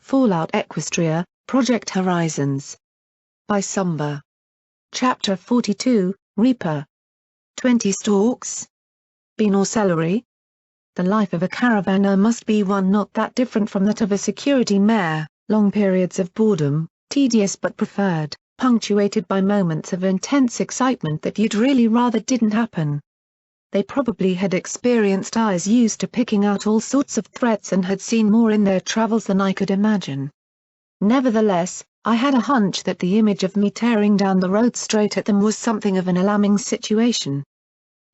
Fallout Equestria, Project Horizons. By Somber. Chapter 42, Reaper. 20 stalks? Bean or celery? The life of a caravaner must be one not that different from that of a security mare, long periods of boredom, tedious but preferred, punctuated by moments of intense excitement that you'd really rather didn't happen. They probably had experienced eyes used to picking out all sorts of threats and had seen more in their travels than I could imagine. Nevertheless, I had a hunch that the image of me tearing down the road straight at them was something of an alarming situation.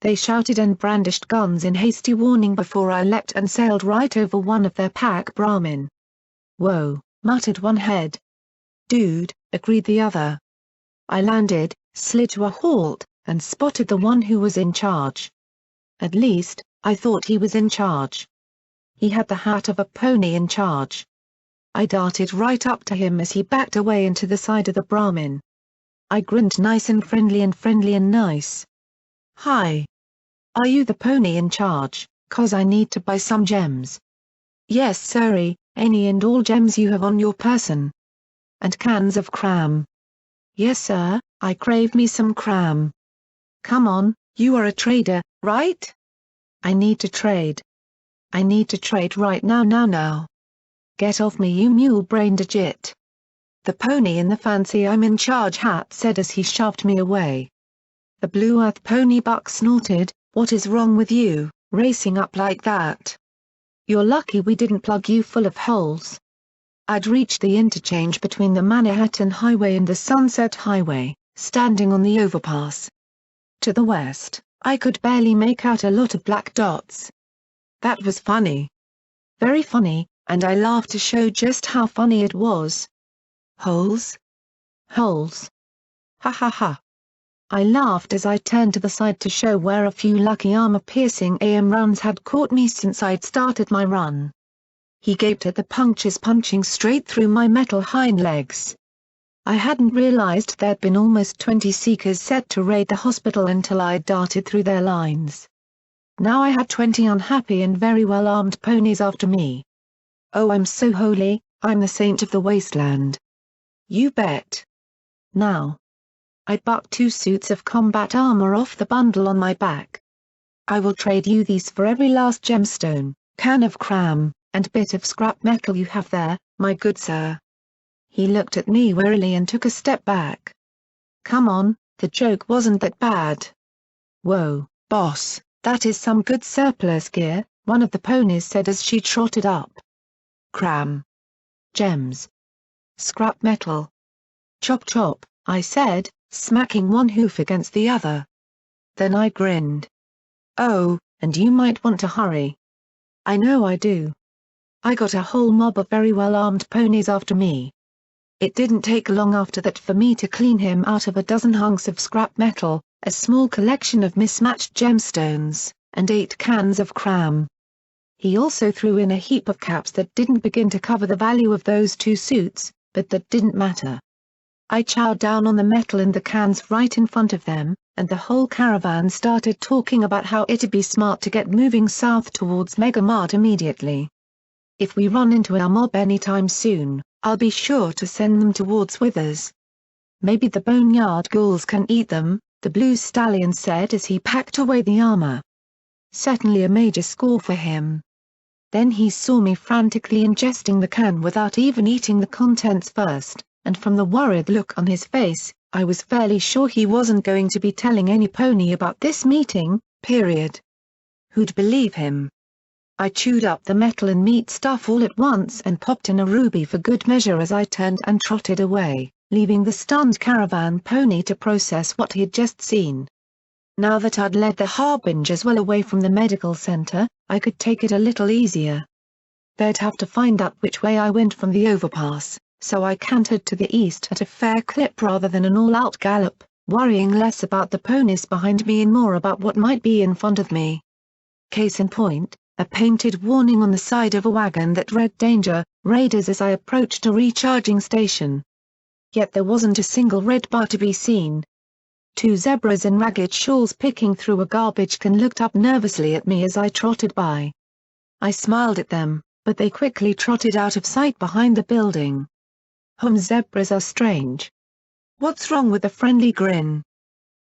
They shouted and brandished guns in hasty warning before I leapt and sailed right over one of their pack Brahmin. "Whoa," muttered one head. "Dude," agreed the other. I landed, slid to a halt, and spotted the one who was in charge. At least, I thought he was in charge. He had the hat of a pony in charge. I darted right up to him as he backed away into the side of the Brahmin. I grinned nice and friendly and nice. "Hi. Are you the pony in charge, 'cause I need to buy some gems?" "Yes sirree, any and all gems you have on your person." "And cans of cram?" "Yes sir, I crave me some cram." "Come on, you are a trader, right?" "I need to trade. I need to trade right now. Get off me you mule-brained idiot." The pony in the fancy I'm in charge hat said as he shoved me away. The Blue Earth pony buck snorted, "What is wrong with you, racing up like that? You're lucky we didn't plug you full of holes." I'd reached the interchange between the Manhattan Highway and the Sunset Highway, standing on the overpass. To the west, I could barely make out a lot of black dots. That was funny. Very funny, and I laughed to show just how funny it was. Holes? Holes. Ha ha ha. I laughed as I turned to the side to show where a few lucky armor-piercing AM rounds had caught me since I'd started my run. He gaped at the punctures punching straight through my metal hind legs. I hadn't realized there'd been almost 20 seekers set to raid the hospital until I'd darted through their lines. Now I had 20 unhappy and very well-armed ponies after me. Oh, I'm so holy, I'm the saint of the wasteland. You bet. Now. I bucked 2 suits of combat armor off the bundle on my back. "I will trade you these for every last gemstone, can of cram, and bit of scrap metal you have there, my good sir." He looked at me warily and took a step back. "Come on, the joke wasn't that bad." "Whoa, boss, that is some good surplus gear," one of the ponies said as she trotted up. "Cram. Gems. Scrap metal. Chop chop," I said, smacking one hoof against the other. Then I grinned. "Oh, and you might want to hurry." "I know I do." I got a whole mob of very well-armed ponies after me. It didn't take long after that for me to clean him out of a dozen hunks of scrap metal, a small collection of mismatched gemstones, and 8 cans of cram. He also threw in a heap of caps that didn't begin to cover the value of those 2 suits, but that didn't matter. I chowed down on the metal and the cans right in front of them, and the whole caravan started talking about how it'd be smart to get moving south towards Megamart immediately. If we run into our mob anytime soon, I'll be sure to send them towards Withers. Maybe the boneyard ghouls can eat them, the Blue Stallion said as he packed away the armor. Certainly a major score for him. Then he saw me frantically ingesting the can without even eating the contents first, and from the worried look on his face, I was fairly sure he wasn't going to be telling any pony about this meeting, period. Who'd believe him? I chewed up the metal and meat stuff all at once and popped in a ruby for good measure as I turned and trotted away, leaving the stunned caravan pony to process what he'd just seen. Now that I'd led the Harbingers well away from the medical center, I could take it a little easier. They'd have to find out which way I went from the overpass, so I cantered to the east at a fair clip rather than an all-out gallop, worrying less about the ponies behind me and more about what might be in front of me. Case in point, a painted warning on the side of a wagon that read "Danger, Raiders" as I approached a recharging station. Yet there wasn't a single red bar to be seen. 2 zebras in ragged shawls picking through a garbage can looked up nervously at me as I trotted by. I smiled at them, but they quickly trotted out of sight behind the building. Zebras are strange. What's wrong with the friendly grin?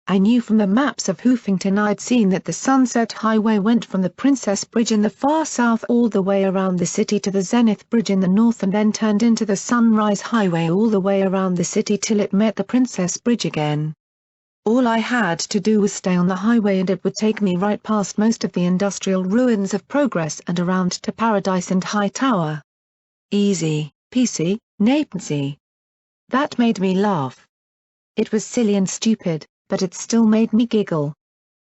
I knew from the maps of Hoofington I'd seen that the Sunset Highway went from the Princess Bridge in the far south all the way around the city to the Zenith Bridge in the north and then turned into the Sunrise Highway all the way around the city till it met the Princess Bridge again. All I had to do was stay on the highway and it would take me right past most of the industrial ruins of Progress and around to Paradise and Hightower. Easy, peasy, napency. That made me laugh. It was silly and stupid, but it still made me giggle.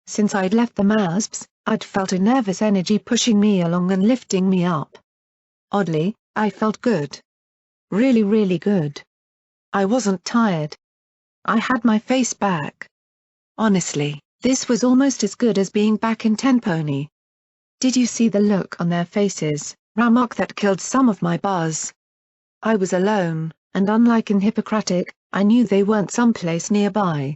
Since I'd left the MASBs, I'd felt a nervous energy pushing me along and lifting me up. Oddly, I felt good. Really, really good. I wasn't tired. I had my face back. Honestly, this was almost as good as being back in Tenpony. Did you see the look on their faces, Ramok, that killed some of my buzz? I was alone, and unlike in Hippocratic, I knew they weren't someplace nearby.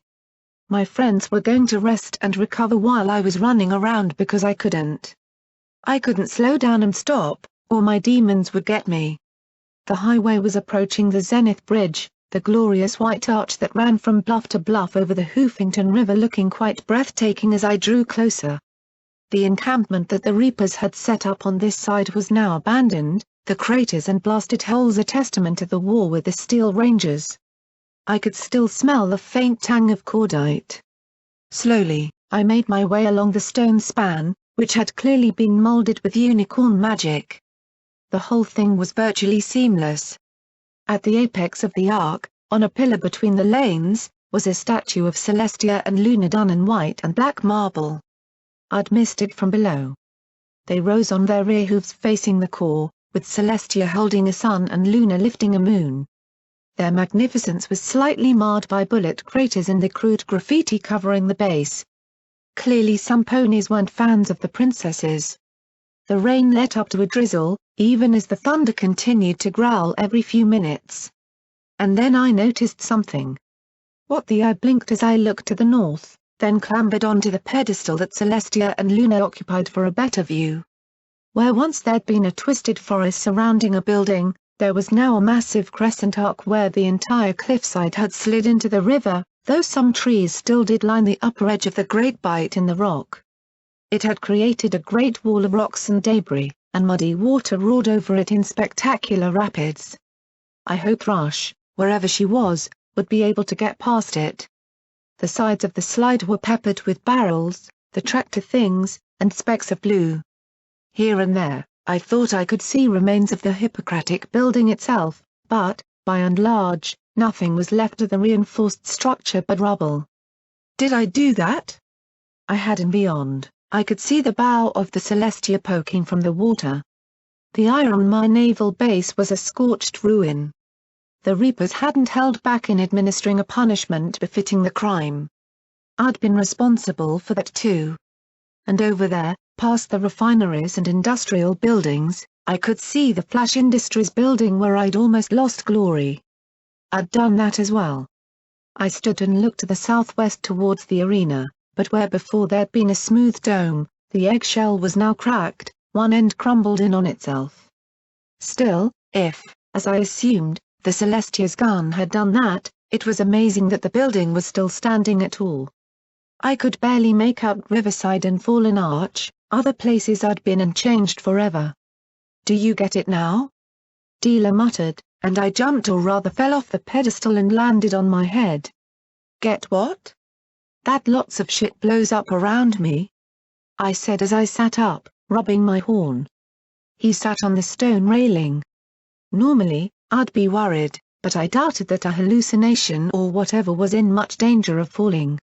My friends were going to rest and recover while I was running around because I couldn't. I couldn't slow down and stop, or my demons would get me. The highway was approaching the Zenith Bridge, the glorious white arch that ran from bluff to bluff over the Hoofington River, looking quite breathtaking as I drew closer. The encampment that the Reapers had set up on this side was now abandoned, the craters and blasted holes a testament to the war with the Steel Rangers. I could still smell the faint tang of cordite. Slowly, I made my way along the stone span, which had clearly been molded with unicorn magic. The whole thing was virtually seamless. At the apex of the arc, on a pillar between the lanes, was a statue of Celestia and Luna done in white and black marble. I'd missed it from below. They rose on their rear hooves facing the core, with Celestia holding a sun and Luna lifting a moon. Their magnificence was slightly marred by bullet craters and the crude graffiti covering the base. Clearly some ponies weren't fans of the princesses. The rain let up to a drizzle, even as the thunder continued to growl every few minutes. And then I noticed something. What the? I blinked as I looked to the north, then clambered onto the pedestal that Celestia and Luna occupied for a better view. Where once there'd been a twisted forest surrounding a building, there was now a massive crescent arc where the entire cliffside had slid into the river, though some trees still did line the upper edge of the great bite in the rock. It had created a great wall of rocks and debris, and muddy water roared over it in spectacular rapids. I hoped Rush, wherever she was, would be able to get past it. The sides of the slide were peppered with barrels, the tractor things, and specks of blue. Here and there, I thought I could see remains of the Hippocratic building itself, but, by and large, nothing was left of the reinforced structure but rubble. Did I do that? I had, and beyond, I could see the bow of the Celestia poking from the water. The Iron Mine naval base was a scorched ruin. The Reapers hadn't held back in administering a punishment befitting the crime. I'd been responsible for that too. And over there, past the refineries and industrial buildings, I could see the Flash Industries building where I'd almost lost glory. I'd done that as well. I stood and looked to the southwest towards the arena, but where before there'd been a smooth dome, the eggshell was now cracked, one end crumbled in on itself. Still, if, as I assumed, the Celestia's gun had done that, it was amazing that the building was still standing at all. I could barely make out Riverside and Fallen Arch, other places I'd been and changed forever. Do you get it now? Dealer muttered, and I jumped, or rather fell off the pedestal and landed on my head. Get what? That lots of shit blows up around me, I said as I sat up, rubbing my horn. He sat on the stone railing. Normally, I'd be worried, but I doubted that a hallucination or whatever was in much danger of falling.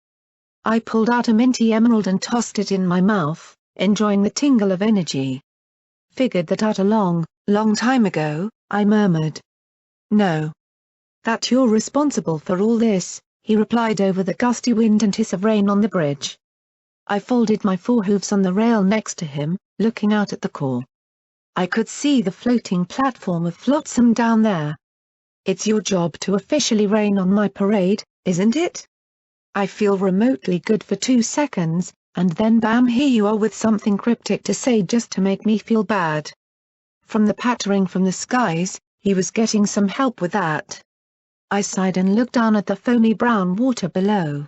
I pulled out a minty emerald and tossed it in my mouth, enjoying the tingle of energy. Figured that out a long, long time ago, I murmured. No. That you're responsible for all this, he replied over the gusty wind and hiss of rain on the bridge. I folded my forehooves on the rail next to him, looking out at the core. I could see the floating platform of flotsam down there. It's your job to officially rain on my parade, isn't it? I feel remotely good for 2 seconds, and then bam, here you are with something cryptic to say just to make me feel bad. From the pattering from the skies, he was getting some help with that. I sighed and looked down at the foamy brown water below.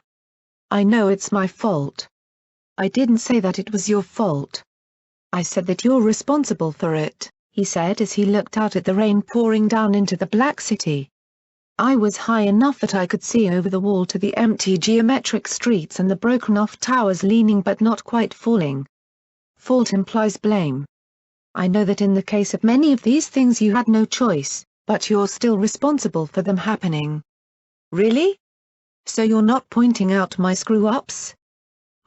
I know it's my fault. I didn't say that it was your fault. I said that you're responsible for it, he said as he looked out at the rain pouring down into the Black City. I was high enough that I could see over the wall to the empty geometric streets and the broken-off towers leaning but not quite falling. Fault implies blame. I know that in the case of many of these things you had no choice, but you're still responsible for them happening. Really? So you're not pointing out my screw-ups?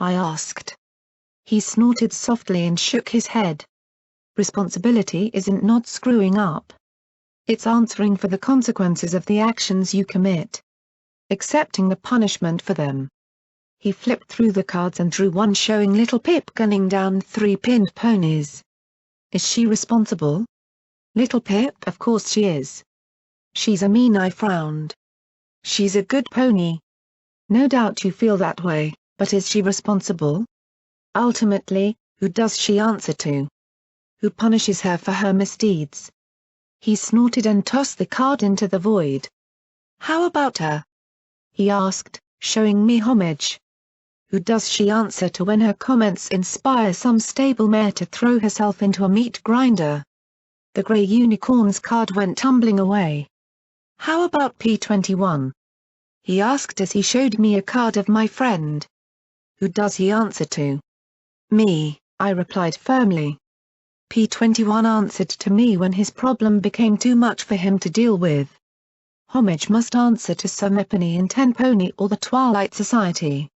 I asked. He snorted softly and shook his head. Responsibility isn't not screwing up. It's answering for the consequences of the actions you commit. Accepting the punishment for them. He flipped through the cards and drew one showing little Pip gunning down 3 pinned ponies. Is she responsible? Little Pip? Of course she is. She's a mean. I frowned. She's a good pony. No doubt you feel that way, but is she responsible? Ultimately, who does she answer to? Who punishes her for her misdeeds? He snorted and tossed the card into the void. How about her? He asked, showing me Homage. Who does she answer to when her comments inspire some stable mare to throw herself into a meat grinder? The grey unicorn's card went tumbling away. How about P21? He asked as he showed me a card of my friend. Who does he answer to? Me, I replied firmly. P21 answered to me when his problem became too much for him to deal with. Homage must answer to Semepony in Tenpony or the Twilight Society.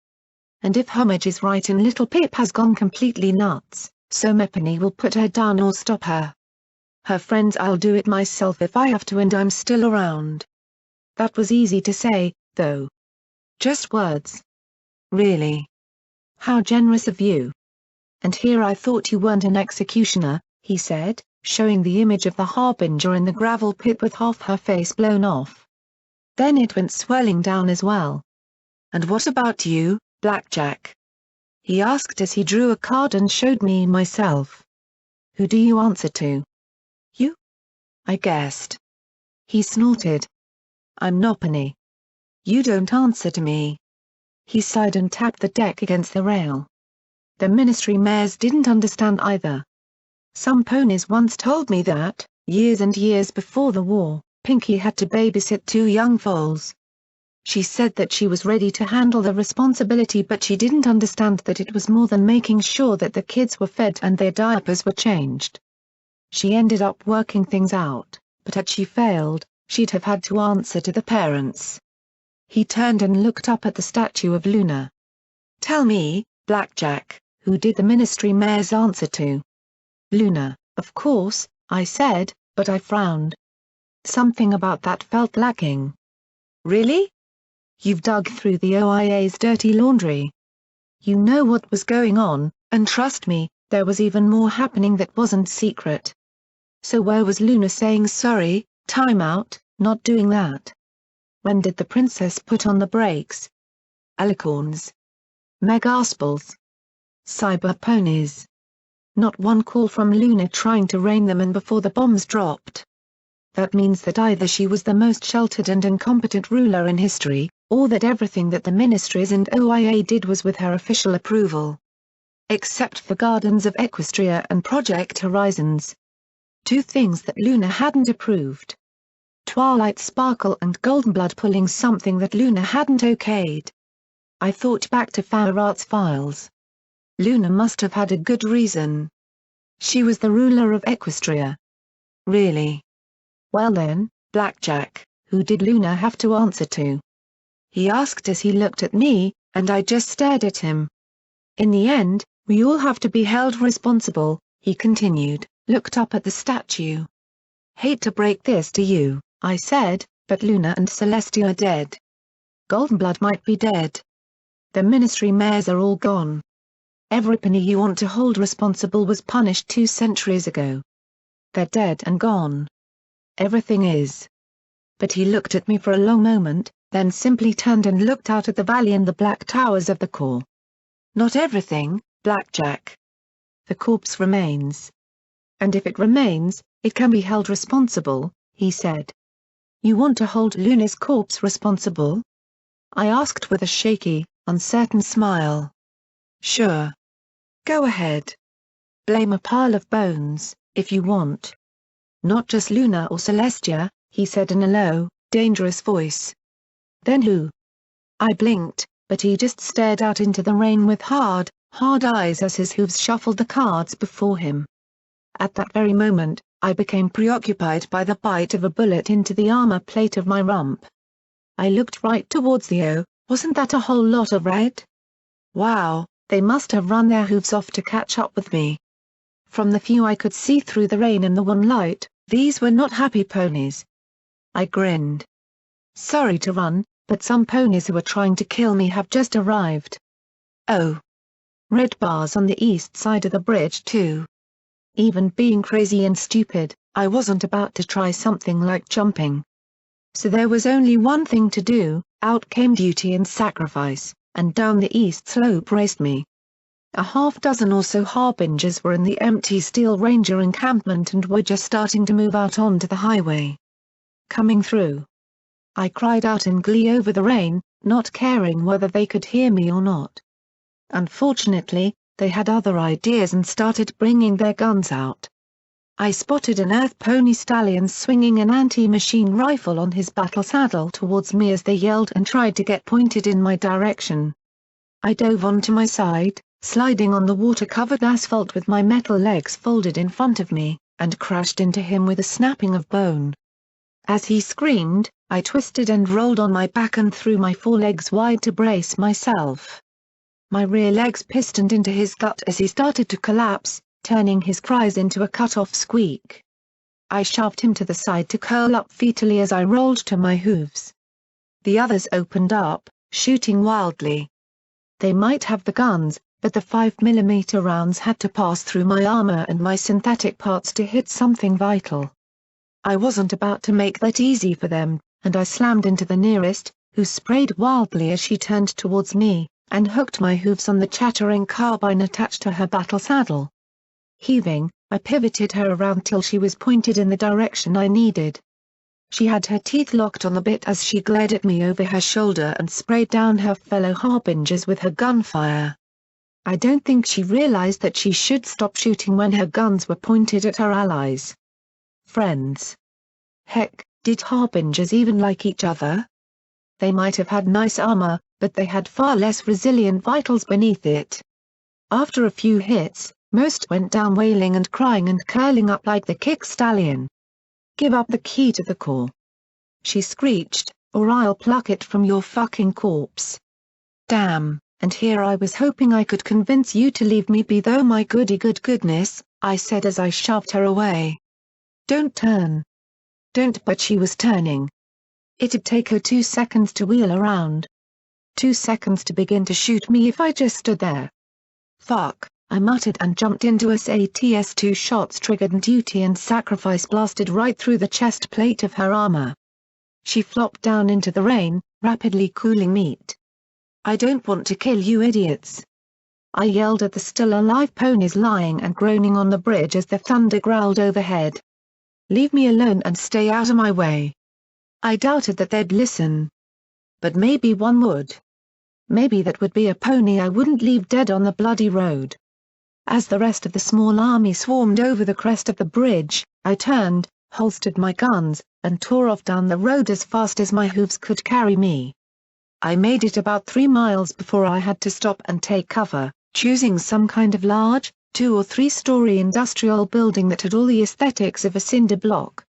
And if Homage is right and Little Pip has gone completely nuts, Semepony will put her down or stop her. Her friends, I'll do it myself if I have to and I'm still around. That was easy to say, though. Just words. Really? How generous of you. And here I thought you weren't an executioner, he said, showing the image of the Harbinger in the gravel pit with half her face blown off. Then it went swirling down as well. And what about you, Blackjack? He asked as he drew a card and showed me myself. Who do you answer to? You? I guessed. He snorted. I'm Nopony. You don't answer to me. He sighed and tapped the deck against the rail. The ministry mares didn't understand either. Some ponies once told me that, years and years before the war, Pinky had to babysit 2 young foals. She said that she was ready to handle the responsibility, but she didn't understand that it was more than making sure that the kids were fed and their diapers were changed. She ended up working things out, but had she failed, she'd have had to answer to the parents. He turned and looked up at the statue of Luna. Tell me, Blackjack, who did the ministry mares answer to? Luna, of course, I said, but I frowned. Something about that felt lacking. Really? You've dug through the OIA's dirty laundry. You know what was going on, and trust me, there was even more happening that wasn't secret. So where was Luna saying sorry, time out, not doing that? When did the princess put on the brakes? Alicorns. Megaspals. Cyber ponies. Not one call from Luna trying to rein them in before the bombs dropped. That means that either she was the most sheltered and incompetent ruler in history, or that everything that the ministries and OIA did was with her official approval. Except for Gardens of Equestria and Project Horizons. 2 things that Luna hadn't approved. Twilight Sparkle and Goldenblood pulling something that Luna hadn't okayed. I thought back to Farrat's files. Luna must have had a good reason. She was the ruler of Equestria. Really? Well then, Blackjack, who did Luna have to answer to? He asked as he looked at me, and I just stared at him. In the end, we all have to be held responsible, he continued, looked up at the statue. Hate to break this to you, I said, but Luna and Celestia are dead. Goldenblood might be dead. The ministry mares are all gone. Every pony you want to hold responsible was punished 2 centuries ago. They're dead and gone. Everything is. But he looked at me for a long moment, then simply turned and looked out at the valley and the black towers of the core. Not everything, Blackjack. The corpse remains. And if it remains, It can be held responsible, he said. You want to hold Luna's corpse responsible? I asked with a shaky, uncertain smile. Sure. Go ahead. Blame a pile of bones, if you want. Not just Luna or Celestia, he said in a low, dangerous voice. Then who? I blinked, but he just stared out into the rain with hard eyes as his hooves shuffled the cards before him. At that very moment, I became preoccupied by the bite of a bullet into the armor plate of my rump. I looked right towards the O, wasn't that a whole lot of red? Wow, they must have run their hooves off to catch up with me. From the few I could see through the rain and the one light, these were not happy ponies. I grinned. Sorry to run, but some ponies who are trying to kill me have just arrived. Oh. Red bars on the east side of the bridge too. Even being crazy and stupid, I wasn't about to try something like jumping. So there was only one thing to do, out came duty and sacrifice, and down the east slope raced me. A half dozen or so harbingers were in the empty Steel Ranger encampment and were just starting to move out onto the highway. Coming through. I cried out in glee over the rain, not caring whether they could hear me or not. Unfortunately, they had other ideas and started bringing their guns out. I spotted an Earth Pony stallion swinging an anti-machine rifle on his battle saddle towards me as they yelled and tried to get pointed in my direction. I dove onto my side, sliding on the water-covered asphalt with my metal legs folded in front of me, and crashed into him with a snapping of bone. As he screamed, I twisted and rolled on my back and threw my forelegs wide to brace myself. My rear legs pistoned into his gut as he started to collapse, turning his cries into a cut-off squeak. I shoved him to the side to curl up fetally as I rolled to my hooves. The others opened up, shooting wildly. They might have the guns, but the 5mm rounds had to pass through my armor and my synthetic parts to hit something vital. I wasn't about to make that easy for them, and I slammed into the nearest, who sprayed wildly as she turned towards me, and hooked my hooves on the chattering carbine attached to her battle saddle. Heaving, I pivoted her around till she was pointed in the direction I needed. She had her teeth locked on the bit as she glared at me over her shoulder and sprayed down her fellow harbingers with her gunfire. I don't think she realized that she should stop shooting when her guns were pointed at her allies. Friends. Heck, did harbingers even like each other? They might have had nice armor, but they had far less resilient vitals beneath it. After a few hits, most went down wailing and crying and curling up like the kick stallion. Give up the key to the core. She screeched, or I'll pluck it from your fucking corpse. Damn, and here I was hoping I could convince you to leave me be though my goodness, I said as I shoved her away. Don't turn. Don't, but she was turning. It'd take her 2 seconds to wheel around. 2 seconds to begin to shoot me if I just stood there. Fuck, I muttered and jumped into us ATS. 2 shots triggered and duty and sacrifice blasted right through the chest plate of her armor. She flopped down into the rain, rapidly cooling meat. I don't want to kill you idiots. I yelled at the still alive ponies lying and groaning on the bridge as the thunder growled overhead. Leave me alone and stay out of my way. I doubted that they'd listen. But maybe one would. Maybe that would be a pony I wouldn't leave dead on the bloody road. As the rest of the small army swarmed over the crest of the bridge, I turned, holstered my guns, and tore off down the road as fast as my hooves could carry me. I made it about 3 miles before I had to stop and take cover, choosing some kind of large, 2- or 3-story industrial building that had all the aesthetics of a cinder block.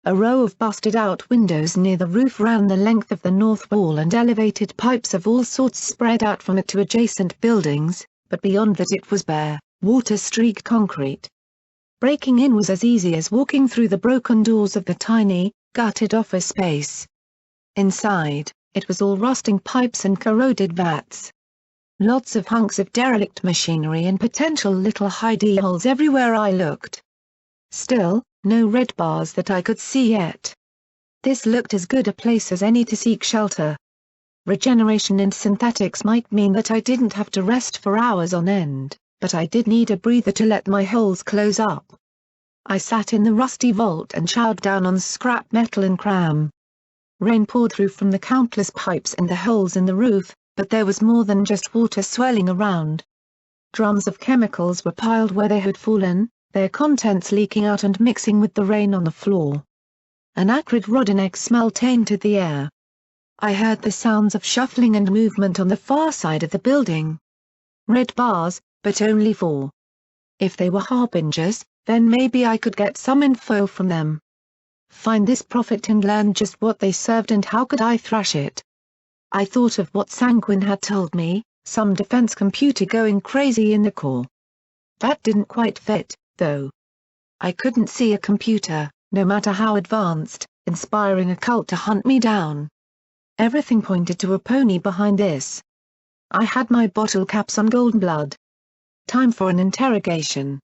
A row of busted-out windows near the roof ran the length of the north wall and elevated pipes of all sorts spread out from it to adjacent buildings, but beyond that it was bare, water-streaked concrete. Breaking in was as easy as walking through the broken doors of the tiny, gutted office space. Inside, it was all rusting pipes and corroded vats. Lots of hunks of derelict machinery and potential little hidey holes everywhere I looked. Still, no red bars that I could see yet. This looked as good a place as any to seek shelter. Regeneration in synthetics might mean that I didn't have to rest for hours on end, but I did need a breather to let my holes close up. I sat in the rusty vault and chowed down on scrap metal and cram. Rain poured through from the countless pipes and the holes in the roof, but there was more than just water swirling around. Drums of chemicals were piled where they had fallen, their contents leaking out and mixing with the rain on the floor. An acrid rotten egg smell tainted the air. I heard the sounds of shuffling and movement on the far side of the building. Red bars, but only 4. If they were harbingers, then maybe I could get some info from them. Find this profit and learn just what they served and how could I thrash it. I thought of what Sanguine had told me, some defense computer going crazy in the core. That didn't quite fit, though. I couldn't see a computer, no matter how advanced, inspiring a cult to hunt me down. Everything pointed to a pony behind this. I had my bottle caps on Goldblood. Time for an interrogation.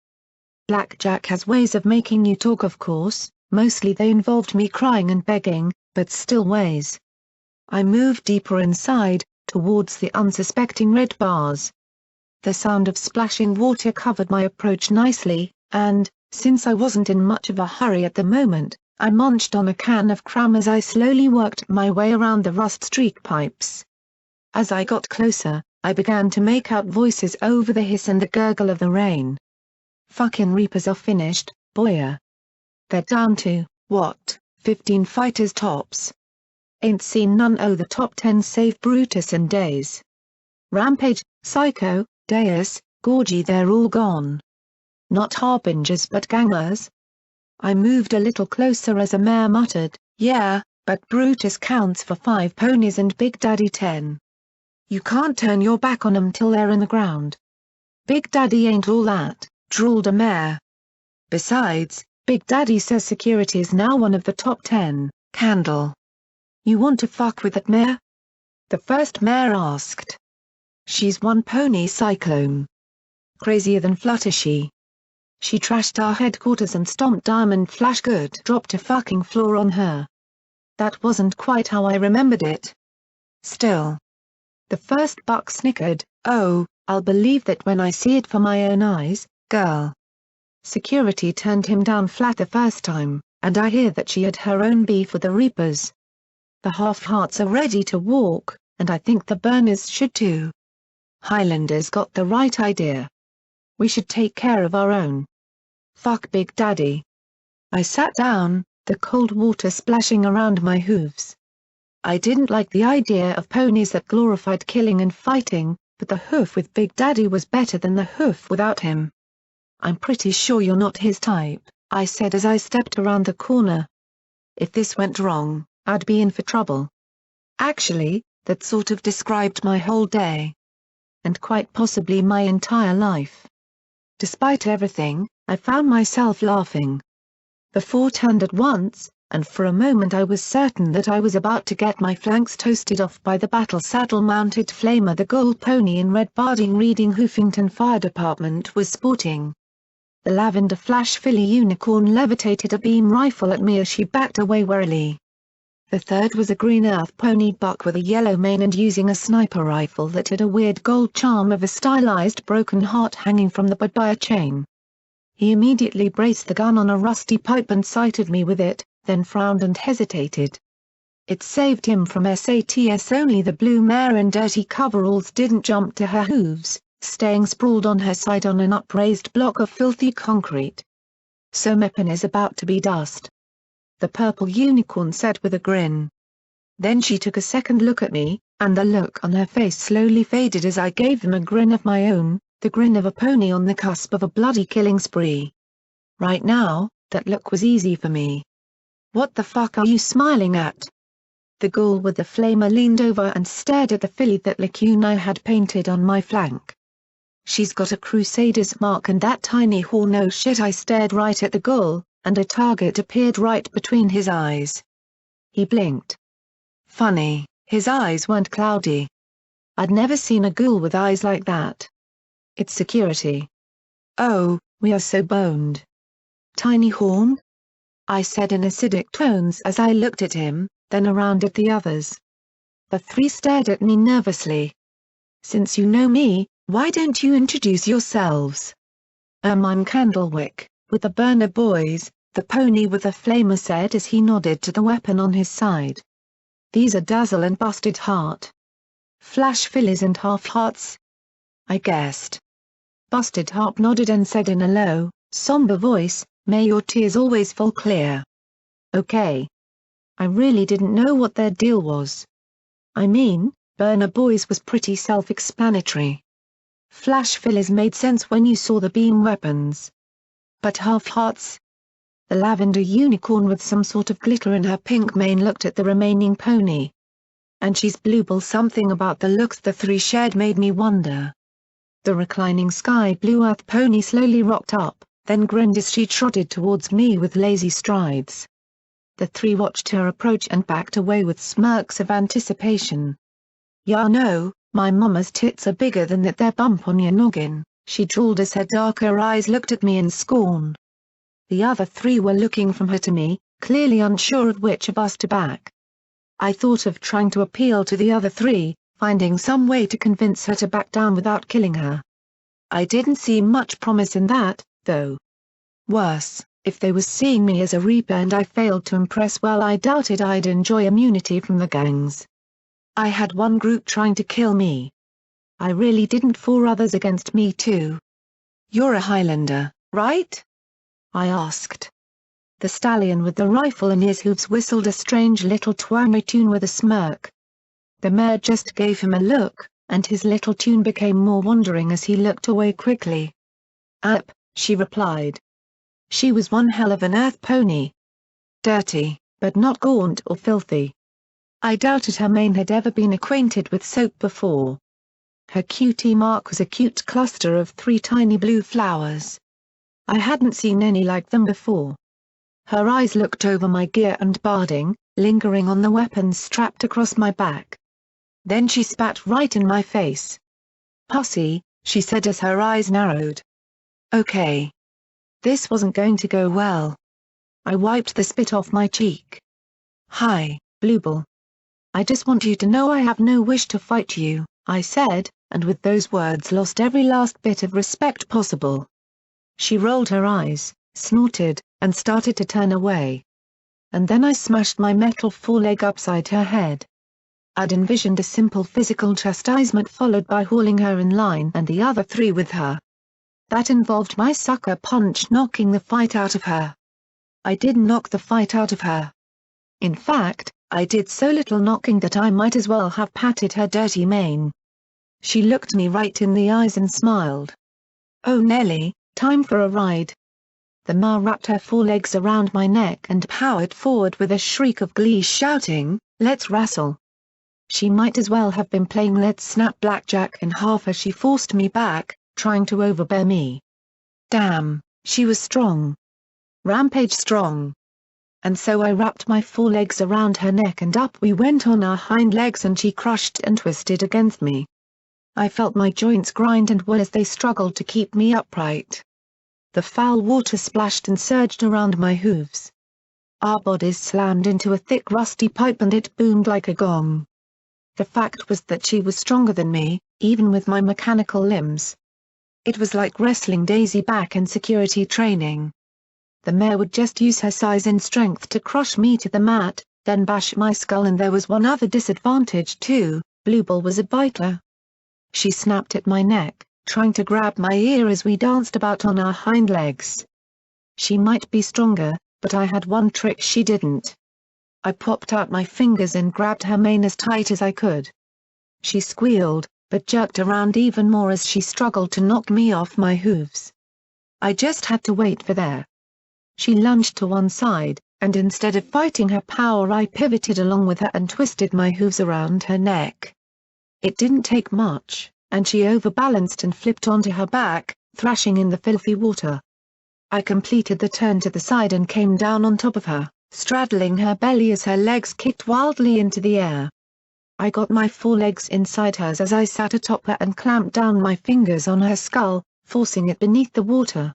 Blackjack has ways of making you talk, of course, mostly they involved me crying and begging, but still ways. I moved deeper inside, towards the unsuspecting red bars. The sound of splashing water covered my approach nicely, and, since I wasn't in much of a hurry at the moment, I munched on a can of cram as I slowly worked my way around the rust-streaked pipes. As I got closer, I began to make out voices over the hiss and the gurgle of the rain. Fucking Reapers are finished, boya. They're down to, what, 15 fighters tops? Ain't seen none o' the top 10 save Brutus and Days. Rampage, Psycho, Deus, Gorgie, they're all gone. Not harbingers but gangers. I moved a little closer as a mare muttered, yeah, but Brutus counts for 5 ponies and Big Daddy 10. You can't turn your back on 'em till they're in the ground. Big Daddy ain't all that, drawled a mare. Besides, Big Daddy says security is now one of the top 10, Candle. You want to fuck with that mare? The first mare asked. She's one pony cyclone. Crazier than Fluttershy. She trashed our headquarters and stomped Diamond Flash good, dropped a fucking floor on her. That wasn't quite how I remembered it. Still. The first buck snickered, oh, I'll believe that when I see it for my own eyes, girl. Security turned him down flat the first time, and I hear that she had her own beef with the Reapers. The half-hearts are ready to walk, and I think the Burners should too. Highlanders got the right idea. We should take care of our own. Fuck Big Daddy. I sat down, the cold water splashing around my hooves. I didn't like the idea of ponies that glorified killing and fighting, but the hoof with Big Daddy was better than the hoof without him. I'm pretty sure you're not his type, I said as I stepped around the corner. If this went wrong, I'd be in for trouble. Actually, that sort of described my whole day. And quite possibly my entire life. Despite everything, I found myself laughing. The 4 turned at once, and for a moment I was certain that I was about to get my flanks toasted off by the battle saddle-mounted flamer the gold pony in red barding reading Hoofington Fire Department was sporting. The lavender flash filly unicorn levitated a beam rifle at me as she backed away warily. The third was a green earth pony buck with a yellow mane and using a sniper rifle that had a weird gold charm of a stylized broken heart hanging from the butt by a chain. He immediately braced the gun on a rusty pipe and sighted me with it, then frowned and hesitated. It saved him from SATS only the blue mare in dirty coveralls didn't jump to her hooves, staying sprawled on her side on an upraised block of filthy concrete. So Meppin is about to be dust. The purple unicorn said with a grin. Then she took a second look at me, and the look on her face slowly faded as I gave them a grin of my own, the grin of a pony on the cusp of a bloody killing spree. Right now, that look was easy for me. What the fuck are you smiling at? The ghoul with the flamer leaned over and stared at the filly that Lacuna had painted on my flank. She's got a crusader's mark and that tiny horn. Oh shit, I stared right at the ghoul, and a target appeared right between his eyes. He blinked. Funny, his eyes weren't cloudy. I'd never seen a ghoul with eyes like that. It's security. Oh, we are so boned. Tiny horn? I said in acidic tones as I looked at him, then around at the others. The 3 stared at me nervously. Since you know me, why don't you introduce yourselves? I'm Candlewick, "With the burner boys," the pony with the flamer said as he nodded to the weapon on his side. "These are Dazzle and Busted Heart. Flash fillies and half-hearts?" I guessed. Busted Heart nodded and said in a low, somber voice, "May your tears always fall clear." Okay. I really didn't know what their deal was. I mean, Burner Boys was pretty self-explanatory. Flash fillies made sense when you saw the beam weapons. But half-hearts? The lavender unicorn with some sort of glitter in her pink mane looked at the remaining pony. "And she's blueble." Something about the looks the three shared made me wonder. The reclining sky blue earth pony slowly rocked up, then grinned as she trotted towards me with lazy strides. The three watched her approach and backed away with smirks of anticipation. "Ya know, my mama's tits are bigger than that there bump on your noggin," she drawled as her darker eyes looked at me in scorn. The other three were looking from her to me, clearly unsure of which of us to back. I thought of trying to appeal to the other three, finding some way to convince her to back down without killing her. I didn't see much promise in that, though. Worse, if they were seeing me as a Reaper and I failed to impress, well, I doubted I'd enjoy immunity from the gangs. I had one group trying to kill me. I really didn't, 4 others against me too. "You're a Highlander, right?" I asked. The stallion with the rifle in his hooves whistled a strange little twangy tune with a smirk. The mare just gave him a look, and his little tune became more wandering as he looked away quickly. She replied. She was one hell of an earth pony. Dirty, but not gaunt or filthy. I doubted her mane had ever been acquainted with soap before. Her cutie mark was a cute cluster of 3 tiny blue flowers. I hadn't seen any like them before. Her eyes looked over my gear and barding, lingering on the weapons strapped across my back. Then she spat right in my face. "Pussy," she said as her eyes narrowed. Okay. This wasn't going to go well. I wiped the spit off my cheek. "Hi, Bluebell. I just want you to know I have no wish to fight you," I said, and with those words lost every last bit of respect possible. She rolled her eyes, snorted, and started to turn away. And then I smashed my metal foreleg upside her head. I'd envisioned a simple physical chastisement followed by hauling her in line and the other 3 with her. That involved my sucker punch knocking the fight out of her. I didn't knock the fight out of her. In fact, I did so little knocking that I might as well have patted her dirty mane. She looked me right in the eyes and smiled. "Oh Nelly, time for a ride." The mare wrapped her forelegs around my neck and powered forward with a shriek of glee, shouting, "Let's wrestle." She might as well have been playing Let's Snap Blackjack in half as she forced me back, trying to overbear me. Damn, she was strong. Rampage strong. And so I wrapped my forelegs around her neck and up we went on our hind legs and she crushed and twisted against me. I felt my joints grind and whir as they struggled to keep me upright. The foul water splashed and surged around my hooves. Our bodies slammed into a thick rusty pipe and it boomed like a gong. The fact was that she was stronger than me, even with my mechanical limbs. It was like wrestling Daisy back in security training. The mare would just use her size and strength to crush me to the mat, then bash my skull, and there was one other disadvantage too, Bluebell was a biter. She snapped at my neck, trying to grab my ear as we danced about on our hind legs. She might be stronger, but I had one trick she didn't. I popped out my fingers and grabbed her mane as tight as I could. She squealed, but jerked around even more as she struggled to knock me off my hooves. I just had to wait for that. She lunged to one side, and instead of fighting her power I pivoted along with her and twisted my hooves around her neck. It didn't take much, and she overbalanced and flipped onto her back, thrashing in the filthy water. I completed the turn to the side and came down on top of her, straddling her belly as her legs kicked wildly into the air. I got my forelegs inside hers as I sat atop her and clamped down my fingers on her skull, forcing it beneath the water.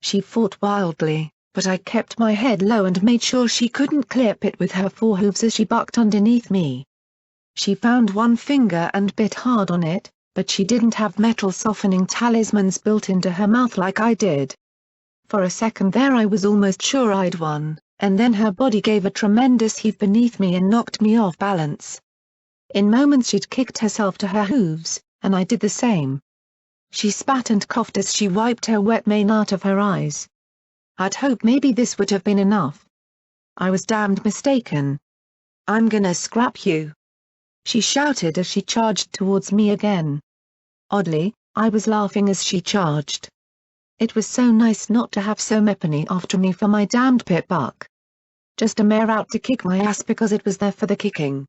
She fought wildly, but I kept my head low and made sure she couldn't clip it with her forehooves as she bucked underneath me. She found one finger and bit hard on it, but she didn't have metal softening talismans built into her mouth like I did. For a second there I was almost sure I'd won, and then her body gave a tremendous heave beneath me and knocked me off balance. In moments she'd kicked herself to her hooves, and I did the same. She spat and coughed as she wiped her wet mane out of her eyes. I'd hoped maybe this would have been enough. I was damned mistaken. "I'm gonna scrap you," she shouted as she charged towards me again. Oddly, I was laughing as she charged. It was so nice not to have so many after me for my damned pit buck. Just a mare out to kick my ass because it was there for the kicking.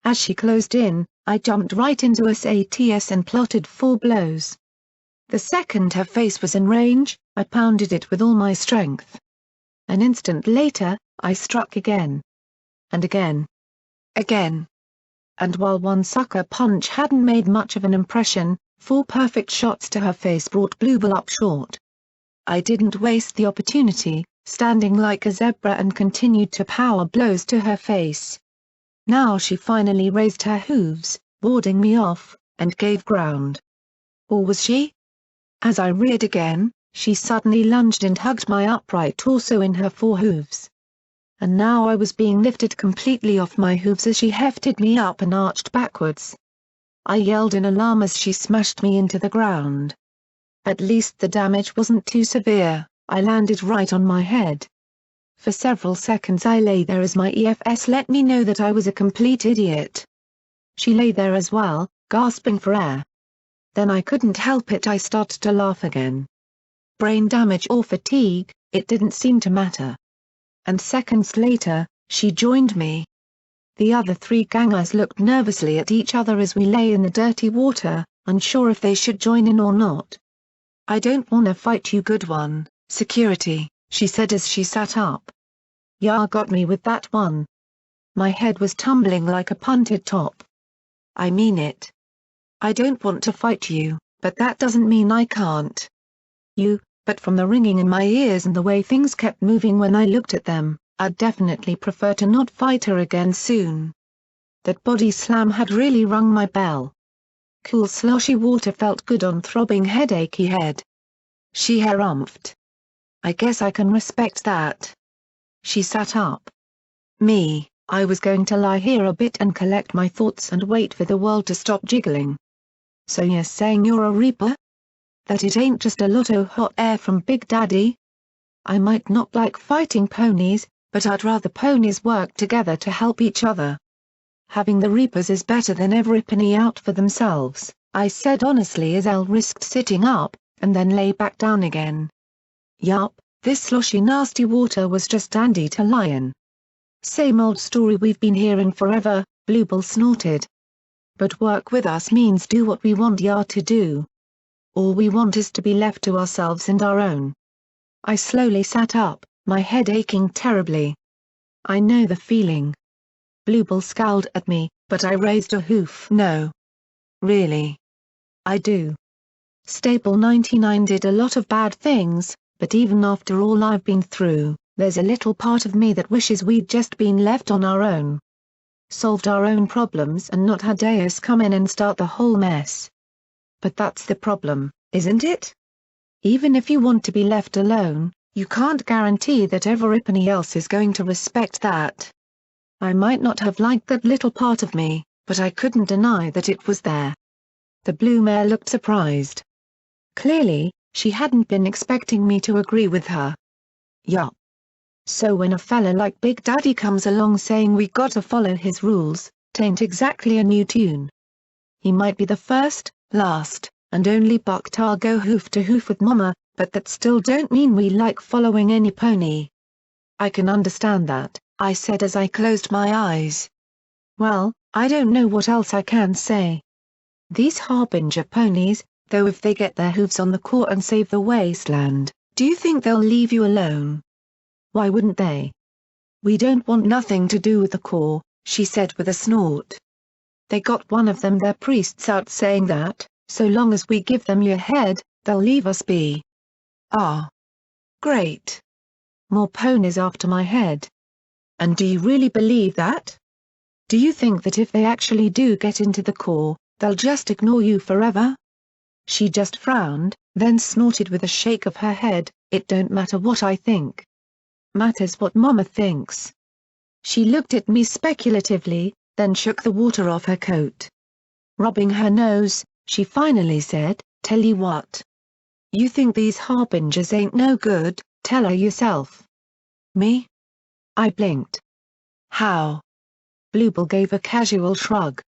As she closed in, I jumped right into a sats and plotted 4 blows. The second her face was in range, I pounded it with all my strength. An instant later, I struck again. And again. Again. And while one sucker punch hadn't made much of an impression, 4 perfect shots to her face brought Bluebell up short. I didn't waste the opportunity, standing like a zebra, and continued to power blows to her face. Now she finally raised her hooves, warding me off, and gave ground. Or was she? As I reared again, she suddenly lunged and hugged my upright torso in her 4 hooves. And now I was being lifted completely off my hooves as she hefted me up and arched backwards. I yelled in alarm as she smashed me into the ground. At least the damage wasn't too severe. I landed right on my head. For several seconds I lay there as my EFS let me know that I was a complete idiot. She lay there as well, gasping for air. Then I couldn't help it, I started to laugh again. Brain damage or fatigue, it didn't seem to matter. And seconds later, she joined me. The other 3 gangers looked nervously at each other as we lay in the dirty water, unsure if they should join in or not. "I don't wanna fight you, good one, Security," she said as she sat up. "Ya got me with that one." My head was tumbling like a punted top. "I mean it. I don't want to fight you, but that doesn't mean I can't." But from the ringing in my ears and the way things kept moving when I looked at them, I'd definitely prefer to not fight her again soon. That body slam had really rung my bell. Cool sloshy water felt good on throbbing headachy head. She harumphed. "I guess I can respect that." She sat up. I was going to lie here a bit and collect my thoughts and wait for the world to stop jiggling. "So you're saying you're a reaper? That it ain't just a lot of hot air from Big Daddy? I might not like fighting ponies, but I'd rather ponies work together to help each other. Having the reapers is better than every penny out for themselves," I said honestly as Elle risked sitting up, and then lay back down again. "Yup, this sloshy nasty water was just dandy to lie in." "Same old story we've been hearing forever," Bluebell snorted. "But work with us means do what we want ya to do. All we want is to be left to ourselves and our own." I slowly sat up, my head aching terribly. "I know the feeling." Bluebell scowled at me, but I raised a hoof. "No. Really. I do. Stable 99 did a lot of bad things, but even after all I've been through, there's a little part of me that wishes we'd just been left on our own. Solved our own problems and not had Deus come in and start the whole mess. But that's the problem, isn't it? Even if you want to be left alone, you can't guarantee that everybody else is going to respect that. I might not have liked that little part of me, but I couldn't deny that it was there." The blue mare looked surprised. Clearly, she hadn't been expecting me to agree with her. "Yup. So when a fella like Big Daddy comes along saying we gotta follow his rules, tain't exactly a new tune. He might be the first, last, and only buck ta'll go hoof to hoof with mama, but that still don't mean we like following any pony." "I can understand that," I said as I closed my eyes. "Well, I don't know what else I can say. These Harbinger ponies, though, if they get their hooves on the core and save the wasteland, do you think they'll leave you alone?" "Why wouldn't they? We don't want nothing to do with the core," she said with a snort. "They got one of them their priests out saying that, so long as we give them your head, they'll leave us be." "Ah. Great. More ponies after my head. And do you really believe that? Do you think that if they actually do get into the core, they'll just ignore you forever?" She just frowned, then snorted with a shake of her head, It don't matter what I think. Matters what Mama thinks. She looked at me speculatively, then shook the water off her coat. Rubbing her nose, she finally said, "Tell you what. You think these harbingers ain't no good, tell her yourself." "Me?" I blinked. "How?" Bluebell gave a casual shrug.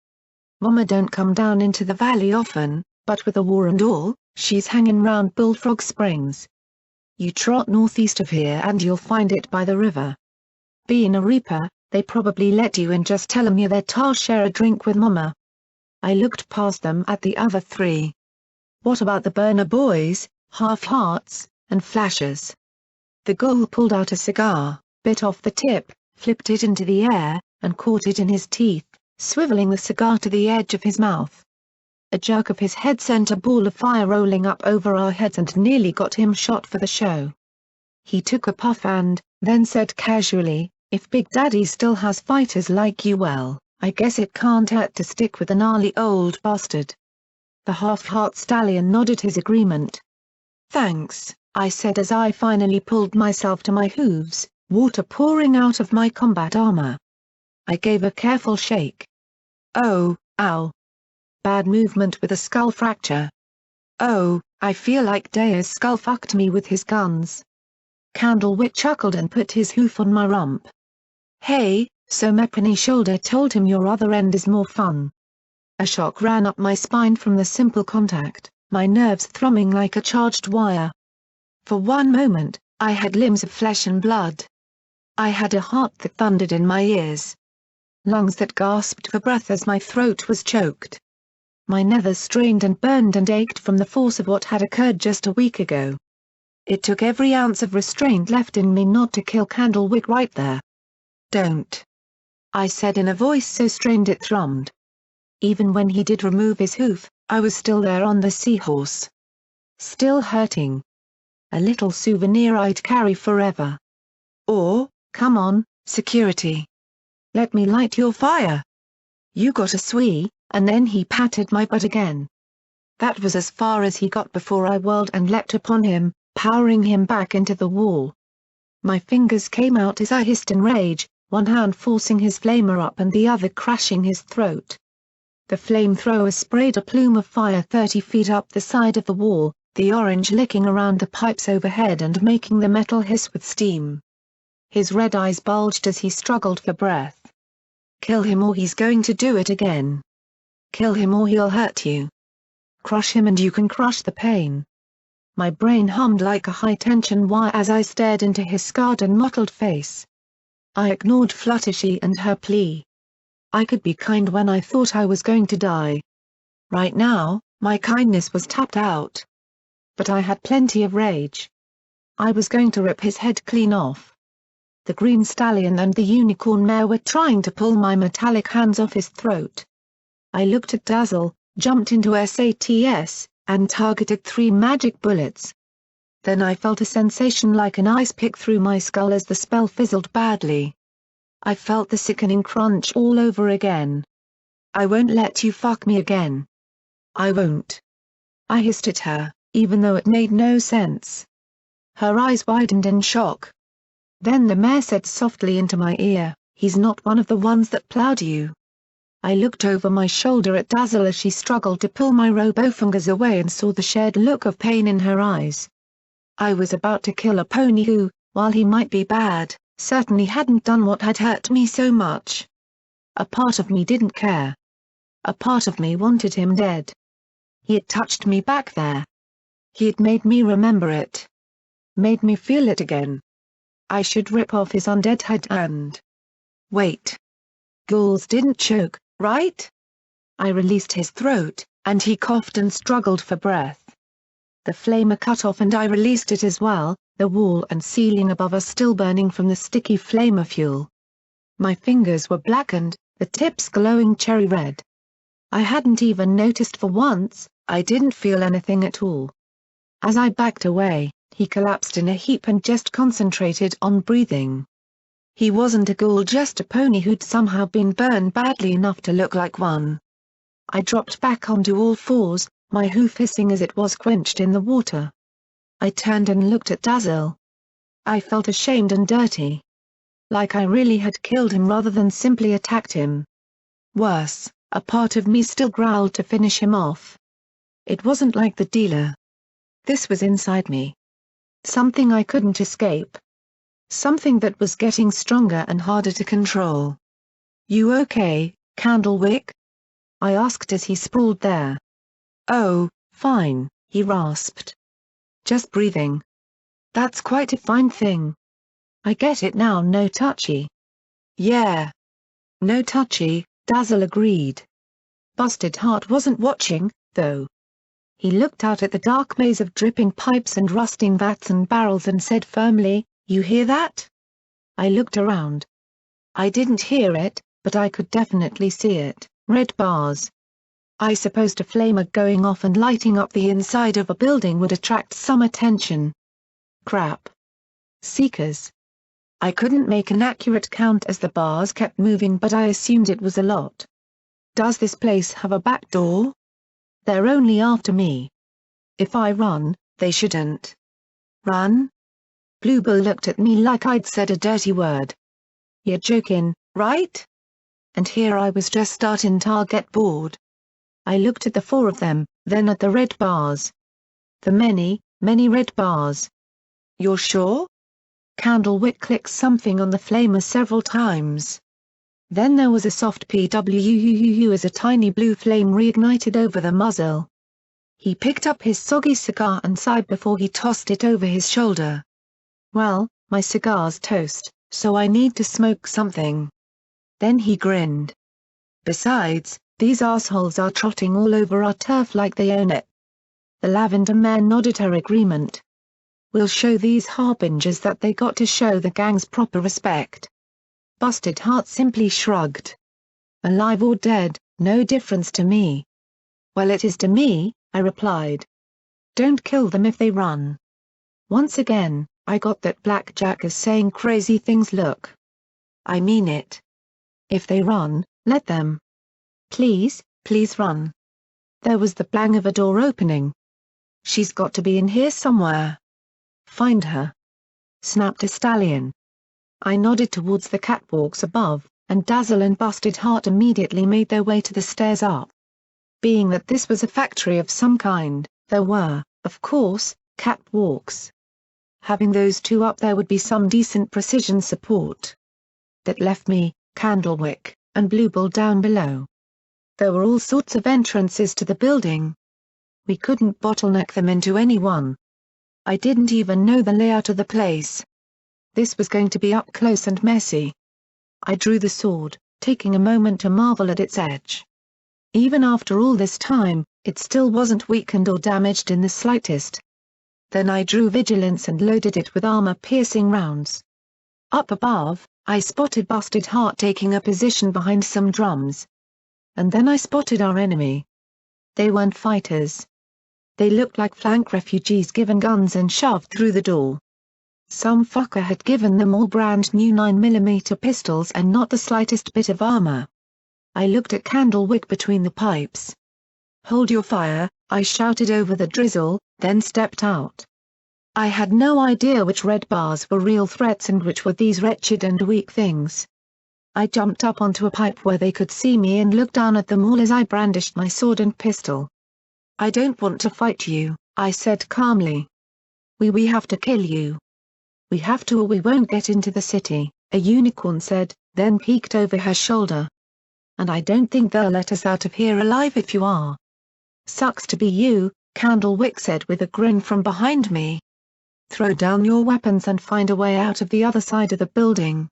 "Mama don't come down into the valley often, but with the war and all, she's hanging round Bullfrog Springs. You trot northeast of here and you'll find it by the river. Being a reaper, they probably let you in. Just tell 'em you're there to share a drink with Mama." I looked past them at the other three. "What about the burner boys, half-hearts, and flashers?" The ghoul pulled out a cigar, bit off the tip, flipped it into the air, and caught it in his teeth, swiveling the cigar to the edge of his mouth. A jerk of his head sent a ball of fire rolling up over our heads and nearly got him shot for the show. He took a puff and, then said casually, "If Big Daddy still has fighters like you, well, I guess it can't hurt to stick with the gnarly old bastard." The half-heart stallion nodded his agreement. "Thanks," I said as I finally pulled myself to my hooves, water pouring out of my combat armor. I gave a careful shake. "Oh, ow. Bad movement with a skull fracture. Oh, I feel like Dea's skull fucked me with his guns." Candlewick chuckled and put his hoof on my rump. "Hey, so my penny shoulder told him your other end is more fun." A shock ran up my spine from the simple contact, my nerves thrumming like a charged wire. For one moment, I had limbs of flesh and blood. I had a heart that thundered in my ears. Lungs that gasped for breath as my throat was choked. My nethers strained and burned and ached from the force of what had occurred just a week ago. It took every ounce of restraint left in me not to kill Candlewick right there. "Don't," I said in a voice so strained it thrummed. Even when he did remove his hoof, I was still there on the seahorse. Still hurting. A little souvenir I'd carry forever. Or, come on, security. Let me light your fire. You got a swee, and then he patted my butt again. That was as far as he got before I whirled and leapt upon him, powering him back into the wall. My fingers came out as I hissed in rage, one hand forcing his flamer up and the other crashing his throat. The flamethrower sprayed a plume of fire 30 feet up the side of the wall, the orange licking around the pipes overhead and making the metal hiss with steam. His red eyes bulged as he struggled for breath. "Kill him or he's going to do it again. Kill him or he'll hurt you. Crush him and you can crush the pain." My brain hummed like a high-tension wire as I stared into his scarred and mottled face. I ignored Fluttershy and her plea. I could be kind when I thought I was going to die. Right now, my kindness was tapped out. But I had plenty of rage. I was going to rip his head clean off. The green stallion and the unicorn mare were trying to pull my metallic hands off his throat. I looked at Dazzle, jumped into SATS, and targeted 3 magic bullets. Then I felt a sensation like an ice pick through my skull as the spell fizzled badly. I felt the sickening crunch all over again. "I won't let you fuck me again. I won't." I hissed at her, even though it made no sense. Her eyes widened in shock. Then the mare said softly into my ear, "He's not one of the ones that plowed you." I looked over my shoulder at Dazzle as she struggled to pull my robofingers away and saw the shared look of pain in her eyes. I was about to kill a pony who, while he might be bad, certainly hadn't done what had hurt me so much. A part of me didn't care. A part of me wanted him dead. He had touched me back there. He had made me remember it. Made me feel it again. I should rip off his undead head and... Wait. Ghouls didn't choke, right? I released his throat, and he coughed and struggled for breath. The flamer cut off and I released it as well, the wall and ceiling above us still burning from the sticky flamer fuel. My fingers were blackened, the tips glowing cherry red. I hadn't even noticed for once, I didn't feel anything at all. As I backed away, he collapsed in a heap and just concentrated on breathing. He wasn't a ghoul, just a pony who'd somehow been burned badly enough to look like one. I dropped back onto all fours, my hoof hissing as it was quenched in the water. I turned and looked at Dazzle. I felt ashamed and dirty. Like I really had killed him rather than simply attacked him. Worse, a part of me still growled to finish him off. It wasn't like the dealer. This was inside me. Something I couldn't escape. Something that was getting stronger and harder to control. "You okay, Candlewick?" I asked as he sprawled there. "Oh, fine," he rasped. "Just breathing." "That's quite a fine thing." "I get it now, no touchy." "Yeah. No touchy," Dazzle agreed. Busted Heart wasn't watching, though. He looked out at the dark maze of dripping pipes and rusting vats and barrels and said firmly, "You hear that?" I looked around. I didn't hear it, but I could definitely see it, red bars. I supposed a flamer going off and lighting up the inside of a building would attract some attention. Crap. Seekers. I couldn't make an accurate count as the bars kept moving, but I assumed it was a lot. "Does this place have a back door?" "They're only after me. If I run, they shouldn't." "Run?" Bluebell looked at me like I'd said a dirty word. "You're joking, right?" And here I was just starting to get bored. I looked at the four of them, then at the red bars. The many, many red bars. "You're sure?" Candlewick clicked something on the flamer several times. Then there was a soft pwoo as a tiny blue flame reignited over the muzzle. He picked up his soggy cigar and sighed before he tossed it over his shoulder. "Well, my cigar's toast, so I need to smoke something." Then he grinned. "Besides, these assholes are trotting all over our turf like they own it." The Lavender Mare nodded her agreement. "We'll show these harbingers that they got to show the gangs proper respect." Busted Heart simply shrugged. "Alive or dead, no difference to me." "Well, it is to me," I replied. "Don't kill them if they run." Once again, I got that Blackjack is saying crazy things. Look. I mean it. If they run, let them. Please, please run. There was the bang of a door opening. "She's got to be in here somewhere." "Find her," snapped a stallion. I nodded towards the catwalks above, and Dazzle and Busted Heart immediately made their way to the stairs up. Being that this was a factory of some kind, there were, of course, catwalks. Having those two up there would be some decent precision support. That left me, Candlewick, and Bluebell down below. There were all sorts of entrances to the building. We couldn't bottleneck them into any one. I didn't even know the layout of the place. This was going to be up close and messy. I drew the sword, taking a moment to marvel at its edge. Even after all this time, it still wasn't weakened or damaged in the slightest. Then I drew Vigilance and loaded it with armor-piercing rounds. Up above, I spotted Busted Heart taking a position behind some drums. And then I spotted our enemy. They weren't fighters. They looked like flank refugees given guns and shoved through the door. Some fucker had given them all brand new 9mm pistols and not the slightest bit of armor. I looked at Candlewick between the pipes. "Hold your fire," I shouted over the drizzle, then stepped out. I had no idea which red bars were real threats and which were these wretched and weak things. I jumped up onto a pipe where they could see me and looked down at them all as I brandished my sword and pistol. "I don't want to fight you," I said calmly. We have to kill you." "We have to or we won't get into the city," a unicorn said, then peeked over her shoulder. "And I don't think they'll let us out of here alive if you are." "Sucks to be you," Candlewick said with a grin from behind me. "Throw down your weapons and find a way out of the other side of the building."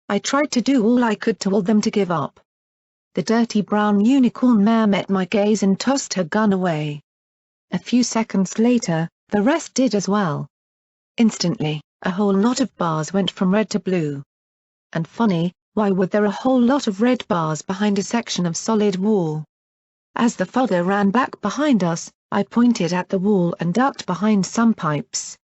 I tried to do all I could to will them to give up. The dirty brown unicorn mare met my gaze and tossed her gun away. A few seconds later, the rest did as well. Instantly, a whole lot of bars went from red to blue. And funny, why would there a whole lot of red bars behind a section of solid wall? As the fodder ran back behind us, I pointed at the wall and ducked behind some pipes.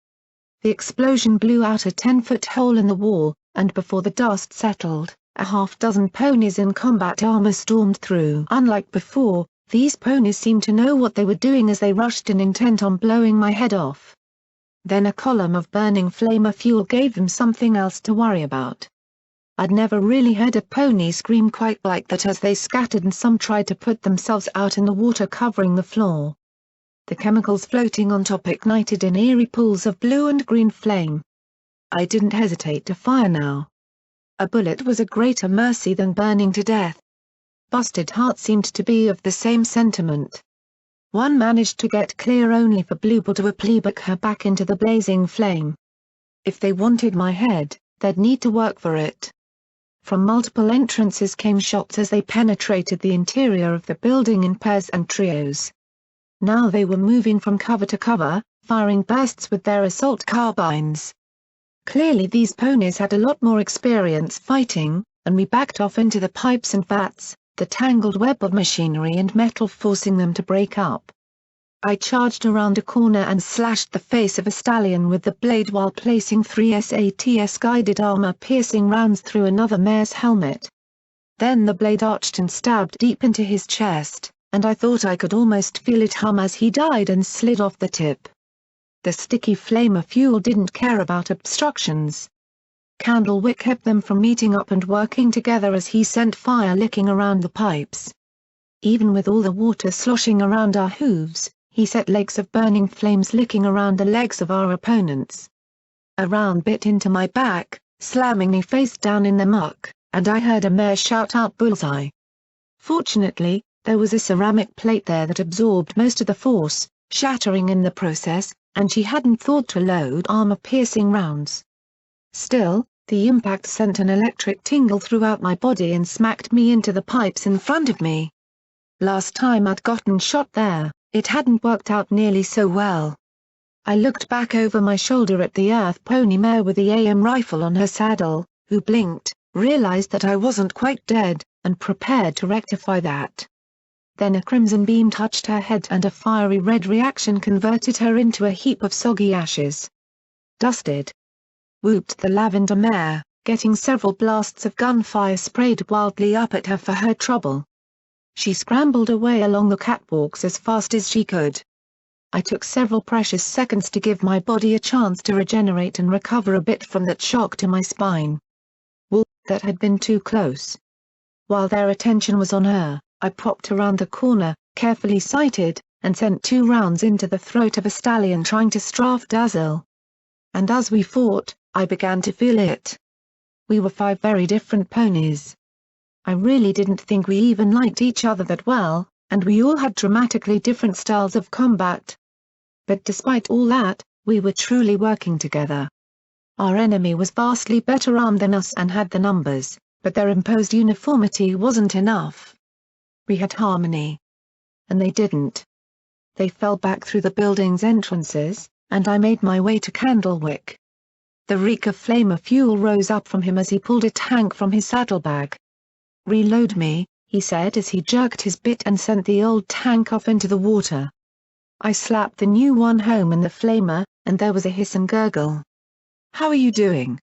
The explosion blew out a 10-foot hole in the wall, and before the dust settled, a half-dozen ponies in combat armor stormed through. Unlike before, these ponies seemed to know what they were doing as they rushed in intent on blowing my head off. Then a column of burning flamer fuel gave them something else to worry about. I'd never really heard a pony scream quite like that as they scattered and some tried to put themselves out in the water covering the floor. The chemicals floating on top ignited in eerie pools of blue and green flame. I didn't hesitate to fire now. A bullet was a greater mercy than burning to death. Busted Heart seemed to be of the same sentiment. One managed to get clear only for Bluebell to pleback her back into the blazing flame. If they wanted my head, they'd need to work for it. From multiple entrances came shots as they penetrated the interior of the building in pairs and trios. Now they were moving from cover to cover, firing bursts with their assault carbines. Clearly these ponies had a lot more experience fighting, and we backed off into the pipes and vats, the tangled web of machinery and metal forcing them to break up. I charged around a corner and slashed the face of a stallion with the blade while placing 3 SATS guided armor-piercing rounds through another mare's helmet. Then the blade arched and stabbed deep into his chest, and I thought I could almost feel it hum as he died and slid off the tip. The sticky flame of fuel didn't care about obstructions. Candlewick kept them from meeting up and working together as he sent fire licking around the pipes. Even with all the water sloshing around our hooves, he set legs of burning flames licking around the legs of our opponents. A round bit into my back, slamming me face down in the muck, and I heard a mare shout out bullseye. Fortunately, there was a ceramic plate there that absorbed most of the force, shattering in the process, and she hadn't thought to load armor-piercing rounds. Still, the impact sent an electric tingle throughout my body and smacked me into the pipes in front of me. Last time I'd gotten shot there, it hadn't worked out nearly so well. I looked back over my shoulder at the Earth pony mare with the AM rifle on her saddle, who blinked, realized that I wasn't quite dead, and prepared to rectify that. Then a crimson beam touched her head and a fiery red reaction converted her into a heap of soggy ashes. Dusted! Whooped the lavender mare, getting several blasts of gunfire sprayed wildly up at her for her trouble. She scrambled away along the catwalks as fast as she could. I took several precious seconds to give my body a chance to regenerate and recover a bit from that shock to my spine. Wool, that had been too close. While their attention was on her, I popped around the corner, carefully sighted, and sent 2 rounds into the throat of a stallion trying to strafe dazzle. And as we fought, I began to feel it. We were 5 very different ponies. I really didn't think we even liked each other that well, and we all had dramatically different styles of combat. But despite all that, we were truly working together. Our enemy was vastly better armed than us and had the numbers, but their imposed uniformity wasn't enough. We had harmony. And they didn't. They fell back through the building's entrances, and I made my way to Candlewick. The reek of flamer fuel rose up from him as he pulled a tank from his saddlebag. "Reload me," he said as he jerked his bit and sent the old tank off into the water. I slapped the new one home in the flamer, and there was a hiss and gurgle. "How are you doing?"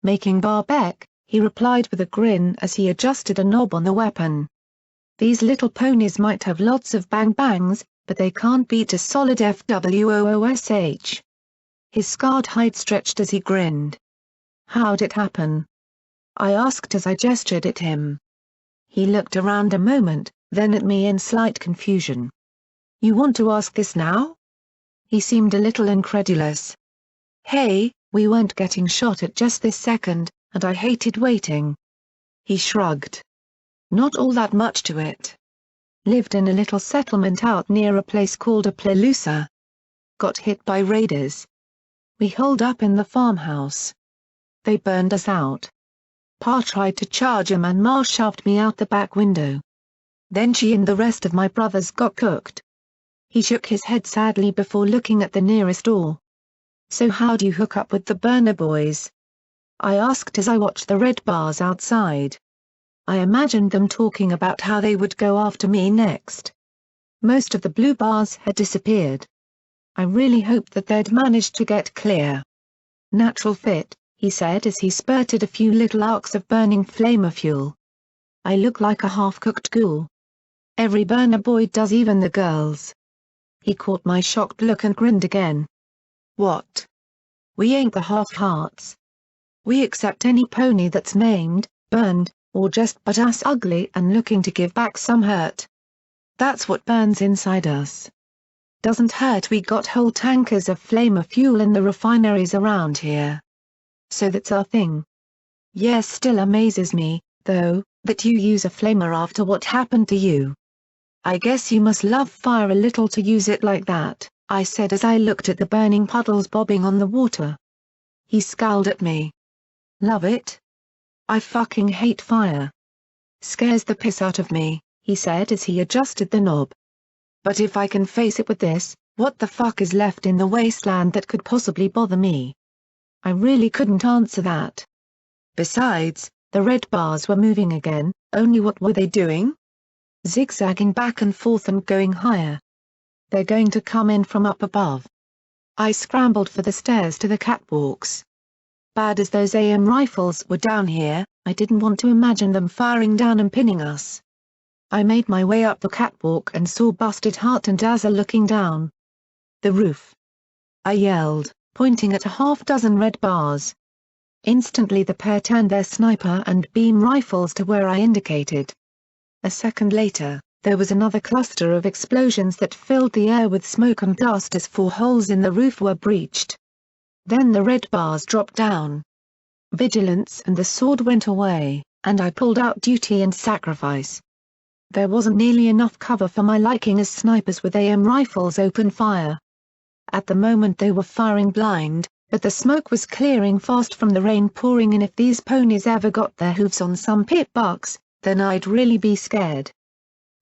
"Making barbecue," he replied with a grin as he adjusted a knob on the weapon. "These little ponies might have lots of bang-bangs, but they can't beat a solid FWOOSH. His scarred hide stretched as he grinned. "How'd it happen?" I asked as I gestured at him. He looked around a moment, then at me in slight confusion. "You want to ask this now?" He seemed a little incredulous. "Hey, we weren't getting shot at just this second, and I hated waiting." He shrugged. "Not all that much to it. Lived in a little settlement out near a place called Appaloosa. Got hit by raiders. We holed up in the farmhouse. They burned us out. Pa tried to charge 'em and Ma shoved me out the back window. Then she and the rest of my brothers got cooked." He shook his head sadly before looking at the nearest door. "So how'd you hook up with the Burner Boys?" I asked as I watched the red bars outside. I imagined them talking about how they would go after me next. Most of the blue bars had disappeared. I really hoped that they'd managed to get clear. "Natural fit," he said as he spurted a few little arcs of burning flamer fuel. "I look like a half-cooked ghoul. Every Burner Boy does, even the girls." He caught my shocked look and grinned again. "What? We ain't the half-hearts. We accept any pony that's maimed, burned, or just butt-ass ugly and looking to give back some hurt. That's what burns inside us. Doesn't hurt we got whole tankers of flamer fuel in the refineries around here. So that's our thing. Yes, still amazes me, though, that you use a flamer after what happened to you. I guess you must love fire a little to use it like that, I said as I looked at the burning puddles bobbing on the water. He scowled at me. Love it? I fucking hate fire. Scares the piss out of me, he said as he adjusted the knob. But if I can face it with this, what the fuck is left in the wasteland that could possibly bother me? I really couldn't answer that. Besides, the red bars were moving again, only what were they doing? Zigzagging back and forth and going higher. They're going to come in from up above. I scrambled for the stairs to the catwalks. Bad as those AM rifles were down here, I didn't want to imagine them firing down and pinning us. I made my way up the catwalk and saw Busted Heart and Dazzle looking down. The roof! I yelled, pointing at a half-dozen red bars. Instantly the pair turned their sniper and beam rifles to where I indicated. A second later, there was another cluster of explosions that filled the air with smoke and dust as 4 holes in the roof were breached. Then the red bars dropped down. Vigilance and the sword went away, and I pulled out duty and sacrifice. There wasn't nearly enough cover for my liking as snipers with AM rifles opened fire. At the moment they were firing blind, but the smoke was clearing fast from the rain pouring in. If these ponies ever got their hooves on some pit bucks, then I'd really be scared.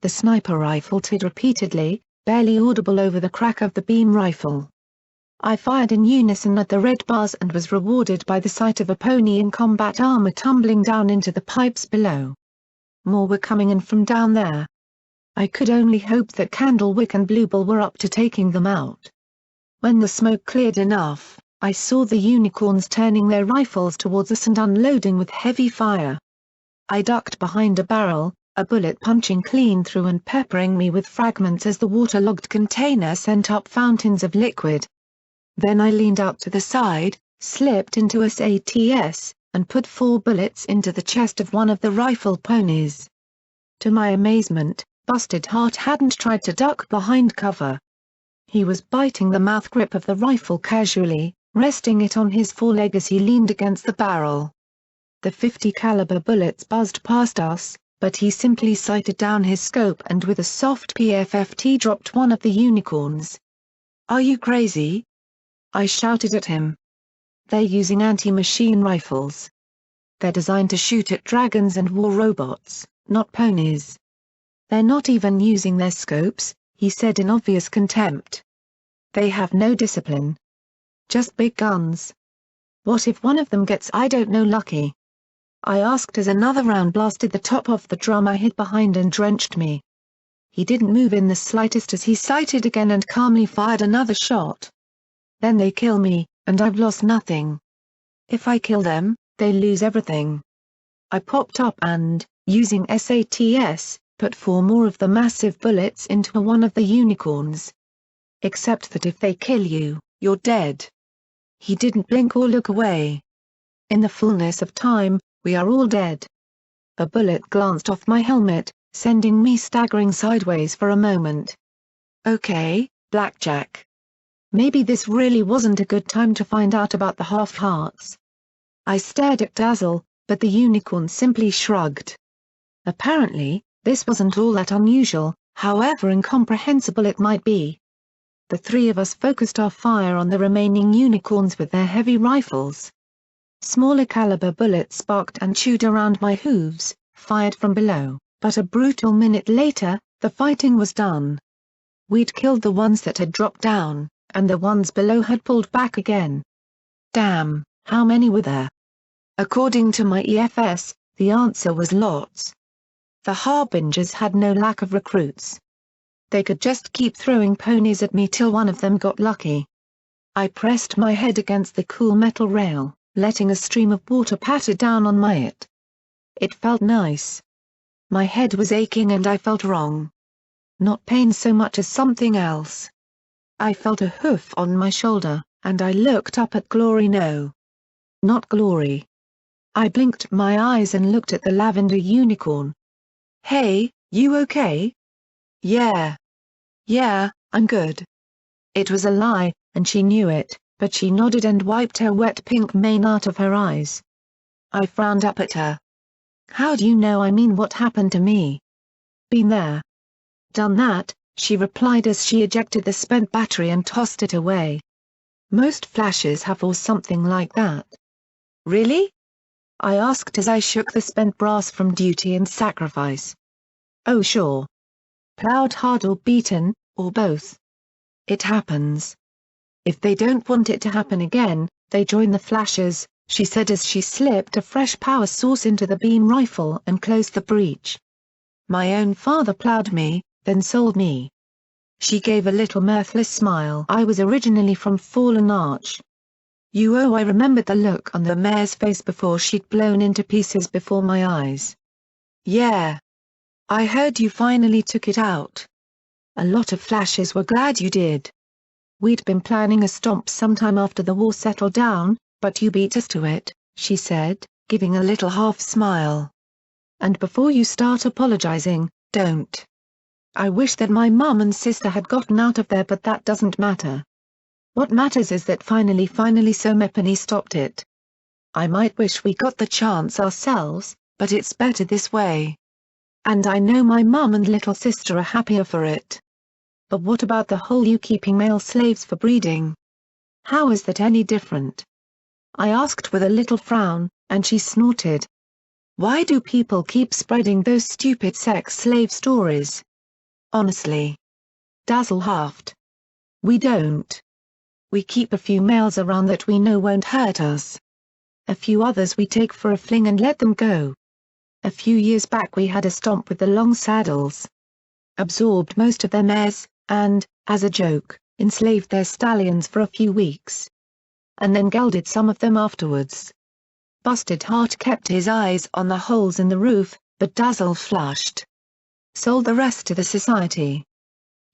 The sniper rifle tittered repeatedly, barely audible over the crack of the beam rifle. I fired in unison at the red bars and was rewarded by the sight of a pony in combat armor tumbling down into the pipes below. More were coming in from down there. I could only hope that Candlewick and Bluebell were up to taking them out. When the smoke cleared enough, I saw the unicorns turning their rifles towards us and unloading with heavy fire. I ducked behind a barrel, a bullet punching clean through and peppering me with fragments as the waterlogged container sent up fountains of liquid. Then I leaned out to the side, slipped into a SATS, and put 4 bullets into the chest of one of the rifle ponies. To my amazement, Busted Heart hadn't tried to duck behind cover. He was biting the mouth grip of the rifle casually, resting it on his foreleg as he leaned against the barrel. The .50 caliber bullets buzzed past us, but he simply sighted down his scope and with a soft PFFT dropped one of the unicorns. "Are you crazy?" I shouted at him. "They're using anti-machine rifles. They're designed to shoot at dragons and war robots, not ponies. They're not even using their scopes," he said in obvious contempt. "They have no discipline. Just big guns. What if one of them gets lucky?" I asked as another round blasted the top off the drum I hid behind and drenched me. He didn't move in the slightest as he sighted again and calmly fired another shot. "Then they kill me, and I've lost nothing. If I kill them, they lose everything." I popped up and, using SATS, put 4 more of the massive bullets into one of the unicorns. "Except that if they kill you, you're dead." He didn't blink or look away. "In the fullness of time, we are all dead." A bullet glanced off my helmet, sending me staggering sideways for a moment. "Okay, Blackjack. Maybe this really wasn't a good time to find out about the half-hearts." I stared at Dazzle, but the unicorn simply shrugged. Apparently, this wasn't all that unusual, however incomprehensible it might be. The 3 of us focused our fire on the remaining unicorns with their heavy rifles. Smaller caliber bullets sparked and chewed around my hooves, fired from below, but a brutal minute later, the fighting was done. We'd killed the ones that had dropped down, and the ones below had pulled back again. Damn, how many were there? According to my EFS, the answer was lots. The Harbingers had no lack of recruits. They could just keep throwing ponies at me till one of them got lucky. I pressed my head against the cool metal rail, letting a stream of water patter down on my it. It felt nice. My head was aching and I felt wrong. Not pain so much as something else. I felt a hoof on my shoulder, and I looked up at Glory. No. Not Glory. I blinked my eyes and looked at the lavender unicorn. Hey, you okay? Yeah. Yeah, I'm good. It was a lie, and she knew it, but she nodded and wiped her wet pink mane out of her eyes. I frowned up at her. How do you know I mean what happened to me? Been there. Done that, she replied as she ejected the spent battery and tossed it away. Most flashes have or something like that. Really? I asked as I shook the spent brass from duty and sacrifice. Oh sure. Plowed hard or beaten, or both. It happens. If they don't want it to happen again, they join the flashes, she said as she slipped a fresh power source into the beam rifle and closed the breech. My own father plowed me, then sold me. She gave a little mirthless smile. I was originally from Fallen Arch. I remembered the look on the mare's face before she'd blown into pieces before my eyes. Yeah. I heard you finally took it out. A lot of flashes were glad you did. We'd been planning a stomp sometime after the war settled down, but you beat us to it, she said, giving a little half-smile. And before you start apologizing, don't. I wish that my mum and sister had gotten out of there, but that doesn't matter. What matters is that finally so Mepany stopped it. I might wish we got the chance ourselves, but it's better this way. And I know my mum and little sister are happier for it. But what about the whole you keeping male slaves for breeding? How is that any different? I asked with a little frown, and she snorted. Why do people keep spreading those stupid sex slave stories? Honestly. Dazzle huffed. We don't. We keep a few males around that we know won't hurt us. A few others we take for a fling and let them go. A few years back we had a stomp with the long saddles. Absorbed most of their mares, and, as a joke, enslaved their stallions for a few weeks. And then gelded some of them afterwards. Busted Heart kept his eyes on the holes in the roof, but Dazzle flushed. Sold the rest to the society.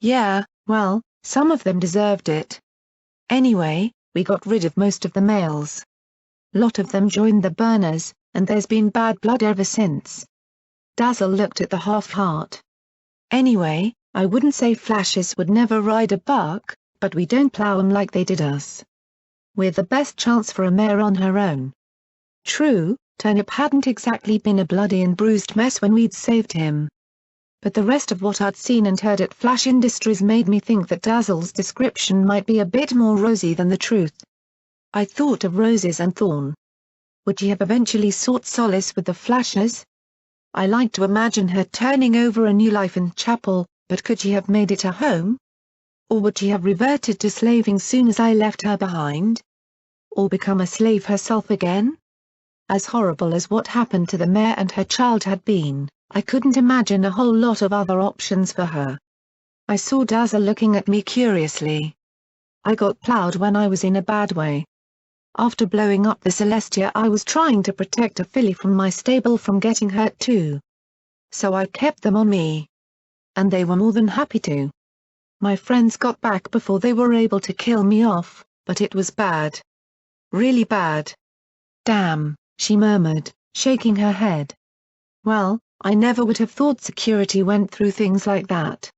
Yeah, well, some of them deserved it. Anyway, we got rid of most of the males. Lot of them joined the burners, and there's been bad blood ever since. Dazzle looked at the half-heart. Anyway, I wouldn't say flashes would never ride a buck, but we don't plow 'em like they did us. We're the best chance for a mare on her own. True, Turnip hadn't exactly been a bloody and bruised mess when we'd saved him. But the rest of what I'd seen and heard at Flash Industries made me think that Dazzle's description might be a bit more rosy than the truth. I thought of roses and thorn. Would she have eventually sought solace with the Flashes? I like to imagine her turning over a new life in Chapel, but could she have made it a home? Or would she have reverted to slaving soon as I left her behind? Or become a slave herself again? As horrible as what happened to the mare and her child had been, I couldn't imagine a whole lot of other options for her. I saw Dazzle looking at me curiously. I got plowed when I was in a bad way. After blowing up the Celestia, I was trying to protect a filly from my stable from getting hurt too. So I kept them on me. And they were more than happy to. My friends got back before they were able to kill me off, but it was bad. Really bad. Damn, she murmured, shaking her head. Well, I never would have thought security went through things like that.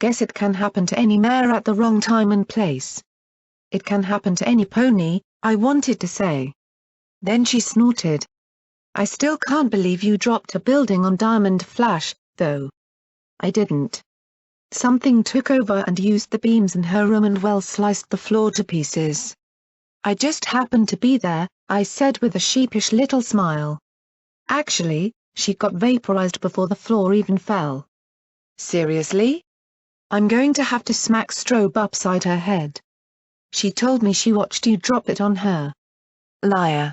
Guess it can happen to any mare at the wrong time and place. It can happen to any pony, I wanted to say. Then she snorted. I still can't believe you dropped a building on Diamond Flash, though. I didn't. Something took over and used the beams in her room and well sliced the floor to pieces. I just happened to be there, I said with a sheepish little smile. Actually, she got vaporized before the floor even fell. Seriously? I'm going to have to smack Strobe upside her head. She told me she watched you drop it on her. Liar.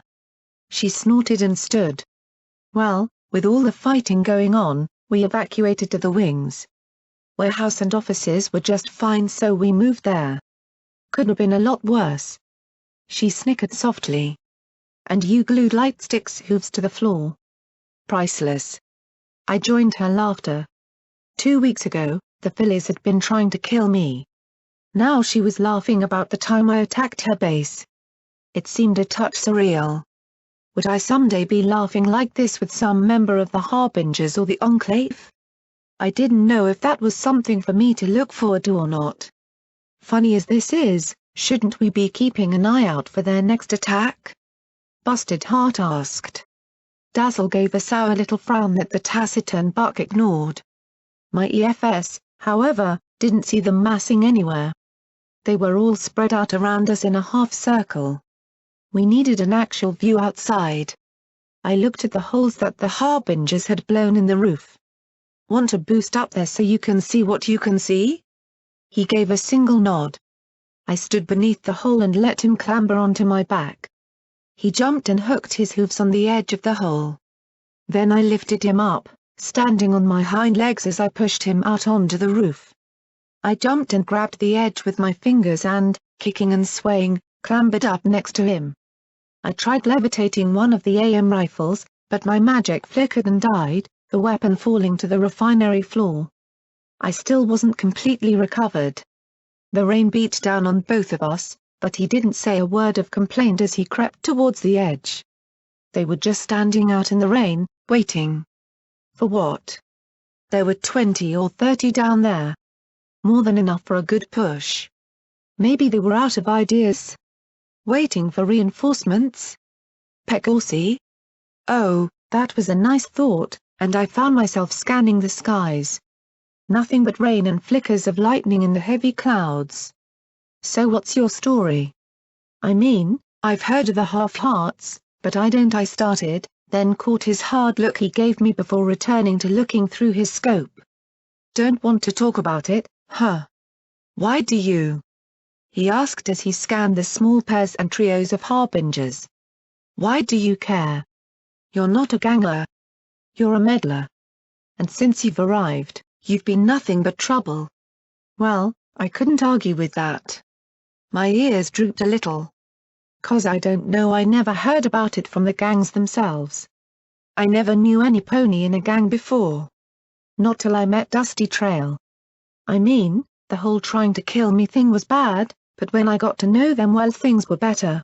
She snorted and stood. Well, with all the fighting going on, we evacuated to the wings. Warehouse and offices were just fine, so we moved there. Could have been a lot worse. She snickered softly. And you glued Lightstick's hooves to the floor. Priceless. I joined her laughter. 2 weeks ago, the fillies had been trying to kill me. Now she was laughing about the time I attacked her base. It seemed a touch surreal. Would I someday be laughing like this with some member of the Harbingers or the Enclave? I didn't know if that was something for me to look forward to or not. Funny as this is, shouldn't we be keeping an eye out for their next attack? Busted Heart asked. Dazzle gave a sour little frown that the taciturn Buck ignored. My EFS, however, didn't see them massing anywhere. They were all spread out around us in a half-circle. We needed an actual view outside. I looked at the holes that the Harbingers had blown in the roof. Want to boost up there so you can see what you can see? He gave a single nod. I stood beneath the hole and let him clamber onto my back. He jumped and hooked his hooves on the edge of the hole. Then I lifted him up, standing on my hind legs as I pushed him out onto the roof. I jumped and grabbed the edge with my fingers and, kicking and swaying, clambered up next to him. I tried levitating one of the AM rifles, but my magic flickered and died, the weapon falling to the refinery floor. I still wasn't completely recovered. The rain beat down on both of us, but he didn't say a word of complaint as he crept towards the edge. They were just standing out in the rain, waiting. For what? There were 20 or 30 down there. More than enough for a good push. Maybe they were out of ideas. Waiting for reinforcements? Pecorsi? Oh, that was a nice thought, and I found myself scanning the skies. Nothing but rain and flickers of lightning in the heavy clouds. So what's your story? I mean, I've heard of the half-hearts, but I started, then caught his hard look he gave me before returning to looking through his scope. Don't want to talk about it, huh? Why do you? He asked as he scanned the small pairs and trios of Harbingers. Why do you care? You're not a ganger. You're a meddler. And since you've arrived, you've been nothing but trouble. Well, I couldn't argue with that. My ears drooped a little. 'Cause I don't know, I never heard about it from the gangs themselves. I never knew any pony in a gang before. Not till I met Dusty Trail. I mean, the whole trying to kill me thing was bad, but when I got to know them well things were better.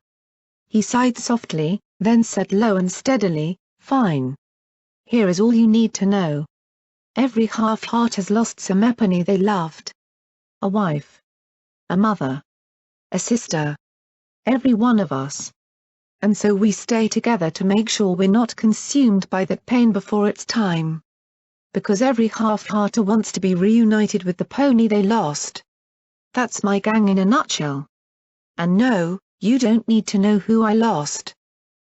He sighed softly, then said low and steadily, fine. Here is all you need to know. Every half-heart has lost some epony they loved. A wife. A mother. A sister. Every one of us. And so we stay together to make sure we're not consumed by that pain before it's time. Because every half-hearter wants to be reunited with the pony they lost. That's my gang in a nutshell. And no, you don't need to know who I lost.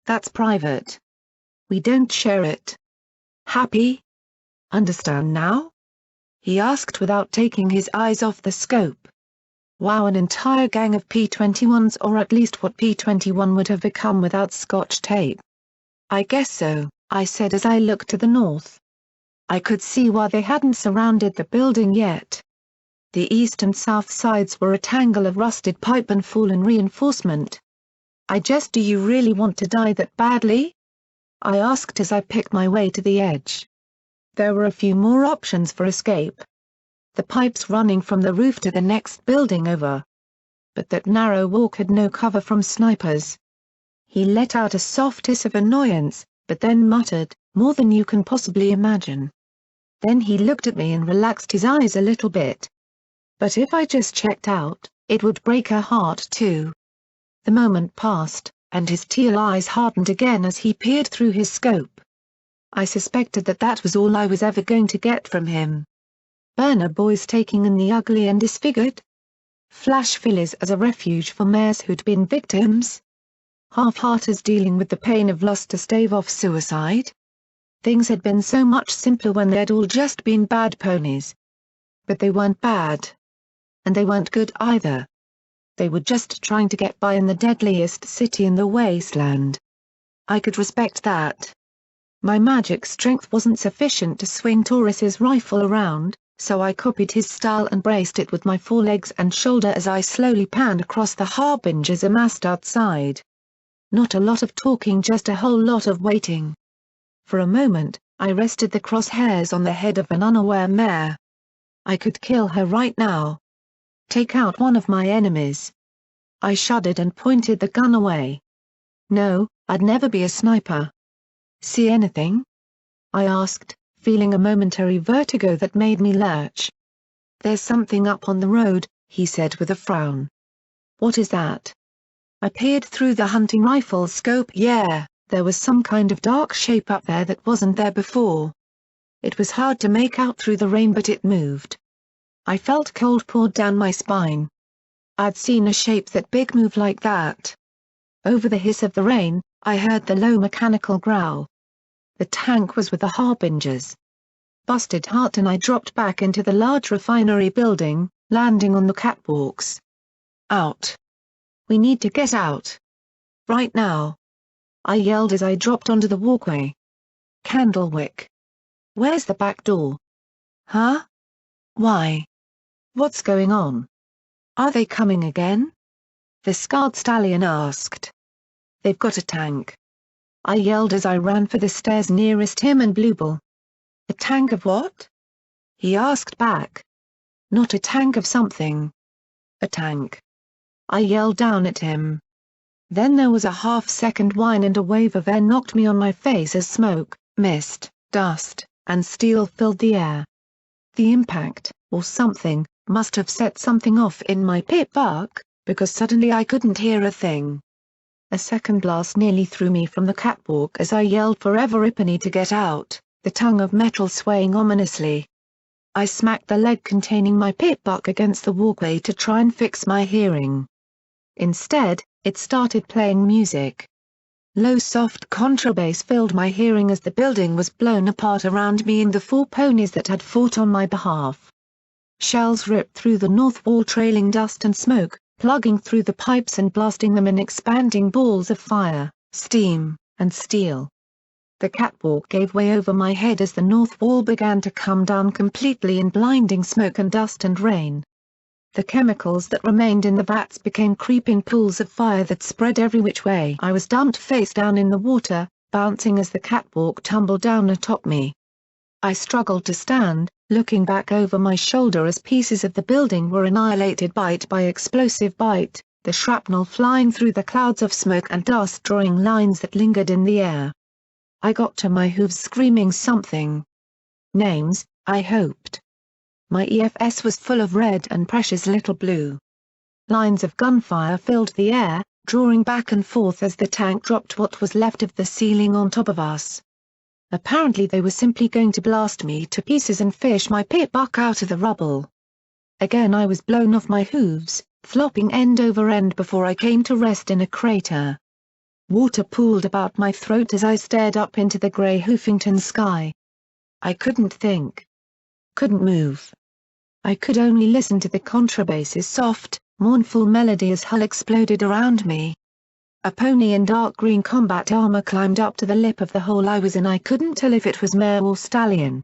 That's private. We don't share it. Happy? Understand now? He asked without taking his eyes off the scope. Wow, an entire gang of P-21s, or at least what P-21 would have become without Scotch tape. I guess so, I said as I looked to the north. I could see why they hadn't surrounded the building yet. The east and south sides were a tangle of rusted pipe and fallen reinforcement. Do you really want to die that badly? I asked as I picked my way to the edge. There were a few more options for escape. The pipes running from the roof to the next building over. But that narrow walk had no cover from snipers. He let out a soft hiss of annoyance, but then muttered, more than you can possibly imagine. Then he looked at me and relaxed his eyes a little bit. But if I just checked out, it would break her heart too. The moment passed, and his teal eyes hardened again as he peered through his scope. I suspected that that was all I was ever going to get from him. Burner boys taking in the ugly and disfigured? Flash fillies as a refuge for mares who'd been victims? Half-hearters dealing with the pain of loss to stave off suicide? Things had been so much simpler when they'd all just been bad ponies. But they weren't bad. And they weren't good either. They were just trying to get by in the deadliest city in the wasteland. I could respect that. My magic strength wasn't sufficient to swing Taurus's rifle around, so I copied his style and braced it with my forelegs and shoulder as I slowly panned across the Harbingers amassed outside. Not a lot of talking, just a whole lot of waiting. For a moment, I rested the crosshairs on the head of an unaware mare. I could kill her right now. Take out one of my enemies. I shuddered and pointed the gun away. No, I'd never be a sniper. See anything? I asked, feeling a momentary vertigo that made me lurch. There's something up on the road, he said with a frown. What is that? I peered through the hunting rifle's scope. Yeah, there was some kind of dark shape up there that wasn't there before. It was hard to make out through the rain, but it moved. I felt cold poured down my spine. I'd seen a shape that big move like that. Over the hiss of the rain, I heard the low mechanical growl. The tank was with the harbingers. Busted heart, and I dropped back into the large refinery building, landing on the catwalks. Out. We need to get out. Right now. I yelled as I dropped onto the walkway. Candlewick. Where's the back door? Huh? Why? What's going on? Are they coming again? The scarred stallion asked. They've got a tank. I yelled as I ran for the stairs nearest him and Bluebell. A tank of what? He asked back. Not a tank of something. A tank. I yelled down at him. Then there was a half-second whine and a wave of air knocked me on my face as smoke, mist, dust, and steel filled the air. The impact, or something, must have set something off in my pit buck, because suddenly I couldn't hear a thing. A second blast nearly threw me from the catwalk as I yelled for Everipany to get out, the tongue of metal swaying ominously. I smacked the leg containing my pit buck against the walkway to try and fix my hearing. Instead, it started playing music. Low soft contrabass filled my hearing as the building was blown apart around me and the 4 ponies that had fought on my behalf. Shells ripped through the north wall, trailing dust and smoke, plugging through the pipes and blasting them in expanding balls of fire, steam, and steel. The catwalk gave way over my head as the north wall began to come down completely in blinding smoke and dust and rain. The chemicals that remained in the vats became creeping pools of fire that spread every which way. I was dumped face down in the water, bouncing as the catwalk tumbled down atop me. I struggled to stand, looking back over my shoulder as pieces of the building were annihilated bite by explosive bite, the shrapnel flying through the clouds of smoke and dust drawing lines that lingered in the air. I got to my hooves screaming something. Names, I hoped. My EFS was full of red and precious little blue. Lines of gunfire filled the air, drawing back and forth as the tank dropped what was left of the ceiling on top of us. Apparently they were simply going to blast me to pieces and fish my pit buck out of the rubble. Again I was blown off my hooves, flopping end over end before I came to rest in a crater. Water pooled about my throat as I stared up into the grey Hoofington sky. I couldn't think. Couldn't move. I could only listen to the contrabass's soft, mournful melody as hull exploded around me. A pony in dark green combat armor climbed up to the lip of the hole I was in. I couldn't tell if it was mare or stallion.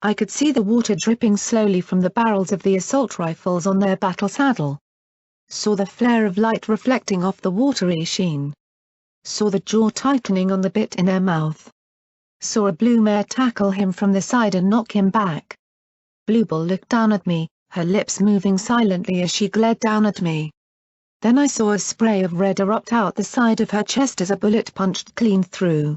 I could see the water dripping slowly from the barrels of the assault rifles on their battle saddle. Saw the flare of light reflecting off the watery sheen. Saw the jaw tightening on the bit in their mouth. Saw a blue mare tackle him from the side and knock him back. Bluebell looked down at me, her lips moving silently as she glared down at me. Then I saw a spray of red erupt out the side of her chest as a bullet punched clean through.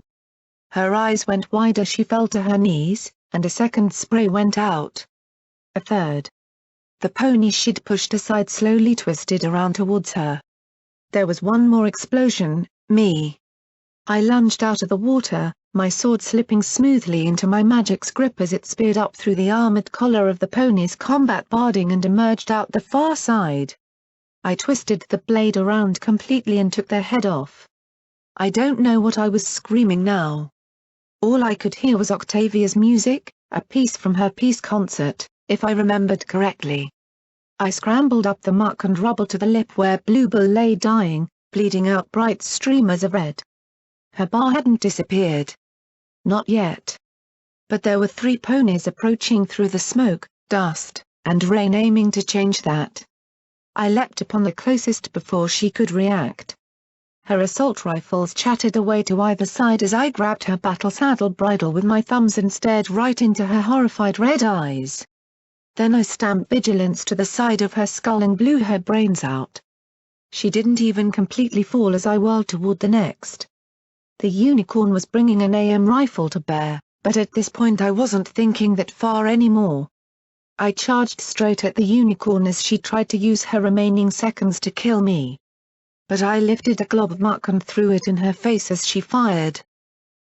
Her eyes went wide as she fell to her knees, and a second spray went out. A third. The pony she'd pushed aside slowly twisted around towards her. There was one more explosion, me. I lunged out of the water, my sword slipping smoothly into my magic's grip as it speared up through the armored collar of the pony's combat barding and emerged out the far side. I twisted the blade around completely and took their head off. I don't know what I was screaming now. All I could hear was Octavia's music, a piece from her peace concert, if I remembered correctly. I scrambled up the muck and rubble to the lip where Bluebell lay dying, bleeding out bright streamers of red. Her bar hadn't disappeared. Not yet. But there were 3 ponies approaching through the smoke, dust, and rain aiming to change that. I leapt upon the closest before she could react. Her assault rifles chattered away to either side as I grabbed her battle saddle bridle with my thumbs and stared right into her horrified red eyes. Then I stamped vigilance to the side of her skull and blew her brains out. She didn't even completely fall as I whirled toward the next. The unicorn was bringing an AM rifle to bear, but at this point I wasn't thinking that far anymore. I charged straight at the unicorn as she tried to use her remaining seconds to kill me. But I lifted a glob of muck and threw it in her face as she fired.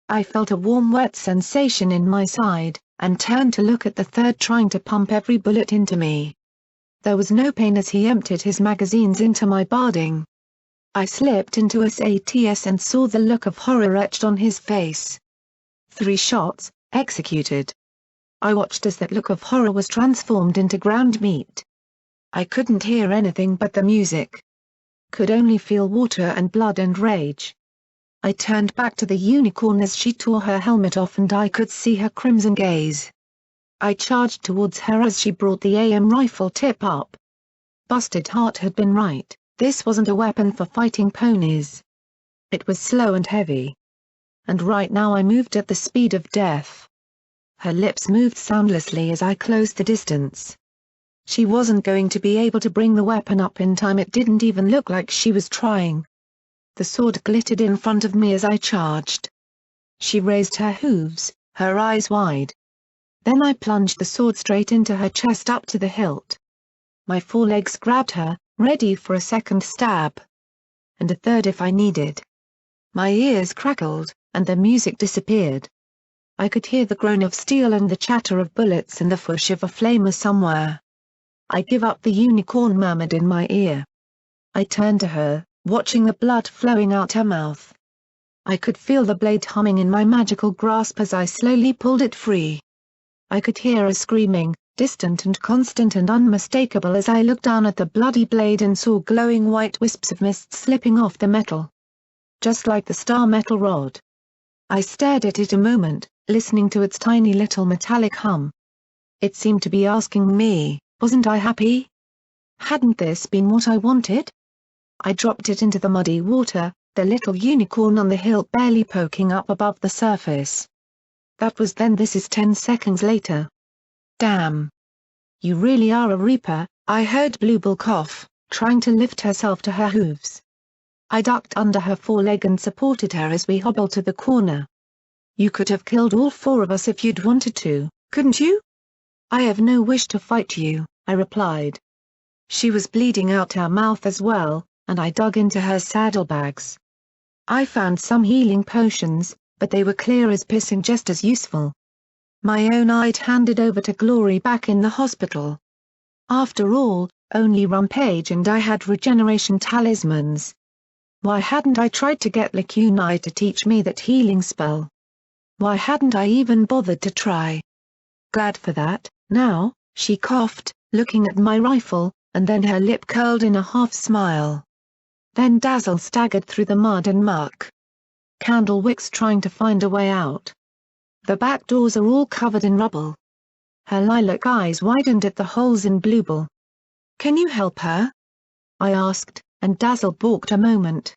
I felt a warm wet sensation in my side, and turned to look at the third trying to pump every bullet into me. There was no pain as he emptied his magazines into my barding. I slipped into a SATS and saw the look of horror etched on his face. 3 shots, executed. I watched as that look of horror was transformed into ground meat. I couldn't hear anything but the music. Could only feel water and blood and rage. I turned back to the unicorn as she tore her helmet off and I could see her crimson gaze. I charged towards her as she brought the AM rifle tip up. Busted Heart had been right, this wasn't a weapon for fighting ponies. It was slow and heavy. And right now I moved at the speed of death. Her lips moved soundlessly as I closed the distance. She wasn't going to be able to bring the weapon up in time. It didn't even look like she was trying. The sword glittered in front of me as I charged. She raised her hooves, her eyes wide. Then I plunged the sword straight into her chest up to the hilt. My forelegs grabbed her, ready for a second stab. And a third if I needed. My ears crackled, and the music disappeared. I could hear the groan of steel and the chatter of bullets and the whoosh of a flamer somewhere. "I give up," the unicorn murmured in my ear. I turned to her, watching the blood flowing out her mouth. I could feel the blade humming in my magical grasp as I slowly pulled it free. I could hear her screaming, distant and constant and unmistakable as I looked down at the bloody blade and saw glowing white wisps of mist slipping off the metal. Just like the star metal rod. I stared at it a moment, listening to its tiny little metallic hum. It seemed to be asking me, wasn't I happy? Hadn't this been what I wanted? I dropped it into the muddy water, the little unicorn on the hilt barely poking up above the surface. That was then. This is 10 seconds later. Damn. You really are a reaper, I heard Bluebell cough, trying to lift herself to her hooves. I ducked under her foreleg and supported her as we hobbled to the corner. You could have killed all 4 of us if you'd wanted to, couldn't you? I have no wish to fight you, I replied. She was bleeding out her mouth as well, and I dug into her saddlebags. I found some healing potions, but they were clear as piss and just as useful. My own I'd handed over to Glory back in the hospital. After all, only Rampage and I had regeneration talismans. Why hadn't I tried to get Lacunai to teach me that healing spell? Why hadn't I even bothered to try? Glad for that, now, she coughed, looking at my rifle, and then her lip curled in a half-smile. Then Dazzle staggered through the mud and muck. Candlewick's trying to find a way out. The back doors are all covered in rubble. Her lilac eyes widened at the holes in Bluebell. Can you help her? I asked, and Dazzle balked a moment.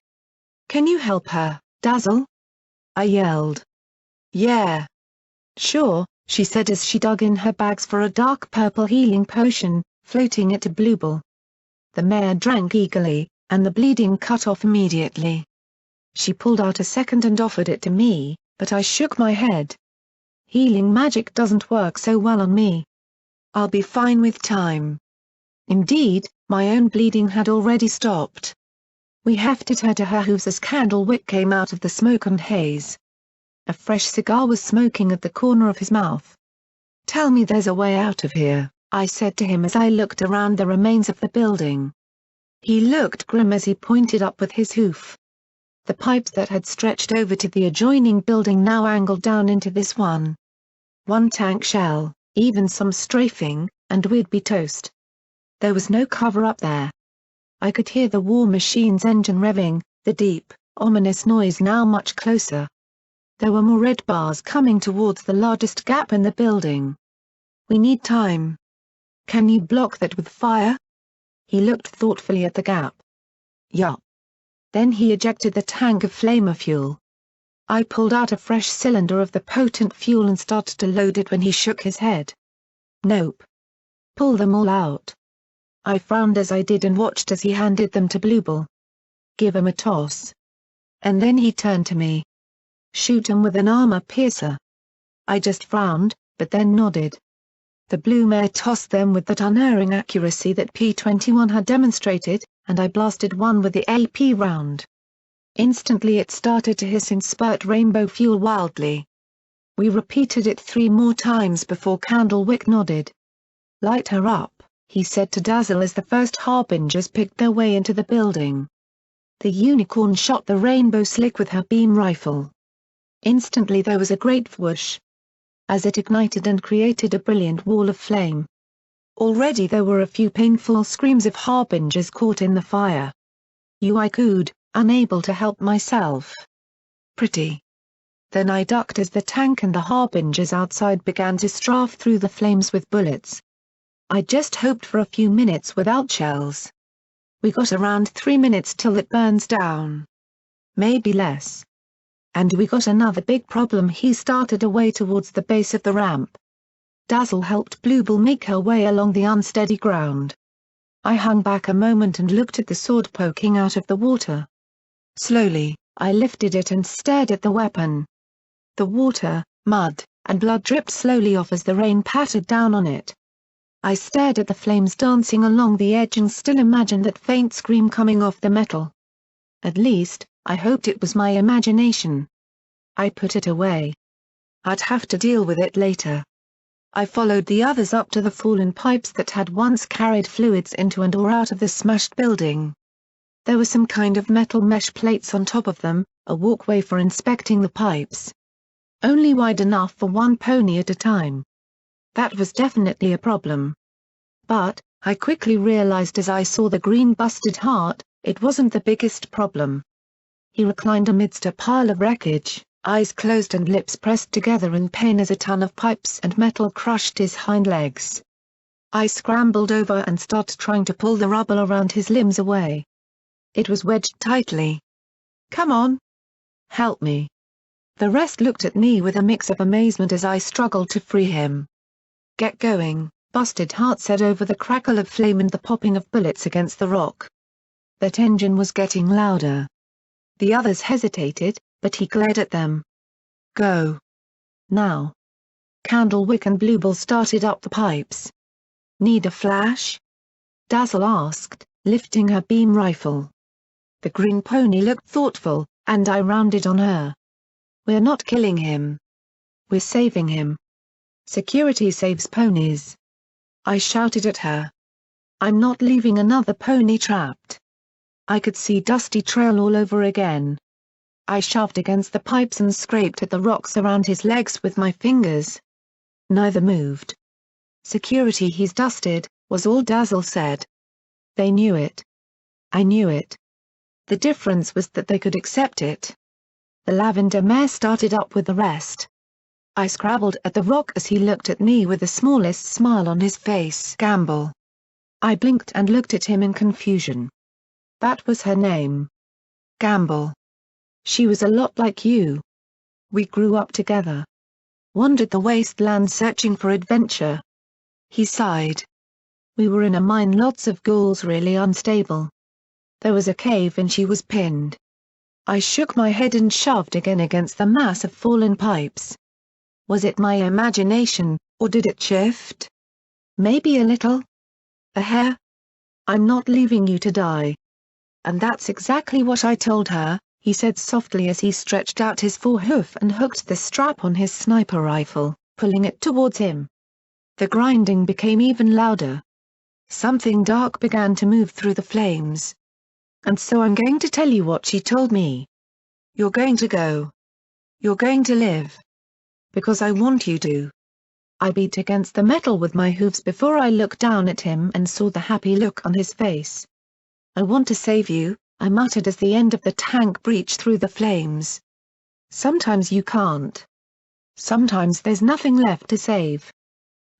Can you help her, Dazzle? I yelled. Yeah. Sure, she said as she dug in her bags for a dark purple healing potion, floating it to Bluebell. The mare drank eagerly, and the bleeding cut off immediately. She pulled out a second and offered it to me, but I shook my head. Healing magic doesn't work so well on me. I'll be fine with time. Indeed, my own bleeding had already stopped. We hefted her to her hooves as Candlewick came out of the smoke and haze. A fresh cigar was smoking at the corner of his mouth. Tell me there's a way out of here, I said to him as I looked around the remains of the building. He looked grim as he pointed up with his hoof. The pipes that had stretched over to the adjoining building now angled down into this one. One tank shell, even some strafing, and we'd be toast. There was no cover up there. I could hear the war machine's engine revving, the deep, ominous noise now much closer. There were more red bars coming towards the largest gap in the building. We need time. Can you block that with fire? He looked thoughtfully at the gap. Yup. Then he ejected the tank of flamer fuel. I pulled out a fresh cylinder of the potent fuel and started to load it when he shook his head. Nope. Pull them all out. I frowned as I did and watched as he handed them to Bluebell. Give him a toss. And then he turned to me. Shoot him with an armor piercer. I just frowned, but then nodded. The Blue Mare tossed them with that unerring accuracy that P-21 had demonstrated, and I blasted one with the AP round. Instantly it started to hiss and spurt rainbow fuel wildly. We repeated it 3 more times before Candlewick nodded. Light her up, he said to Dazzle as the first harbingers picked their way into the building. The Unicorn shot the rainbow slick with her beam rifle. Instantly there was a great whoosh, as it ignited and created a brilliant wall of flame. Already there were a few painful screams of harbingers caught in the fire. I cooed, unable to help myself. Pretty. Then I ducked as the tank and the harbingers outside began to strafe through the flames with bullets. I just hoped for a few minutes without shells. We got around 3 minutes till it burns down. Maybe less. And we got another big problem. He started away towards the base of the ramp. Dazzle helped Bluebell make her way along the unsteady ground. I hung back a moment and looked at the sword poking out of the water. Slowly, I lifted it and stared at the weapon. The water, mud, and blood dripped slowly off as the rain pattered down on it. I stared at the flames dancing along the edge and still imagined that faint scream coming off the metal. At least, I hoped it was my imagination. I put it away. I'd have to deal with it later. I followed the others up to the fallen pipes that had once carried fluids into and or out of the smashed building. There were some kind of metal mesh plates on top of them, a walkway for inspecting the pipes. Only wide enough for one pony at a time. That was definitely a problem. But, I quickly realized as I saw the green busted heart, it wasn't the biggest problem. He reclined amidst a pile of wreckage, eyes closed and lips pressed together in pain as a ton of pipes and metal crushed his hind legs. I scrambled over and started trying to pull the rubble around his limbs away. It was wedged tightly. Come on. Help me. The rest looked at me with a mix of amazement as I struggled to free him. Get going, Busted Heart said over the crackle of flame and the popping of bullets against the rock. That engine was getting louder. The others hesitated, but he glared at them. Go. Now. Candlewick and Bluebell started up the pipes. Need a flash? Dazzle asked, lifting her beam rifle. The green pony looked thoughtful, and I rounded on her. We're not killing him. We're saving him. Security saves ponies. I shouted at her. I'm not leaving another pony trapped. I could see Dusty Trail all over again. I shoved against the pipes and scraped at the rocks around his legs with my fingers. Neither moved. Security, he's dusted, was all Dazzle said. They knew it. I knew it. The difference was that they could accept it. The lavender mare started up with the rest. I scrabbled at the rock as he looked at me with the smallest smile on his face. Gamble. I blinked and looked at him in confusion. That was her name. Gamble. She was a lot like you. We grew up together. Wandered the wasteland searching for adventure. He sighed. We were in a mine, lots of ghouls, really unstable. There was a cave and she was pinned. I shook my head and shoved again against the mass of fallen pipes. Was it my imagination, or did it shift? Maybe a little. A hair? I'm not leaving you to die. And that's exactly what I told her, he said softly as he stretched out his forehoof and hooked the strap on his sniper rifle, pulling it towards him. The grinding became even louder. Something dark began to move through the flames. And so I'm going to tell you what she told me. You're going to go. You're going to live. Because I want you to. I beat against the metal with my hooves before I looked down at him and saw the happy look on his face. I want to save you, I muttered as the end of the tank breached through the flames. Sometimes you can't. Sometimes there's nothing left to save.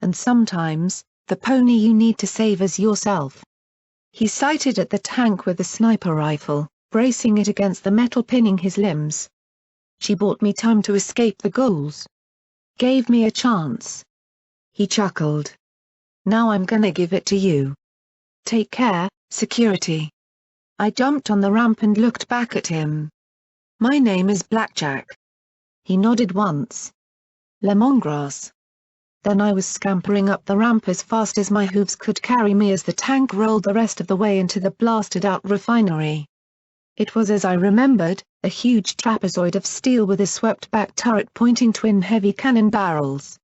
And sometimes, the pony you need to save is yourself. He sighted at the tank with the sniper rifle, bracing it against the metal pinning his limbs. She bought me time to escape the ghouls. Gave me a chance. He chuckled. Now I'm gonna give it to you. Take care, Security. I jumped on the ramp and looked back at him. My name is Blackjack. He nodded once. Lemongrass. Then I was scampering up the ramp as fast as my hooves could carry me as the tank rolled the rest of the way into the blasted-out refinery. It was as I remembered, a huge trapezoid of steel with a swept-back turret pointing twin heavy cannon barrels.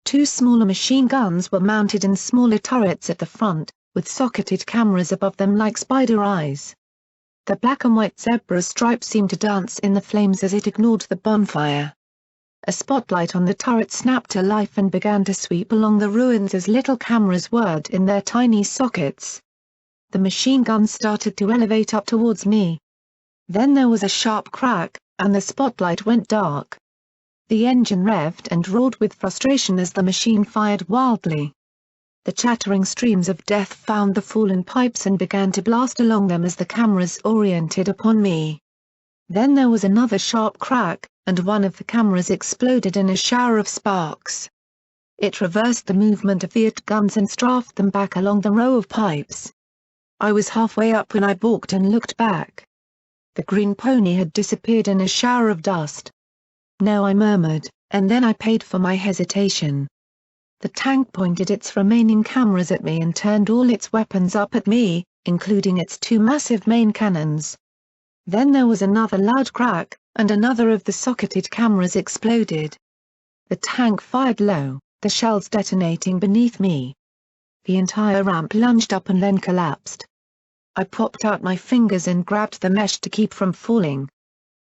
2 smaller machine guns were mounted in smaller turrets at the front, with socketed cameras above them like spider eyes. The black and white zebra stripe seemed to dance in the flames as it ignored the bonfire. A spotlight on the turret snapped to life and began to sweep along the ruins as little cameras whirred in their tiny sockets. The machine gun started to elevate up towards me. Then there was a sharp crack, and the spotlight went dark. The engine revved and roared with frustration as the machine fired wildly. The chattering streams of death found the fallen pipes and began to blast along them as the cameras oriented upon me. Then there was another sharp crack, and one of the cameras exploded in a shower of sparks. It reversed the movement of the guns and strafed them back along the row of pipes. I was halfway up when I balked and looked back. The green pony had disappeared in a shower of dust. No, I murmured, and then I paid for my hesitation. The tank pointed its remaining cameras at me and turned all its weapons up at me, including its 2 massive main cannons. Then there was another loud crack, and another of the socketed cameras exploded. The tank fired low, the shells detonating beneath me. The entire ramp lunged up and then collapsed. I popped out my fingers and grabbed the mesh to keep from falling.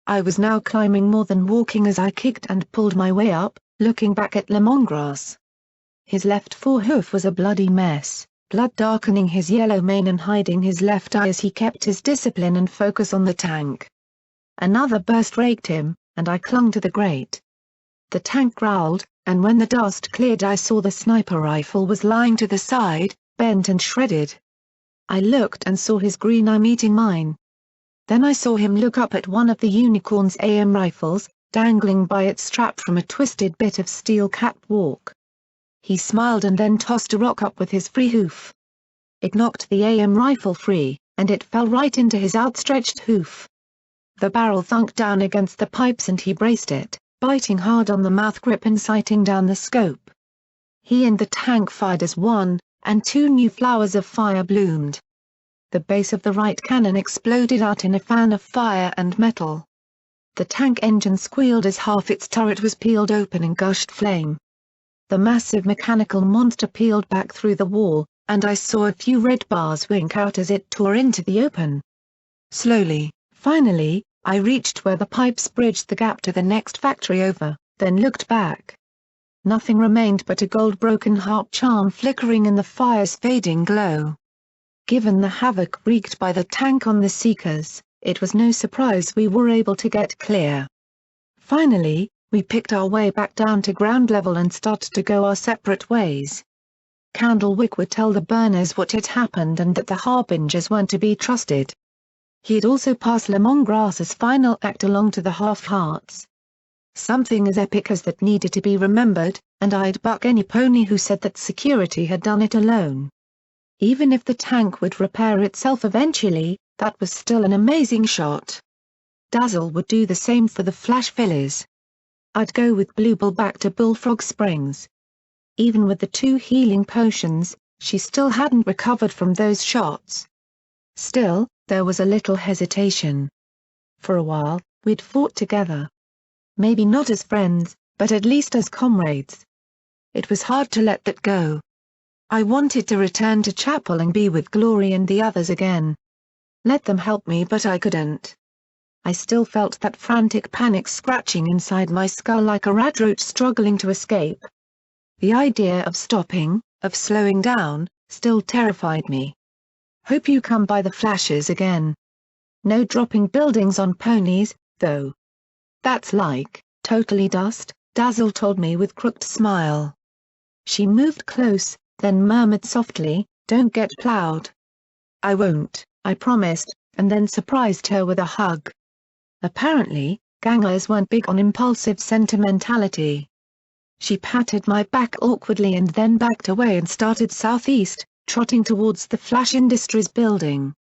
I was now climbing more than walking as I kicked and pulled my way up, looking back at Lemongrass. His left forehoof was a bloody mess, blood darkening his yellow mane and hiding his left eye as he kept his discipline and focus on the tank. Another burst raked him, and I clung to the grate. The tank growled, and when the dust cleared I saw the sniper rifle was lying to the side, bent and shredded. I looked and saw his green eye meeting mine. Then I saw him look up at one of the Unicorn's AM rifles, dangling by its strap from a twisted bit of steel catwalk. He smiled and then tossed a rock up with his free hoof. It knocked the AM rifle free, and it fell right into his outstretched hoof. The barrel thunked down against the pipes and he braced it, biting hard on the mouth grip and sighting down the scope. He and the tank fired as one, and 2 new flowers of fire bloomed. The base of the right cannon exploded out in a fan of fire and metal. The tank engine squealed as half its turret was peeled open and gushed flame. The massive mechanical monster peeled back through the wall, and I saw a few red bars wink out as it tore into the open. Slowly, finally, I reached where the pipes bridged the gap to the next factory over, then looked back. Nothing remained but a gold-broken harp charm flickering in the fire's fading glow. Given the havoc wreaked by the tank on the Seekers, it was no surprise we were able to get clear. Finally, we picked our way back down to ground level and started to go our separate ways. Candlewick would tell the burners what had happened and that the Harbingers weren't to be trusted. He'd also pass Lemongrass's final act along to the Half-Hearts. Something as epic as that needed to be remembered, and I'd buck any pony who said that Security had done it alone. Even if the tank would repair itself eventually, that was still an amazing shot. Dazzle would do the same for the Flash fillies. I'd go with Bluebell back to Bullfrog Springs. Even with the 2 healing potions, she still hadn't recovered from those shots. Still, there was a little hesitation. For a while, we'd fought together. Maybe not as friends, but at least as comrades. It was hard to let that go. I wanted to return to Chapel and be with Glory and the others again. Let them help me but I couldn't. I still felt that frantic panic scratching inside my skull like a radroach struggling to escape. The idea of stopping, of slowing down, still terrified me. Hope you come by the Flashes again. No dropping buildings on ponies, though. That's like, totally dust, Dazzle told me with crooked smile. She moved close, then murmured softly, don't get plowed. I won't, I promised, and then surprised her with a hug. Apparently, gangers weren't big on impulsive sentimentality. She patted my back awkwardly and then backed away and started southeast, trotting towards the Flash Industries building.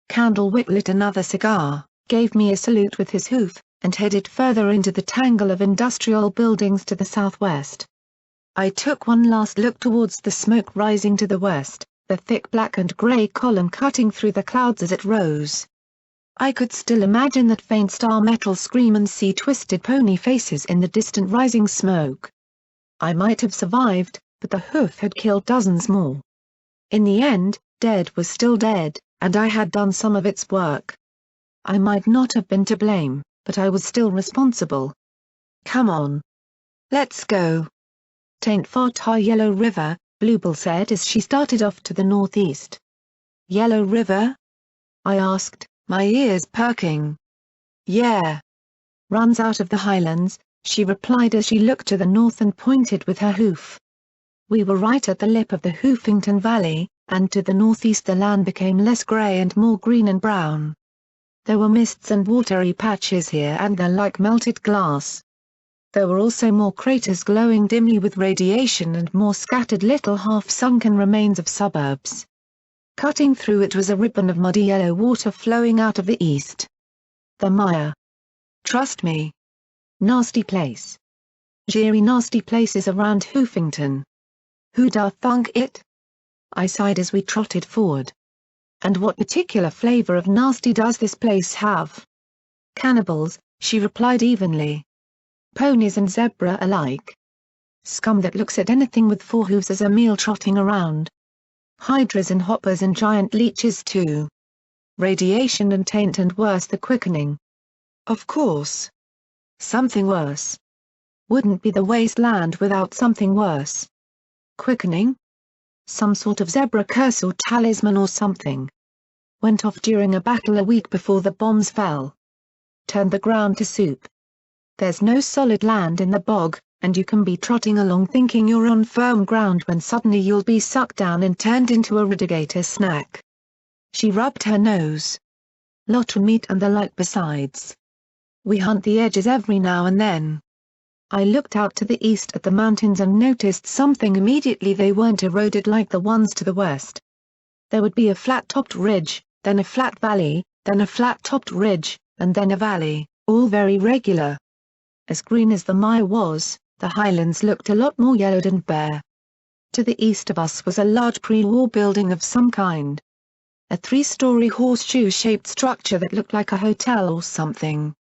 Candlewick lit another cigar, gave me a salute with his hoof, and headed further into the tangle of industrial buildings to the southwest. I took one last look towards the smoke rising to the west, the thick black and grey column cutting through the clouds as it rose. I could still imagine that faint star metal scream and see twisted pony faces in the distant rising smoke. I might have survived, but the hoof had killed dozens more. In the end, dead was still dead, and I had done some of its work. I might not have been to blame, but I was still responsible. Come on. Let's go. Tain't far tar Yellow River, Bluebell said as she started off to the northeast. Yellow River? I asked, my ears perking. Yeah. Runs out of the highlands, she replied as she looked to the north and pointed with her hoof. We were right at the lip of the Hoofington Valley, and to the northeast the land became less grey and more green and brown. There were mists and watery patches here and there like melted glass. There were also more craters glowing dimly with radiation and more scattered little half-sunken remains of suburbs. Cutting through it was a ribbon of muddy yellow water flowing out of the east. The Mire. Trust me. Nasty place. Jeery nasty places around Hoofington. Who'da thunk it? I sighed as we trotted forward. And what particular flavor of nasty does this place have? Cannibals, she replied evenly. Ponies and zebra alike. Scum that looks at anything with four hooves as a meal trotting around. Hydras and hoppers and giant leeches too. Radiation and taint and worse the quickening. Of course. Something worse. Wouldn't be the wasteland without something worse. Quickening? Some sort of zebra curse or talisman or something. Went off during a battle a week before the bombs fell. Turned the ground to soup. There's no solid land in the bog, and you can be trotting along thinking you're on firm ground when suddenly you'll be sucked down and turned into a radigator snack. She rubbed her nose. Lot of meat and the like besides. We hunt the edges every now and then. I looked out to the east at the mountains and noticed something immediately. They weren't eroded like the ones to the west. There would be a flat-topped ridge, then a flat valley, then a flat-topped ridge, and then a valley, all very regular. As green as the Mire was, the highlands looked a lot more yellowed and bare. To the east of us was a large pre-war building of some kind. A 3-story horseshoe-shaped structure that looked like a hotel or something.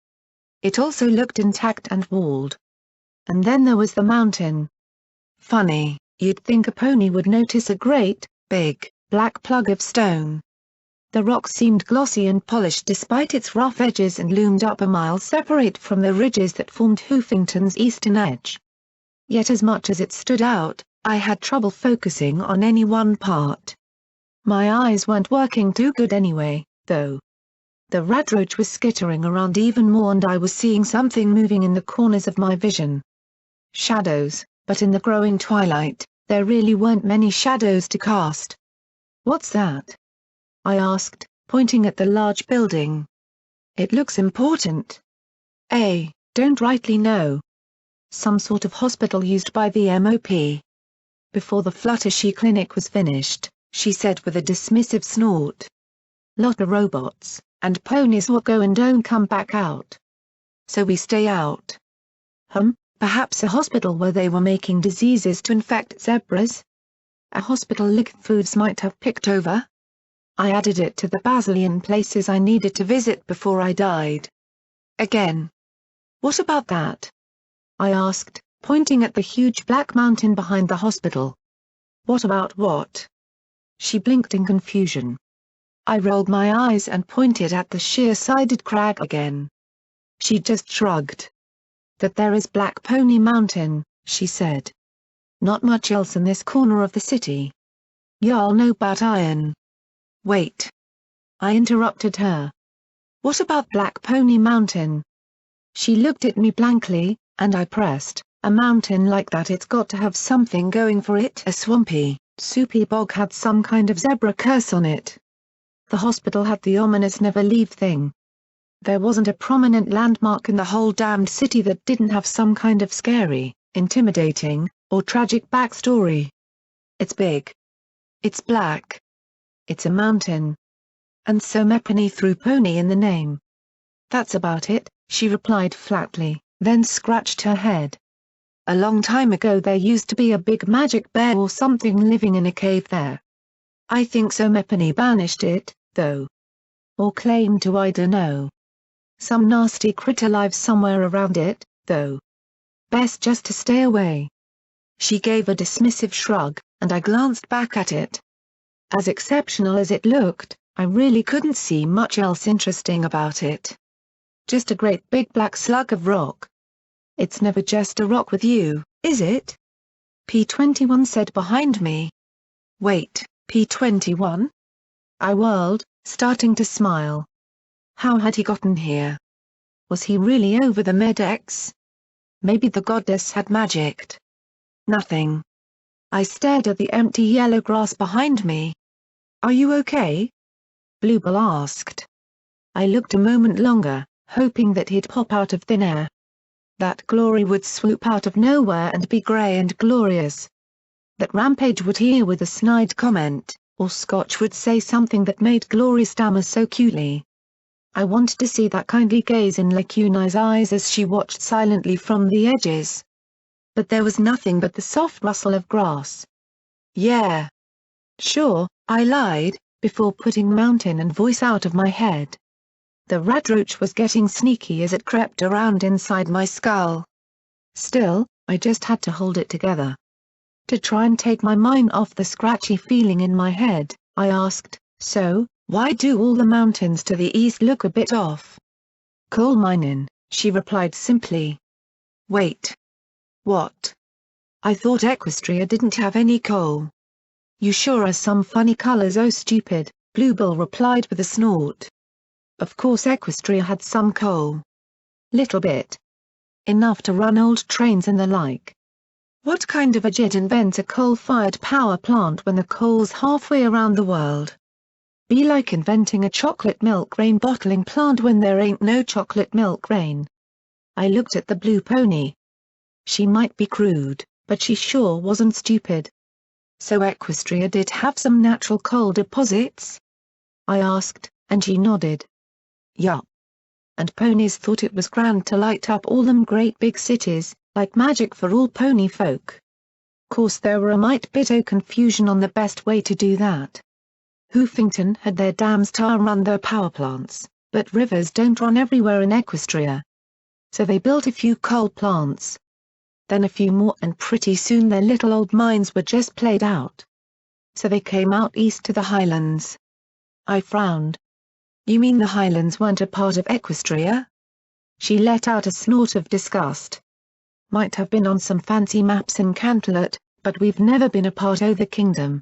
It also looked intact and walled. And then there was the mountain. Funny, you'd think a pony would notice a great, big, black plug of stone. The rock seemed glossy and polished despite its rough edges and loomed up a mile separate from the ridges that formed Hoofington's eastern edge. Yet as much as it stood out, I had trouble focusing on any one part. My eyes weren't working too good anyway, though. The radroach was skittering around even more and I was seeing something moving in the corners of my vision. Shadows, but in the growing twilight, there really weren't many shadows to cast. What's that? I asked, pointing at the large building. It looks important. Don't rightly know. Some sort of hospital used by the MOP. Before the Fluttershy clinic was finished, she said with a dismissive snort. Lot of robots, and ponies what go and don't come back out. So we stay out. Perhaps a hospital where they were making diseases to infect zebras? A hospital Lickfoods might have picked over? I added it to the bazillion places I needed to visit before I died. Again. What about that? I asked, pointing at the huge black mountain behind the hospital. What about what? She blinked in confusion. I rolled my eyes and pointed at the sheer-sided crag again. She just shrugged. That there is Black Pony Mountain, she said. Not much else in this corner of the city. Y'all know about iron. Wait. I interrupted her. What about Black Pony Mountain? She looked at me blankly, and I pressed, a mountain like that it's got to have something going for it. A swampy, soupy bog had some kind of zebra curse on it. The hospital had the ominous never leave thing. There wasn't a prominent landmark in the whole damned city that didn't have some kind of scary, intimidating, or tragic backstory. It's big. It's black. It's a mountain. And so Mepany threw pony in the name. That's about it, she replied flatly, then scratched her head. A long time ago there used to be a big magic bear or something living in a cave there. I think so Mepany banished it, though. Or claimed to, I dunno. Some nasty critter lives somewhere around it, though. Best just to stay away. She gave a dismissive shrug, and I glanced back at it. As exceptional as it looked, I really couldn't see much else interesting about it. Just a great big black slug of rock. It's never just a rock with you, is it? P21 said behind me. Wait, P21? I whirled, starting to smile. How had he gotten here? Was he really over the Medex? Maybe the goddess had magicked. Nothing. I stared at the empty yellow grass behind me. Are you okay? Bluebell asked. I looked a moment longer, hoping that he'd pop out of thin air. That glory would swoop out of nowhere and be grey and glorious. That Rampage would hear with a snide comment, or Scotch would say something that made Glory stammer so cutely. I wanted to see that kindly gaze in Lacuna's eyes as she watched silently from the edges. But there was nothing but the soft rustle of grass. Yeah. Sure, I lied, before putting mountain and voice out of my head. The radroach was getting sneaky as it crept around inside my skull. Still, I just had to hold it together. To try and take my mind off the scratchy feeling in my head, I asked, so, why do all the mountains to the east look a bit off? Coal minin', she replied simply. Wait. What? I thought Equestria didn't have any coal. You sure are some funny colors, oh stupid, Bluebell replied with a snort. Of course Equestria had some coal. Little bit. Enough to run old trains and the like. What kind of idiot invents a coal-fired power plant when the coal's halfway around the world? Be like inventing a chocolate milk rain bottling plant when there ain't no chocolate milk rain. I looked at the blue pony. She might be crude, but she sure wasn't stupid. So Equestria did have some natural coal deposits? I asked, and she nodded. Yup. And ponies thought it was grand to light up all them great big cities, like magic for all pony folk. Course there were a mite bit o' confusion on the best way to do that. Hoofington had their dams to run their power plants, but rivers don't run everywhere in Equestria. So they built a few coal plants. Then a few more, and pretty soon their little old mines were just played out. So they came out east to the highlands. I frowned. You mean the highlands weren't a part of Equestria? She let out a snort of disgust. Might have been on some fancy maps in Canterlot, but we've never been a part o' the kingdom.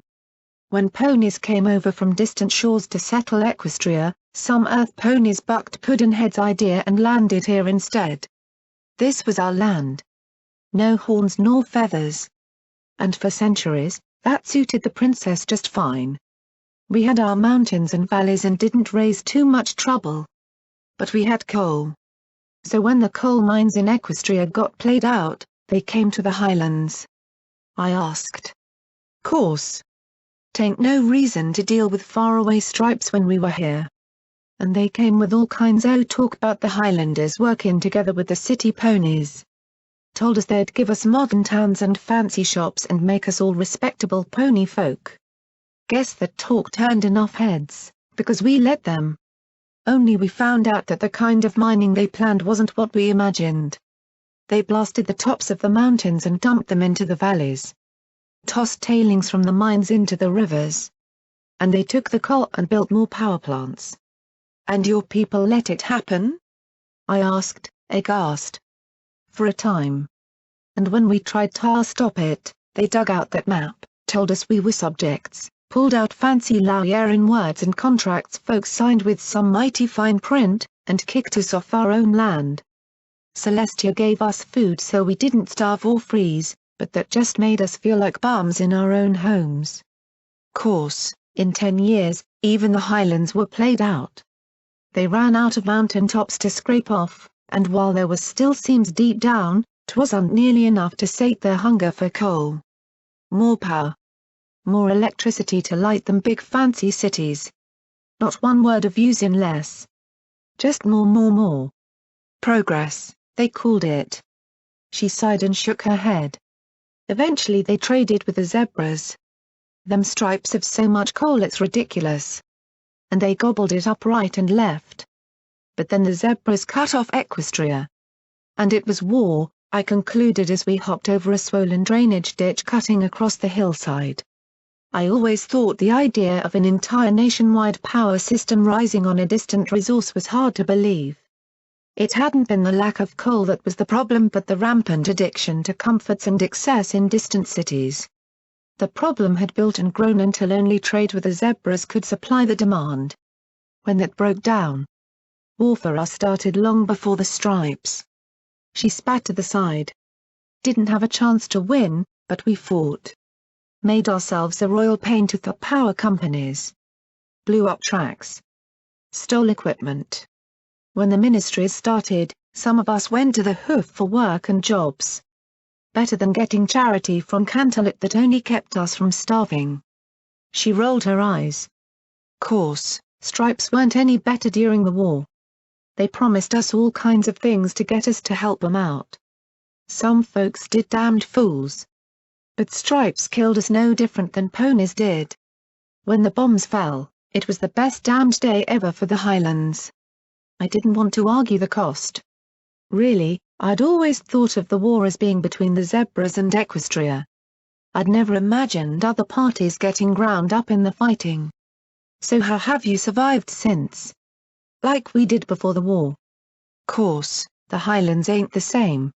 When ponies came over from distant shores to settle Equestria, some earth ponies bucked Puddinhead's idea and landed here instead. This was our land. No horns nor feathers. And for centuries, that suited the princess just fine. We had our mountains and valleys and didn't raise too much trouble. But we had coal. So when the coal mines in Equestria got played out, they came to the highlands. I asked. Course. Tain't no reason to deal with faraway stripes when we were here. And they came with all kinds o' talk about the highlanders working together with the city ponies. Told us they'd give us modern towns and fancy shops and make us all respectable pony folk. Guess that talk turned enough heads, because we let them. Only we found out that the kind of mining they planned wasn't what we imagined. They blasted the tops of the mountains and dumped them into the valleys. Tossed tailings from the mines into the rivers. And they took the coal and built more power plants. And your people let it happen? I asked, aghast. For a time. And when we tried to stop it, they dug out that map, told us we were subjects, pulled out fancy Lawyerian words and contracts folks signed with some mighty fine print, and kicked us off our own land. Celestia gave us food so we didn't starve or freeze, but that just made us feel like bums in our own homes. Course, in 10 years, even the highlands were played out. They ran out of mountain tops to scrape off, and while there was still seams deep down, 'Twasn't nearly enough to sate their hunger for coal. More power. More electricity to light them big fancy cities. Not one word of using less. Just more. Progress, they called it. She sighed and shook her head. Eventually they traded with the zebras. Them stripes have so much coal it's ridiculous. And they gobbled it up right and left. But then the zebras cut off Equestria. And it was war, I concluded as we hopped over a swollen drainage ditch cutting across the hillside. I always thought the idea of an entire nationwide power system rising on a distant resource was hard to believe. It hadn't been the lack of coal that was the problem but the rampant addiction to comforts and excess in distant cities. The problem had built and grown until only trade with the zebras could supply the demand. When that broke down, war for us started long before the stripes. She spat to the side. Didn't have a chance to win, but we fought. Made ourselves a royal pain to the power companies. Blew up tracks. Stole equipment. When the ministries started, some of us went to the hoof for work and jobs. Better than getting charity from Cantaloupe that only kept us from starving. She rolled her eyes. Course, stripes weren't any better during the war. They promised us all kinds of things to get us to help them out. Some folks did damned fools. But stripes killed us no different than ponies did. When the bombs fell, it was the best damned day ever for the Highlands. I didn't want to argue the cost. Really, I'd always thought of the war as being between the zebras and Equestria. I'd never imagined other parties getting ground up in the fighting. So how have you survived since? Like we did before the war. Course, the Highlands ain't the same.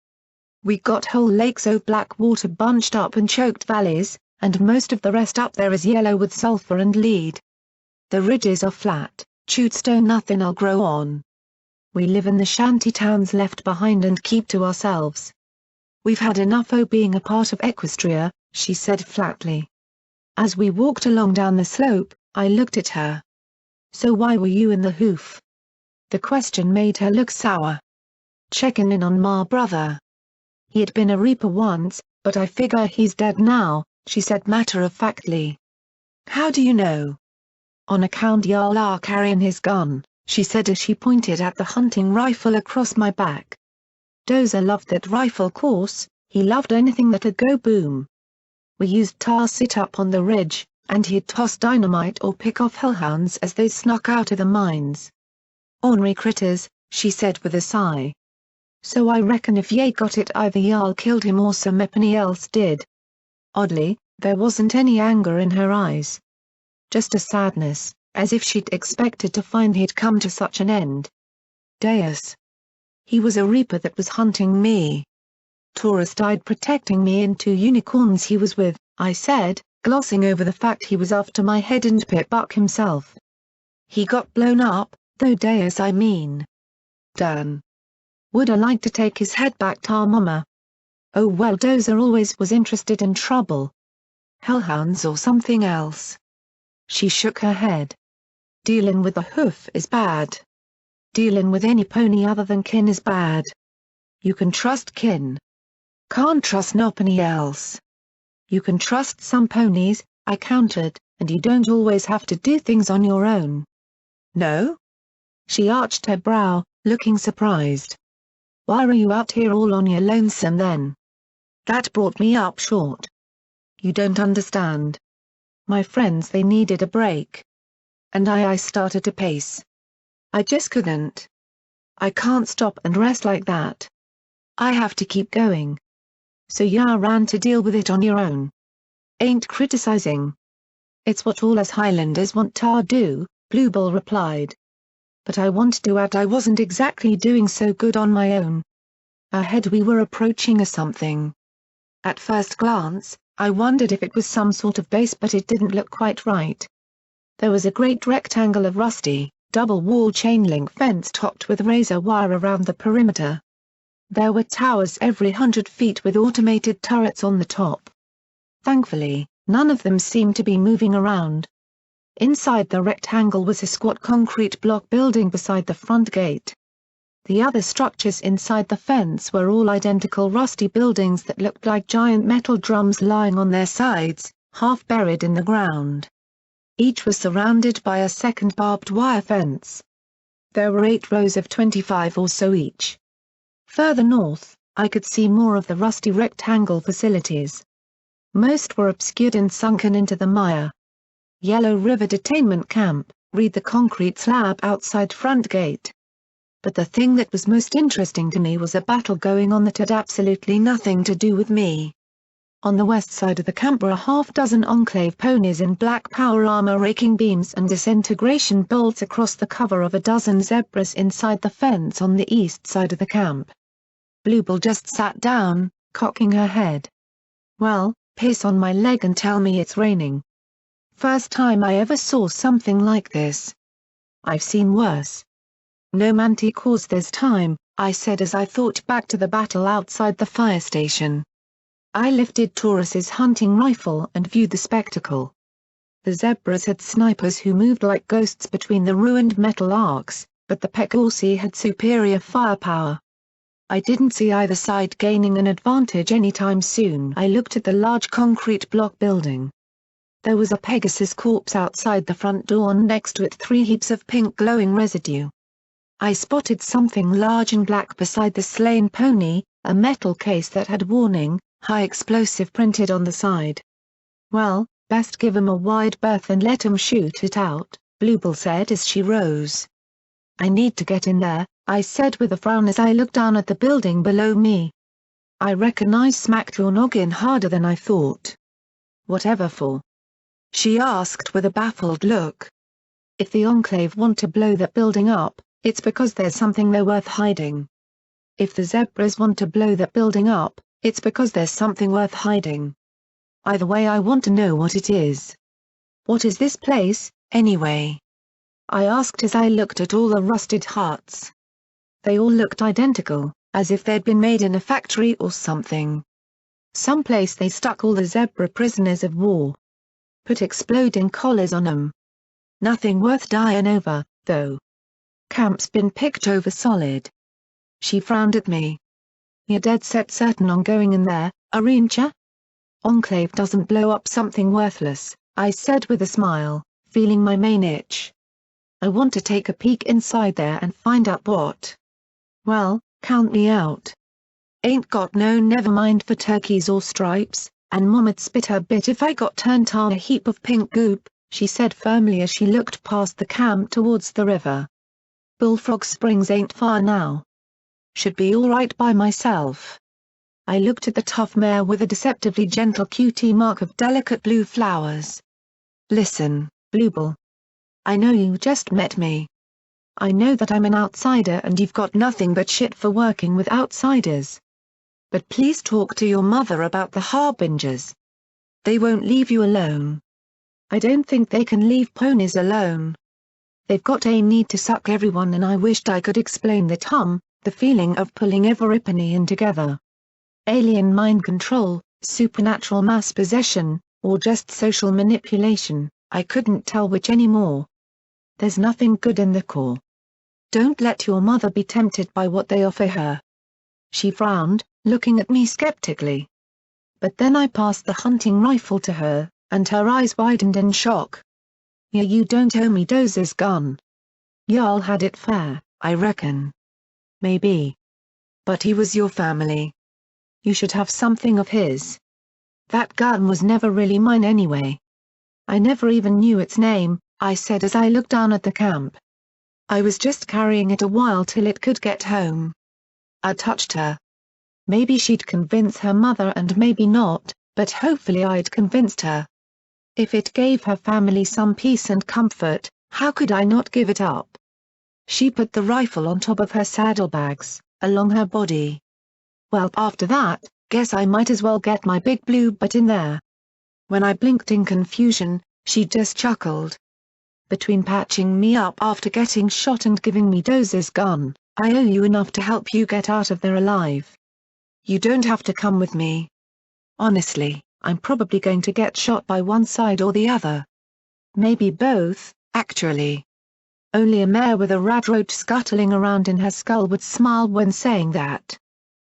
We got whole lakes of black water bunched up and choked valleys, and most of the rest up there is yellow with sulfur and lead. The ridges are flat, chewed stone nothing'll grow on. We live in the shanty towns left behind and keep to ourselves. We've had enough o' being a part of Equestria, she said flatly. As we walked along down the slope, I looked at her. So why were you in the hoof? The question made her look sour. Checking in on my brother. He had been a reaper once, but I figure he's dead now, she said matter-of-factly. How do you know? On account y'all are carrying his gun, she said as she pointed at the hunting rifle across my back. Dozer loved that rifle course, he loved anything that'd go boom. We used tar sit up on the ridge, and he'd toss dynamite or pick off hellhounds as they snuck out of the mines. Ornery critters, she said with a sigh. So I reckon if ye got it either y'all killed him or some eppany else did. Oddly, there wasn't any anger in her eyes. Just a sadness, as if she'd expected to find he'd come to such an end. Deus. He was a reaper that was hunting me. Taurus died protecting me and 2 unicorns he was with, I said, glossing over the fact he was after my head and Pip-Buck himself. He got blown up, though Deus I mean. Dan. Would I like to take his head back to mama? Oh well, Dozer always was interested in trouble. Hellhounds or something else. She shook her head. Dealing with a hoof is bad. Dealing with any pony other than kin is bad. You can trust kin. Can't trust nopany else. You can trust some ponies, I countered, and you don't always have to do things on your own. No? She arched her brow, looking surprised. Why are you out here all on your lonesome then? That brought me up short. You don't understand. My friends they needed a break. And I started to pace. I just couldn't. I can't stop and rest like that. I have to keep going. So ya ran to deal with it on your own. Ain't criticizing. It's what all us Highlanders want to do, Bluebell replied. But I want to add I wasn't exactly doing so good on my own. Ahead we were approaching a something. At first glance, I wondered if it was some sort of base but it didn't look quite right. There was a great rectangle of rusty, double-wall chain-link fence topped with razor wire around the perimeter. There were towers every 100 feet with automated turrets on the top. Thankfully, none of them seemed to be moving around. Inside the rectangle was a squat concrete block building beside the front gate. The other structures inside the fence were all identical rusty buildings that looked like giant metal drums lying on their sides, half buried in the ground. Each was surrounded by a second barbed wire fence. There were 8 rows of 25 or so each. Further north, I could see more of the rusty rectangle facilities. Most were obscured and sunken into the mire. Yellow River Detainment Camp, read the concrete slab outside front gate. But the thing that was most interesting to me was a battle going on that had absolutely nothing to do with me. On the west side of the camp were a half-dozen Enclave ponies in black power armor raking beams and disintegration bolts across the cover of a dozen zebras inside the fence on the east side of the camp. Bluebell just sat down, cocking her head. "Well, piss on my leg and tell me it's raining. First time I ever saw something like this. I've seen worse." "No Manticores this time," I said as I thought back to the battle outside the fire station. I lifted Taurus's hunting rifle and viewed the spectacle. The zebras had snipers who moved like ghosts between the ruined metal arcs, but the Peccaorsi had superior firepower. I didn't see either side gaining an advantage anytime soon. I looked at the large concrete block building. There was a Pegasus corpse outside the front door and next to it 3 heaps of pink glowing residue. I spotted something large and black beside the slain pony, a metal case that had warning, "High explosive" printed on the side. "Well, best give 'em a wide berth and let 'em shoot it out," Bluebell said as she rose. "I need to get in there," I said with a frown as I looked down at the building below me. "I reckon I smacked your noggin harder than I thought." "Whatever for?" she asked with a baffled look. "If the Enclave want to blow that building up, it's because there's something they're worth hiding. If the zebras want to blow that building up, it's because there's something worth hiding. Either way I want to know what it is." "What is this place, anyway?" I asked as I looked at all the rusted huts. They all looked identical, as if they'd been made in a factory or something. Someplace they stuck all the zebra prisoners of war. Put exploding collars on 'em. Nothing worth dying over, though. Camp's been picked over solid. She frowned at me. "You're dead set certain on going in there, aren't ya?" "Enclave doesn't blow up something worthless," I said with a smile, feeling my main itch. "I want to take a peek inside there and find out what." "Well, count me out. Ain't got no never mind for turkeys or stripes, and Mom'd spit her bit if I got turned on a heap of pink goop," she said firmly as she looked past the camp towards the river. "Bullfrog Springs ain't far now. Should be all right by myself." I looked at the tough mare with a deceptively gentle cutie mark of delicate blue flowers. "Listen, Bluebell. I know you just met me. I know that I'm an outsider and you've got nothing but shit for working with outsiders. But please talk to your mother about the Harbingers. They won't leave you alone. I don't think they can leave ponies alone. They've got a need to suck everyone and I wished I could explain that the feeling of pulling everypony in together. Alien mind control, supernatural mass possession, or just social manipulation, I couldn't tell which anymore. There's nothing good in the core. Don't let your mother be tempted by what they offer her." She frowned, looking at me skeptically. But then I passed the hunting rifle to her, and her eyes widened in shock. "Yeah, you don't owe me Dozer's gun. Y'all had it fair, I reckon." "Maybe. But he was your family. You should have something of his. That gun was never really mine anyway." "I never even knew its name," I said as I looked down at the camp. "I was just carrying it a while till it could get home." I touched her. Maybe she'd convince her mother and maybe not, but hopefully I'd convinced her. If it gave her family some peace and comfort, how could I not give it up? She put the rifle on top of her saddlebags, along her body. "Well, after that, guess I might as well get my big blue butt in there." When I blinked in confusion, she just chuckled. "Between patching me up after getting shot and giving me Dozer's gun, I owe you enough to help you get out of there alive. You don't have to come with me. Honestly, I'm probably going to get shot by one side or the other. Maybe both, actually." Only a mare with a radroach scuttling around in her skull would smile when saying that.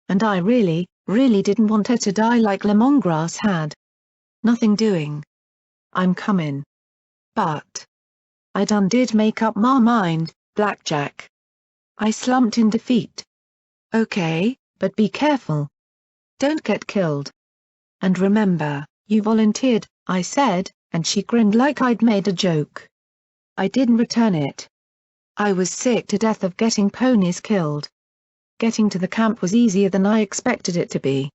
And I really, really didn't want her to die like lemongrass had. Nothing doing. I'm comin'. But I done did make up my mind, Blackjack. I slumped in defeat. Okay, but be careful. Don't get killed. And remember, you volunteered, I said, and she grinned like I'd made a joke. I didn't return it. I was sick to death of getting ponies killed. Getting to the camp was easier than I expected it to be.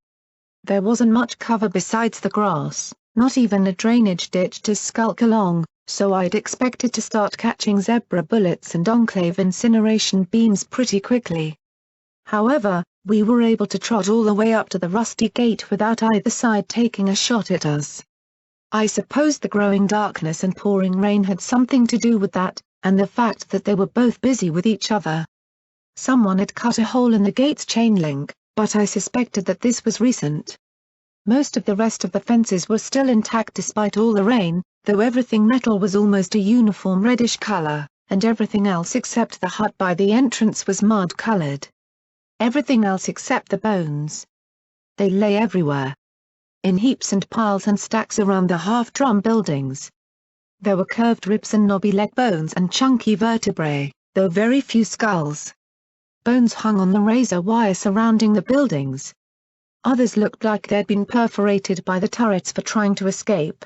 There wasn't much cover besides the grass, not even a drainage ditch to skulk along, so I'd expected to start catching zebra bullets and enclave incineration beams pretty quickly. However, we were able to trot all the way up to the rusty gate without either side taking a shot at us. I suppose the growing darkness and pouring rain had something to do with that, and the fact that they were both busy with each other. Someone had cut a hole in the gate's chain link, but I suspected that this was recent. Most of the rest of the fences were still intact despite all the rain, though everything metal was almost a uniform reddish color, and everything else except the hut by the entrance was mud-colored. Everything else except the bones. They lay everywhere. In heaps and piles and stacks around the half-drum buildings. There were curved ribs and knobby leg bones and chunky vertebrae, though very few skulls. Bones hung on the razor wire surrounding the buildings. Others looked like they'd been perforated by the turrets for trying to escape.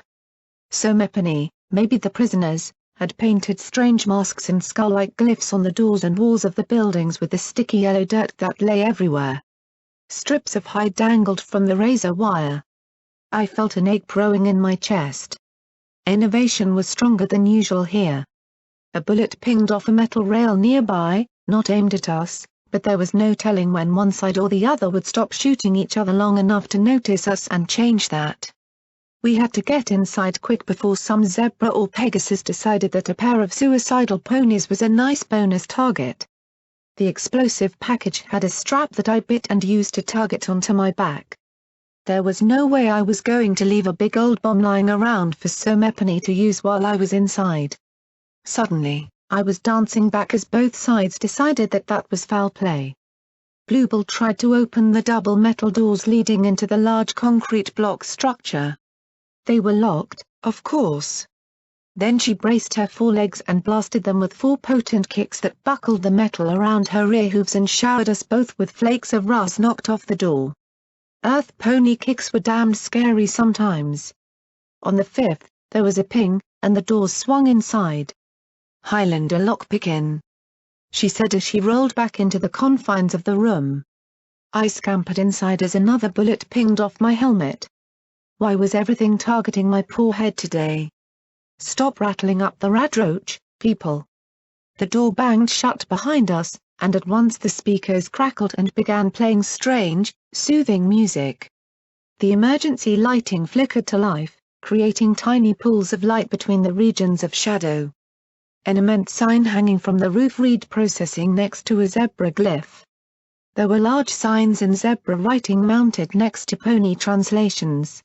So maybe the prisoners, had painted strange masks and skull-like glyphs on the doors and walls of the buildings with the sticky yellow dirt that lay everywhere. Strips of hide dangled from the razor wire. I felt an ache growing in my chest. Enervation was stronger than usual here. A bullet pinged off a metal rail nearby, not aimed at us, but there was no telling when one side or the other would stop shooting each other long enough to notice us and change that. We had to get inside quick before some zebra or pegasus decided that a pair of suicidal ponies was a nice bonus target. The explosive package had a strap that I bit and used to tug it onto my back. There was no way I was going to leave a big old bomb lying around for Somepony to use while I was inside. Suddenly, I was dancing back as both sides decided that that was foul play. Bluebell tried to open the double metal doors leading into the large concrete block structure. They were locked, of course. Then she braced her forelegs and blasted them with 4 potent kicks that buckled the metal around her rear hooves and showered us both with flakes of rust knocked off the door. Earth pony kicks were damned scary sometimes. On the 5th, there was a ping, and the doors swung inside. "Highlander lockpickin'," she said as she rolled back into the confines of the room. I scampered inside as another bullet pinged off my helmet. Why was everything targeting my poor head today? Stop rattling up the radroach, people. The door banged shut behind us, and at once the speakers crackled and began playing strange, soothing music. The emergency lighting flickered to life, creating tiny pools of light between the regions of shadow. An immense sign hanging from the roof read "Processing" next to a zebra glyph. There were large signs in zebra writing mounted next to pony translations.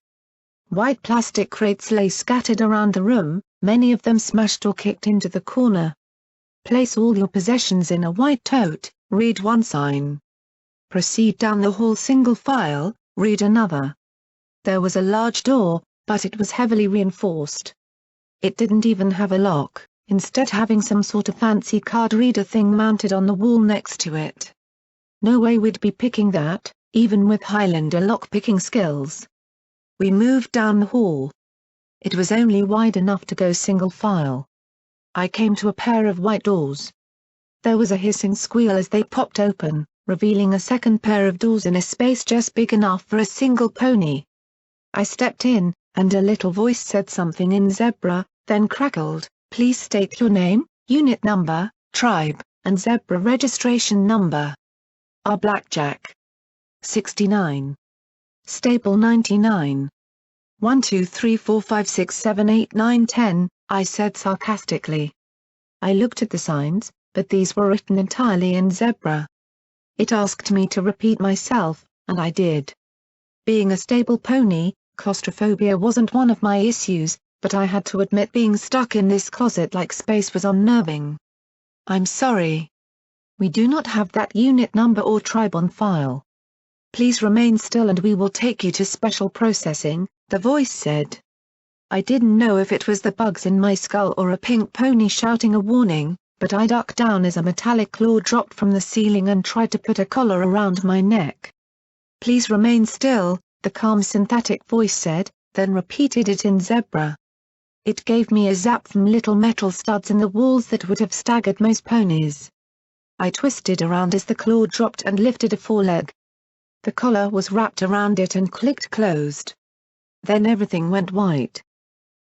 White plastic crates lay scattered around the room, many of them smashed or kicked into the corner. "Place all your possessions in a white tote," read one sign. "Proceed down the hall single file," read another. There was a large door, but it was heavily reinforced. It didn't even have a lock, instead having some sort of fancy card reader thing mounted on the wall next to it. No way we'd be picking that, even with Highlander lockpicking skills. We moved down the hall. It was only wide enough to go single file. I came to a pair of white doors. There was a hissing squeal as they popped open, revealing a second pair of doors in a space just big enough for a single pony. I stepped in, and a little voice said something in zebra, then crackled, "Please state your name, unit number, tribe, and zebra registration number." "R. Blackjack. 69. Stable 99. 1 2 3 4 5 6 7 8 9 10, I said sarcastically. I looked at the signs, but these were written entirely in zebra. It asked me to repeat myself, and I did. Being a stable pony, claustrophobia wasn't one of my issues, but I had to admit being stuck in this closet-like space was unnerving. I'm sorry. We do not have that unit number or tribe on file. Please remain still and we will take you to special processing, the voice said. I didn't know if it was the bugs in my skull or a pink pony shouting a warning, but I ducked down as a metallic claw dropped from the ceiling and tried to put a collar around my neck. Please remain still, the calm synthetic voice said, then repeated it in zebra. It gave me a zap from little metal studs in the walls that would have staggered most ponies. I twisted around as the claw dropped and lifted a foreleg. The collar was wrapped around it and clicked closed. Then everything went white.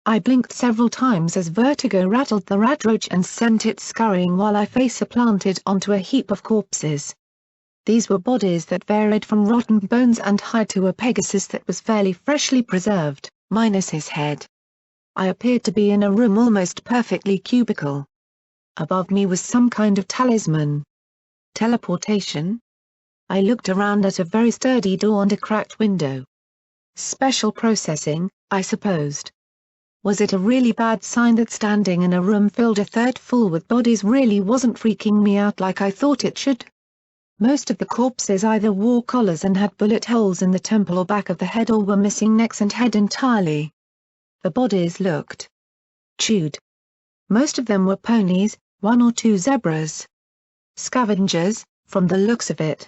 I blinked several times as vertigo rattled the radroach and sent it scurrying while I face-planted onto a heap of corpses. These were bodies that varied from rotten bones and hide to a Pegasus that was fairly freshly preserved, minus his head. I appeared to be in a room almost perfectly cubical. Above me was some kind of talisman. Teleportation? I looked around at a very sturdy door and a cracked window. Special processing, I supposed. Was it a really bad sign that standing in a room filled a third full with bodies really wasn't freaking me out like I thought it should? Most of the corpses either wore collars and had bullet holes in the temple or back of the head or were missing necks and head entirely. The bodies looked chewed. Most of them were ponies, one or two zebras. Scavengers, from the looks of it.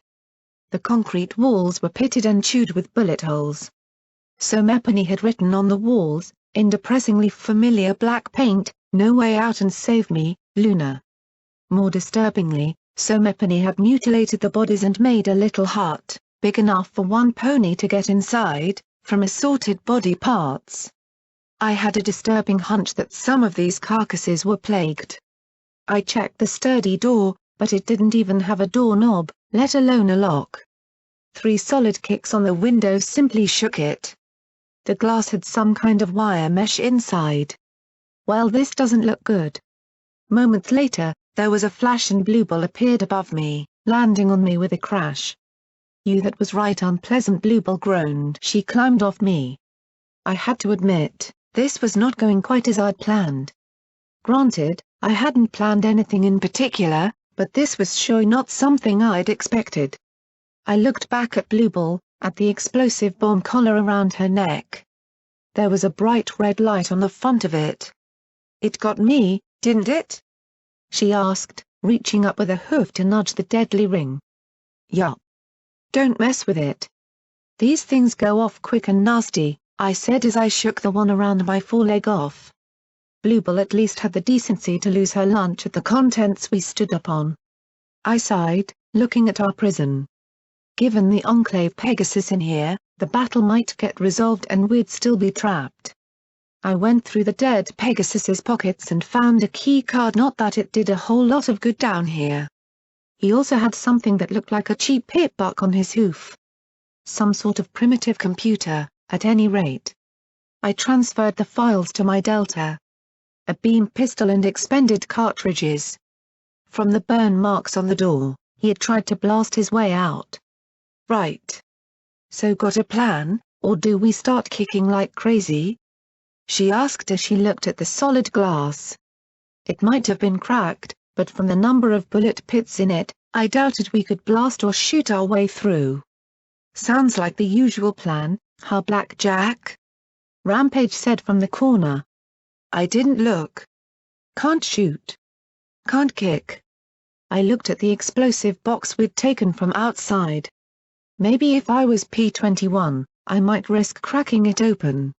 The concrete walls were pitted and chewed with bullet holes. So Mepony had written on the walls, in depressingly familiar black paint, "No way out and save me, Luna." More disturbingly, So Mepony had mutilated the bodies and made a little hut, big enough for one pony to get inside, from assorted body parts. I had a disturbing hunch that some of these carcasses were plagued. I checked the sturdy door, but it didn't even have a doorknob, let alone a lock. 3 solid kicks on the window simply shook it. The glass had some kind of wire mesh inside. Well, this doesn't look good. Moments later, there was a flash and Bluebell appeared above me, landing on me with a crash. "You that was right, unpleasant," Bluebell groaned. She climbed off me. I had to admit, this was not going quite as I'd planned. Granted, I hadn't planned anything in particular, but this was sure not something I'd expected. I looked back at Bluebell, at the explosive bomb collar around her neck. There was a bright red light on the front of it. "It got me, didn't it?" she asked, reaching up with a hoof to nudge the deadly ring. "Yup. Don't mess with it. These things go off quick and nasty," I said as I shook the one around my foreleg off. Bluebell at least had the decency to lose her lunch at the contents we stood upon. I sighed, looking at our prison. Given the Enclave Pegasus in here, the battle might get resolved and we'd still be trapped. I went through the dead Pegasus's pockets and found a key card, not that it did a whole lot of good down here. He also had something that looked like a cheap pip-buck on his hoof. Some sort of primitive computer, at any rate. I transferred the files to my Delta. A beam pistol and expended cartridges. From the burn marks on the door, he had tried to blast his way out. "Right. So got a plan, or do we start kicking like crazy?" she asked as she looked at the solid glass. It might have been cracked, but from the number of bullet pits in it, I doubted we could blast or shoot our way through. "Sounds like the usual plan, huh, Black Jack?" Rampage said from the corner. I didn't look. "Can't shoot. Can't kick." I looked at the explosive box we'd taken from outside. Maybe if I was P-21, I might risk cracking it open.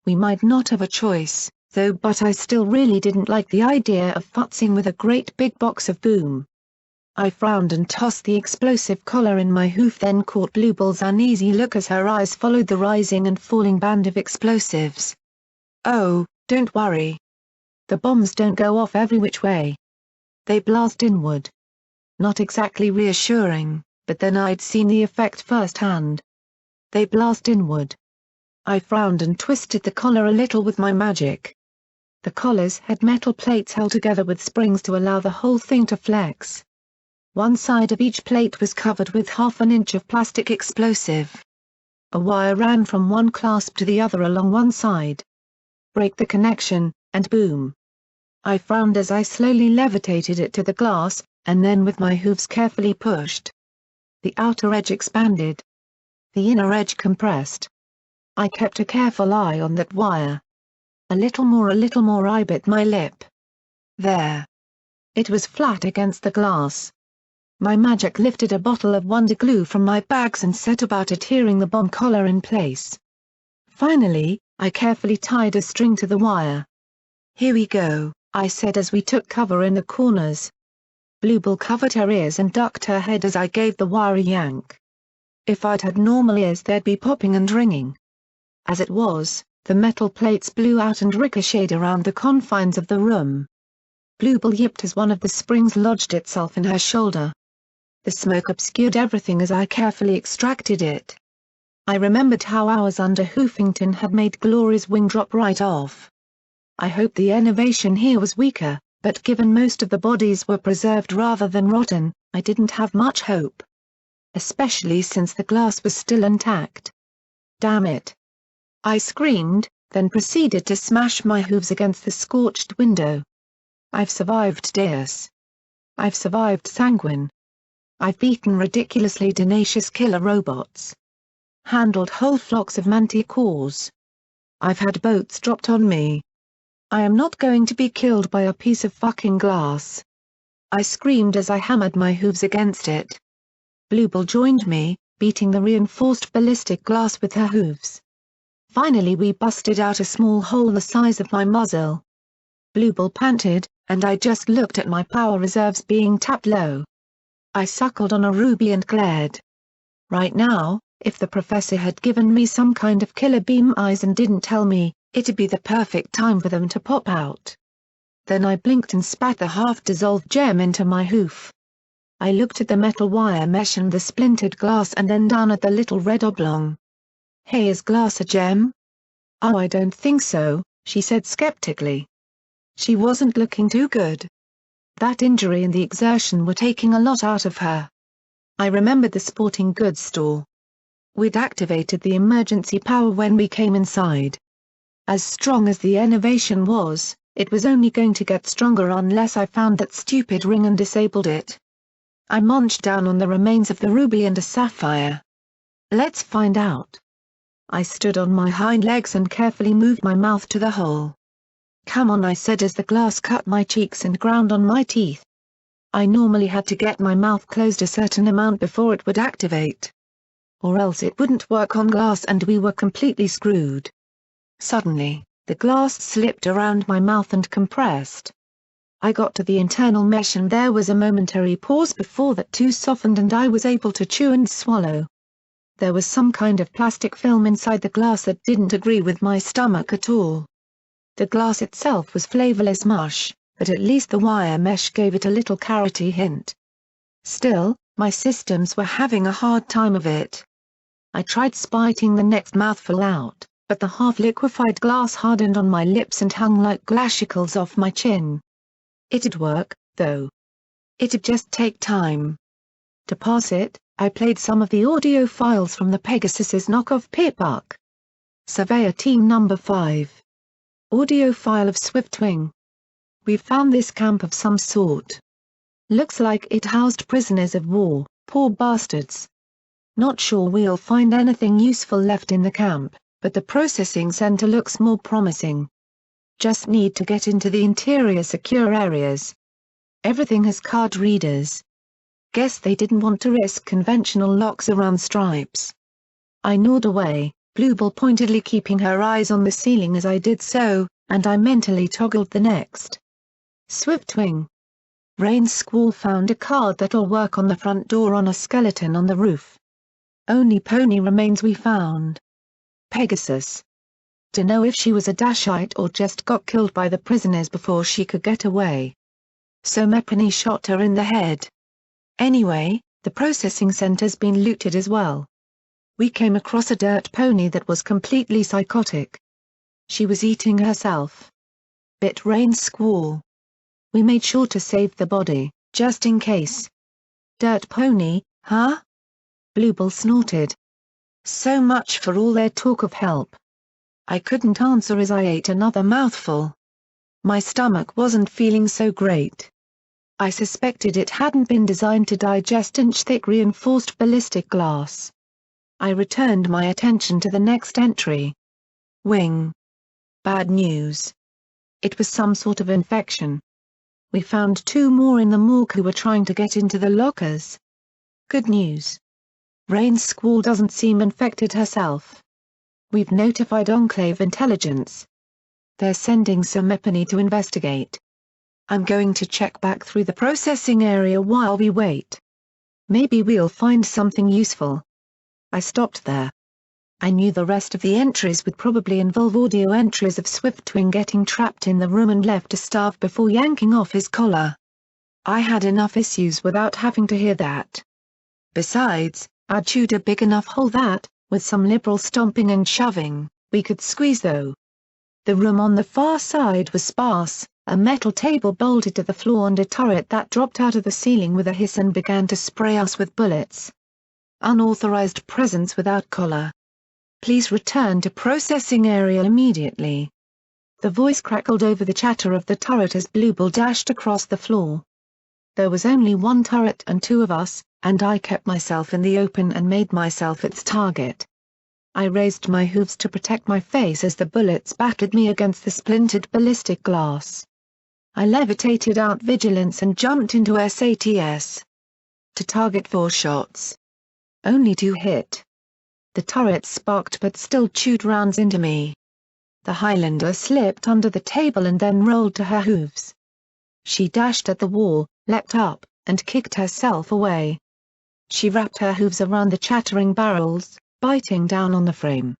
We might not have a choice, though, but I still really didn't like the idea of futzing with a great big box of boom. I frowned and tossed the explosive collar in my hoof, then caught Bluebell's uneasy look as her eyes followed the rising and falling band of explosives. "Oh, don't worry. The bombs don't go off every which way. They blast inward." Not exactly reassuring, but then I'd seen the effect firsthand. "They blast inward." I frowned and twisted the collar a little with my magic. The collars had metal plates held together with springs to allow the whole thing to flex. One side of each plate was covered with ½ an inch of plastic explosive. A wire ran from one clasp to the other along one side. Break the connection, and boom. I frowned as I slowly levitated it to the glass, and then with my hooves carefully pushed. The outer edge expanded. The inner edge compressed. I kept a careful eye on that wire. A little more, I bit my lip. There. It was flat against the glass. My magic lifted a bottle of Wonder Glue from my bags and set about adhering the bomb collar in place. Finally, I carefully tied a string to the wire. "Here we go," I said as we took cover in the corners. Bluebell covered her ears and ducked her head as I gave the wire a yank. If I'd had normal ears they'd be popping and ringing. As it was, the metal plates blew out and ricocheted around the confines of the room. Bluebell yipped as one of the springs lodged itself in her shoulder. The smoke obscured everything as I carefully extracted it. I remembered how hours under Hoofington had made Glory's wing drop right off. I hoped the Enervation here was weaker, but given most of the bodies were preserved rather than rotten, I didn't have much hope. Especially since the glass was still intact. "Damn it!" I screamed, then proceeded to smash my hooves against the scorched window. I've survived Deus. I've survived Sanguine. I've beaten ridiculously tenacious killer robots. Handled whole flocks of manticores. I've had boats dropped on me. I am not going to be killed by a piece of fucking glass. I screamed as I hammered my hooves against it. Bluebell joined me, beating the reinforced ballistic glass with her hooves. Finally we busted out a small hole the size of my muzzle. Bluebell panted, and I just looked at my power reserves being tapped low. I suckled on a ruby and glared. Right now, if the professor had given me some kind of killer beam eyes and didn't tell me, it'd be the perfect time for them to pop out. Then I blinked and spat the half-dissolved gem into my hoof. I looked at the metal wire mesh and the splintered glass and then down at the little red oblong. "Hey, is glass a gem?" "Oh, I don't think so," she said skeptically. She wasn't looking too good. That injury and the exertion were taking a lot out of her. I remembered the sporting goods store. We'd activated the emergency power when we came inside. As strong as the Enervation was, it was only going to get stronger unless I found that stupid ring and disabled it. I munched down on the remains of the ruby and a sapphire. "Let's find out." I stood on my hind legs and carefully moved my mouth to the hole. "Come on," I said as the glass cut my cheeks and ground on my teeth. I normally had to get my mouth closed a certain amount before it would activate. Or else it wouldn't work on glass and we were completely screwed. Suddenly, the glass slipped around my mouth and compressed. I got to the internal mesh and there was a momentary pause before that too softened and I was able to chew and swallow. There was some kind of plastic film inside the glass that didn't agree with my stomach at all. The glass itself was flavorless mush, but at least the wire mesh gave it a little carroty hint. Still, my systems were having a hard time of it. I tried spiting the next mouthful out, but the half-liquefied glass hardened on my lips and hung like glacials off my chin. It'd work, though. It'd just take time. To pass it, I played some of the audio files from the Pegasus's knockoff Pitbuck. Surveyor Team Number 5. Audio file of Swiftwing. "We've found this camp of some sort. Looks like it housed prisoners of war, poor bastards. Not sure we'll find anything useful left in the camp, but the processing center looks more promising. Just need to get into the interior secure areas. Everything has card readers. Guess they didn't want to risk conventional locks around stripes." I gnawed away, Bluebell pointedly keeping her eyes on the ceiling as I did so, and I mentally toggled the next. Swiftwing. Rain Squall found a card that'll work on the front door on a skeleton on the roof. Only pony remains we found. Pegasus. To know if she was a Dashite or just got killed by the prisoners before she could get away. So Mepony shot her in the head. Anyway, the processing center's been looted as well. We came across a dirt pony that was completely psychotic. She was eating herself. Bit Rain Squall. We made sure to save the body, just in case. Dirt pony, huh? Bluebell snorted. So much for all their talk of help. I couldn't answer as I ate another mouthful. My stomach wasn't feeling so great. I suspected it hadn't been designed to digest inch-thick reinforced ballistic glass. I returned my attention to the next entry. Wing. Bad news. It was some sort of infection. We found 2 more in the morgue who were trying to get into the lockers. Good news. Rain Squall doesn't seem infected herself. We've notified Enclave Intelligence. They're sending some Mepany to investigate. I'm going to check back through the processing area while we wait. Maybe we'll find something useful. I stopped there. I knew the rest of the entries would probably involve audio entries of Swiftwing getting trapped in the room and left to starve before yanking off his collar. I had enough issues without having to hear that. Besides, I'd chewed a big enough hole that, with some liberal stomping and shoving, we could squeeze through. The room on the far side was sparse, a metal table bolted to the floor and a turret that dropped out of the ceiling with a hiss and began to spray us with bullets. Unauthorized presence without collar. Please return to processing area immediately. The voice crackled over the chatter of the turret as Bluebell dashed across the floor. There was only 1 turret and 2 of us, and I kept myself in the open and made myself its target. I raised my hooves to protect my face as the bullets battered me against the splintered ballistic glass. I levitated out vigilance and jumped into SATS. To target 4 shots. Only 2 hit. The turret sparked but still chewed rounds into me. The Highlander slipped under the table and then rolled to her hooves. She dashed at the wall, leapt up, and kicked herself away. She wrapped her hooves around the chattering barrels, biting down on the frame.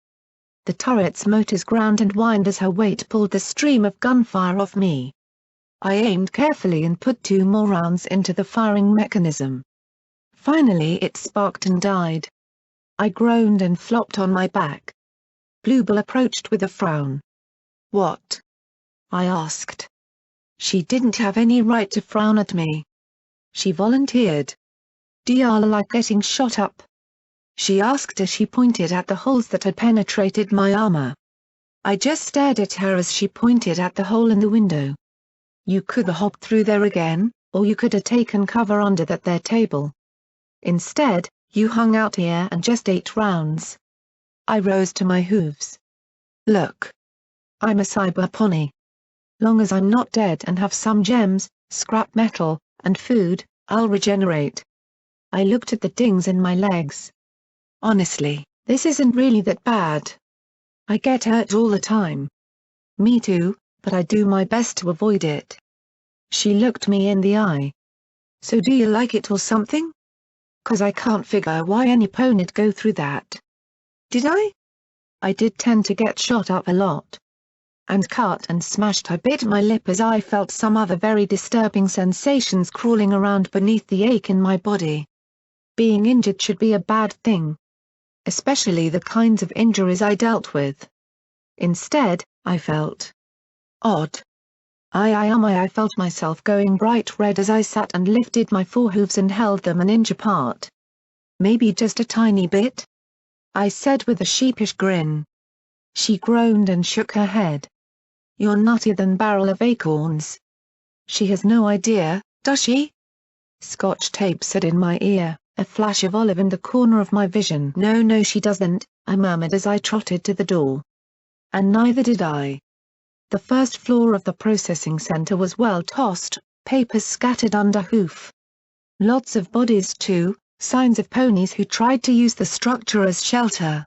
The turret's motors ground and whined as her weight pulled the stream of gunfire off me. I aimed carefully and put 2 more rounds into the firing mechanism. Finally it sparked and died. I groaned and flopped on my back. Bluebell approached with a frown. What? I asked. She didn't have any right to frown at me. She volunteered. Do y'all like getting shot up? She asked as she pointed at the holes that had penetrated my armor. I just stared at her as she pointed at the hole in the window. You coulda hopped through there again, or you coulda taken cover under that there table. Instead, you hung out here and just 8 rounds. I rose to my hooves. Look. I'm a cyber pony. Long as I'm not dead and have some gems, scrap metal, and food, I'll regenerate. I looked at the dings in my legs. Honestly, this isn't really that bad. I get hurt all the time. Me too, but I do my best to avoid it. She looked me in the eye. So do you like it or something? 'Cause I can't figure why any pony'd go through that. Did I? I did tend to get shot up a lot. And cut and smashed. I bit my lip as I felt some other very disturbing sensations crawling around beneath the ache in my body. Being injured should be a bad thing. Especially the kinds of injuries I dealt with. Instead, I felt odd. I felt myself going bright red as I sat and lifted my 4 hooves and held them an inch apart. Maybe just a tiny bit? I said with a sheepish grin. She groaned and shook her head. You're nuttier than barrel of acorns. She has no idea, does she? Scotch tape said in my ear, a flash of olive in the corner of my vision. No she doesn't, I murmured as I trotted to the door. And neither did I. The first floor of the processing center was well tossed, papers scattered under hoof. Lots of bodies too, signs of ponies who tried to use the structure as shelter.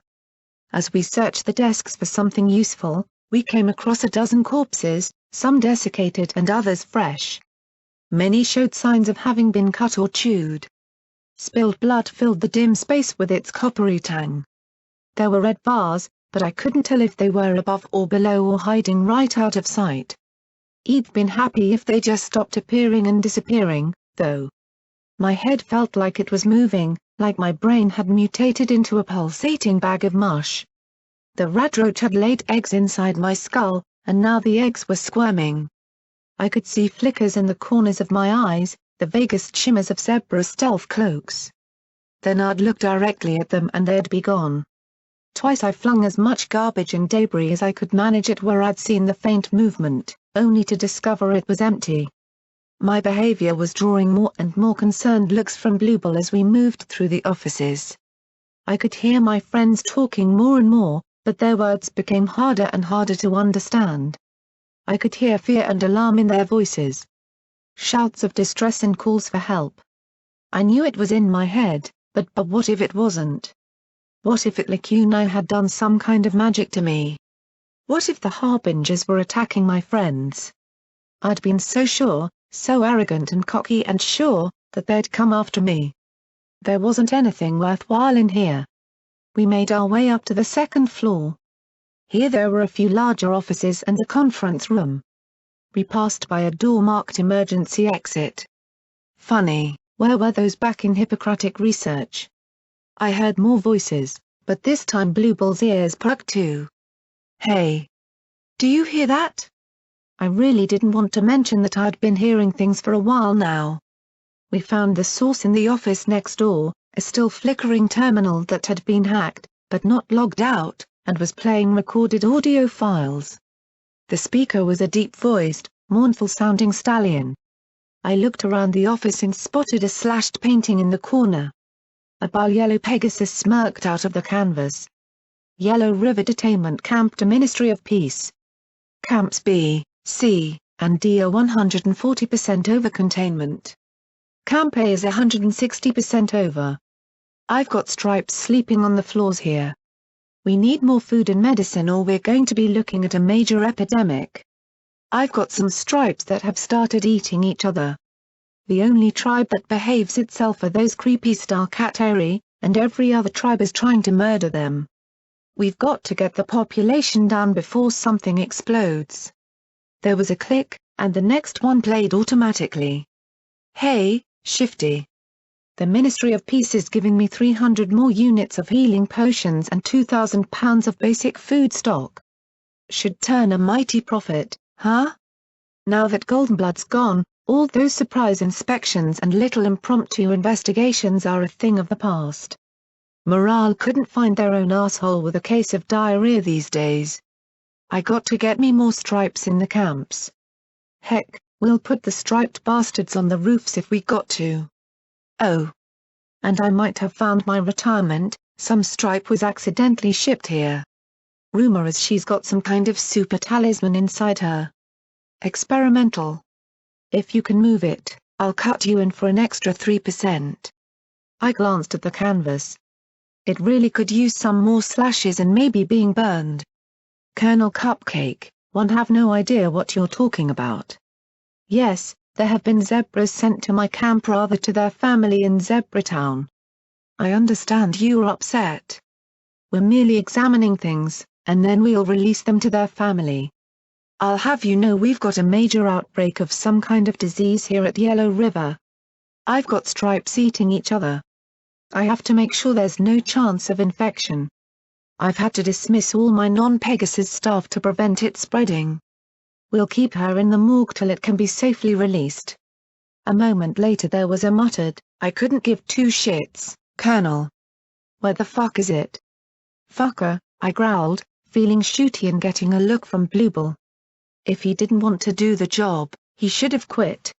As we searched the desks for something useful, we came across a dozen corpses, some desiccated and others fresh. Many showed signs of having been cut or chewed. Spilled blood filled the dim space with its coppery tang. There were red bars, but I couldn't tell if they were above or below or hiding right out of sight. I'd been happy if they just stopped appearing and disappearing, though. My head felt like it was moving, like my brain had mutated into a pulsating bag of mush. The radroach had laid eggs inside my skull, and now the eggs were squirming. I could see flickers in the corners of my eyes, the vaguest shimmers of zebra stealth cloaks. Then I'd look directly at them and they'd be gone. Twice I flung as much garbage and debris as I could manage at where I'd seen the faint movement, only to discover it was empty. My behavior was drawing more and more concerned looks from Bluebell as we moved through the offices. I could hear my friends talking more and more, but their words became harder and harder to understand. I could hear fear and alarm in their voices. Shouts of distress and calls for help. I knew it was in my head, but what if it wasn't? What if Itlacuno had done some kind of magic to me? What if the Harbingers were attacking my friends? I'd been so sure, so arrogant and cocky and sure, that they'd come after me. There wasn't anything worthwhile in here. We made our way up to the second floor. Here there were a few larger offices and a conference room. We passed by a door marked emergency exit. Funny, where were those back in Hippocratic research? I heard more voices, but this time Bluebell's ears perked too. Hey! Do you hear that? I really didn't want to mention that I'd been hearing things for a while now. We found the source in the office next door, a still flickering terminal that had been hacked, but not logged out, and was playing recorded audio files. The speaker was a deep-voiced, mournful-sounding stallion. I looked around the office and spotted a slashed painting in the corner. A pale yellow Pegasus smirked out of the canvas. Yellow River Detainment Camp to Ministry of Peace. Camps B, C, and D are 140% over containment. Camp A is 160% over. I've got stripes sleeping on the floors here. We need more food and medicine or we're going to be looking at a major epidemic. I've got some stripes that have started eating each other. The only tribe that behaves itself are those creepy Stalkateri, and every other tribe is trying to murder them. We've got to get the population down before something explodes. There was a click, and the next one played automatically. Hey, Shifty. The Ministry of Peace is giving me 300 more units of healing potions and 2,000 pounds of basic food stock. Should turn a mighty profit, huh? Now that Goldenblood's gone, all those surprise inspections and little impromptu investigations are a thing of the past. Morale couldn't find their own asshole with a case of diarrhea these days. I got to get me more stripes in the camps. Heck, we'll put the striped bastards on the roofs if we got to. Oh. And I might have found my retirement, some stripe was accidentally shipped here. Rumor is she's got some kind of super talisman inside her. Experimental. If you can move it, I'll cut you in for an extra 3%. I glanced at the canvas. It really could use some more slashes and maybe being burned. Colonel Cupcake, one have no idea what you're talking about. Yes, there have been zebras sent to my camp rather to their family in Zebratown. I understand you're upset. We're merely examining things, and then we'll release them to their family. I'll have you know we've got a major outbreak of some kind of disease here at Yellow River. I've got stripes eating each other. I have to make sure there's no chance of infection. I've had to dismiss all my non-Pegasus staff to prevent it spreading. We'll keep her in the morgue till it can be safely released. A moment later there was a muttered, I couldn't give two shits, Colonel. Where the fuck is it? Fucker, I growled, feeling shooty and getting a look from Bluebell. If he didn't want to do the job, he should have quit.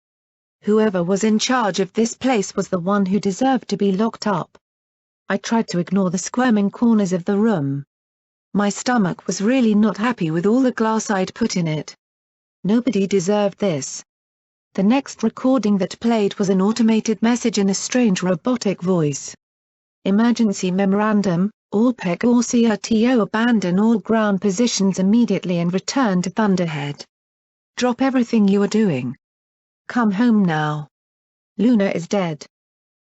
Whoever was in charge of this place was the one who deserved to be locked up. I tried to ignore the squirming corners of the room. My stomach was really not happy with all the glass I'd put in it. Nobody deserved this. The next recording that played was an automated message in a strange robotic voice. Emergency memorandum, all PEC or CRTO abandon all ground positions immediately and return to Thunderhead. Drop everything you are doing. Come home now. Luna is dead.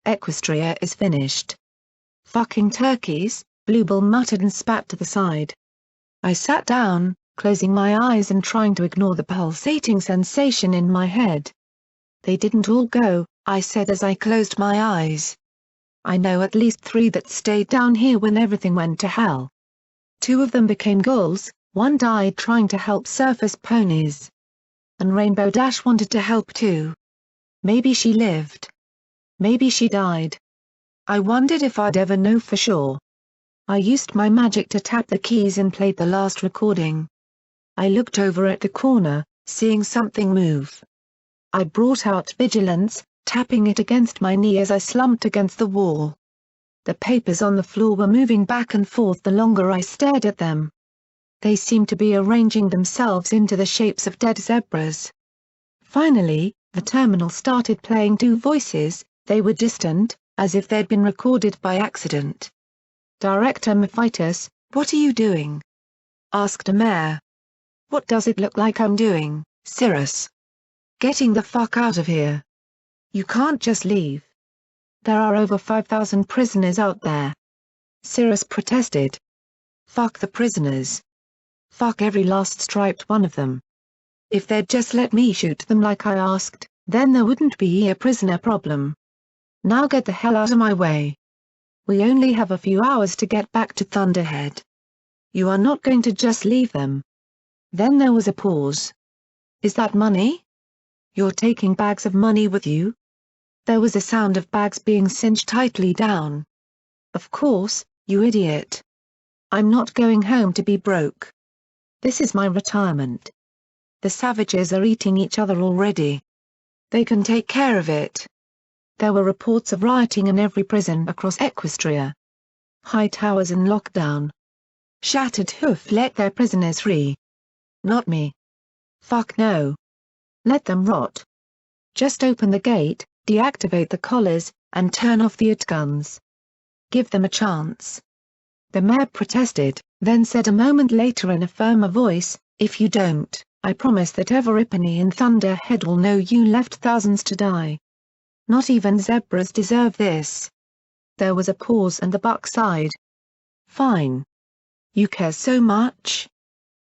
Equestria is finished. Fucking turkeys, Bluebell muttered and spat to the side. I sat down, closing my eyes and trying to ignore the pulsating sensation in my head. They didn't all go, I said as I closed my eyes. I know at least 3 that stayed down here when everything went to hell. 2 of them became ghouls, 1 died trying to help surface ponies. And Rainbow Dash wanted to help too. Maybe she lived. Maybe she died. I wondered if I'd ever know for sure. I used my magic to tap the keys and played the last recording. I looked over at the corner, seeing something move. I brought out vigilance, tapping it against my knee as I slumped against the wall. The papers on the floor were moving back and forth the longer I stared at them. They seemed to be arranging themselves into the shapes of dead zebras. Finally, the terminal started playing two voices. They were distant, as if they'd been recorded by accident. "Director Mephitis, what are you doing?" asked a Mare. "What does it look like I'm doing, Cirrus?" "Getting the fuck out of here. You can't just leave. There are over 5,000 prisoners out there." Cirrus protested. "Fuck the prisoners. Fuck every last striped one of them. If they'd just let me shoot them like I asked, then there wouldn't be a prisoner problem. Now get the hell out of my way. We only have a few hours to get back to Thunderhead. You are not going to just leave them." Then there was a pause. "Is that money? You're taking bags of money with you?" There was a sound of bags being cinched tightly down. "Of course, you idiot. I'm not going home to be broke. This is my retirement. The savages are eating each other already. They can take care of it." There were reports of rioting in every prison across Equestria. High towers in lockdown. Shattered Hoof let their prisoners free. Not me. Fuck no. Let them rot. Just open the gate, deactivate the collars, and turn off the guns. Give them a chance. The Mare protested, then said a moment later in a firmer voice, "If you don't, I promise that every in Thunderhead will know you left thousands to die. Not even zebras deserve this." There was a pause and the buck sighed. "Fine. You care so much?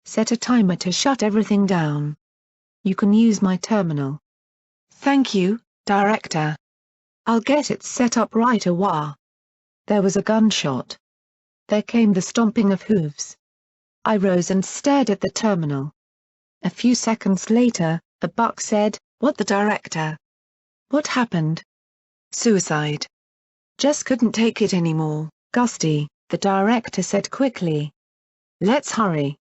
Set a timer to shut everything down. You can use my terminal." "Thank you, Director. I'll get it set up right away." There was a gunshot. There came the stomping of hooves. I rose and stared at the terminal. A few seconds later, a buck said, "What the Director? What happened?" "Suicide. Just couldn't take it anymore, Gusty," the Director said quickly. "Let's hurry."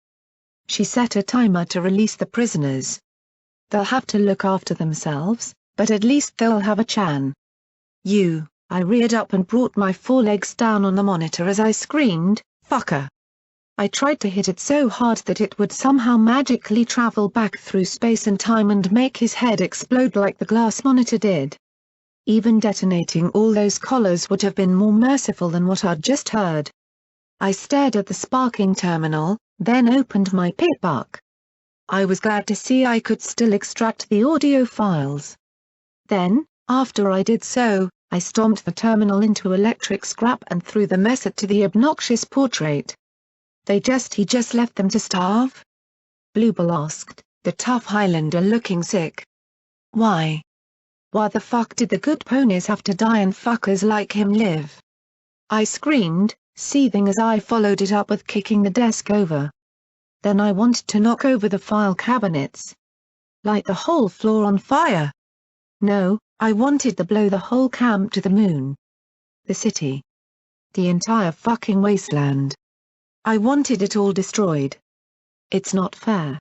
She set a timer to release the prisoners. "They'll have to look after themselves, but at least they'll have a chan." I reared up and brought my forelegs down on the monitor as I screamed, "Fucker!" I tried to hit it so hard that it would somehow magically travel back through space and time and make his head explode like the glass monitor did. Even detonating all those collars would have been more merciful than what I'd just heard. I stared at the sparking terminal, then opened my pitbuck. I was glad to see I could still extract the audio files. Then, after I did so, I stomped the terminal into electric scrap and threw the mess to the obnoxious portrait. He just left them to starve?" Bluebell asked, the tough Highlander looking sick. "Why? Why the fuck did the good ponies have to die and fuckers like him live?" I screamed, seething as I followed it up with kicking the desk over. Then I wanted to knock over the file cabinets. Light the whole floor on fire. No, I wanted to blow the whole camp to the moon. The city. The entire fucking wasteland. I wanted it all destroyed. It's not fair.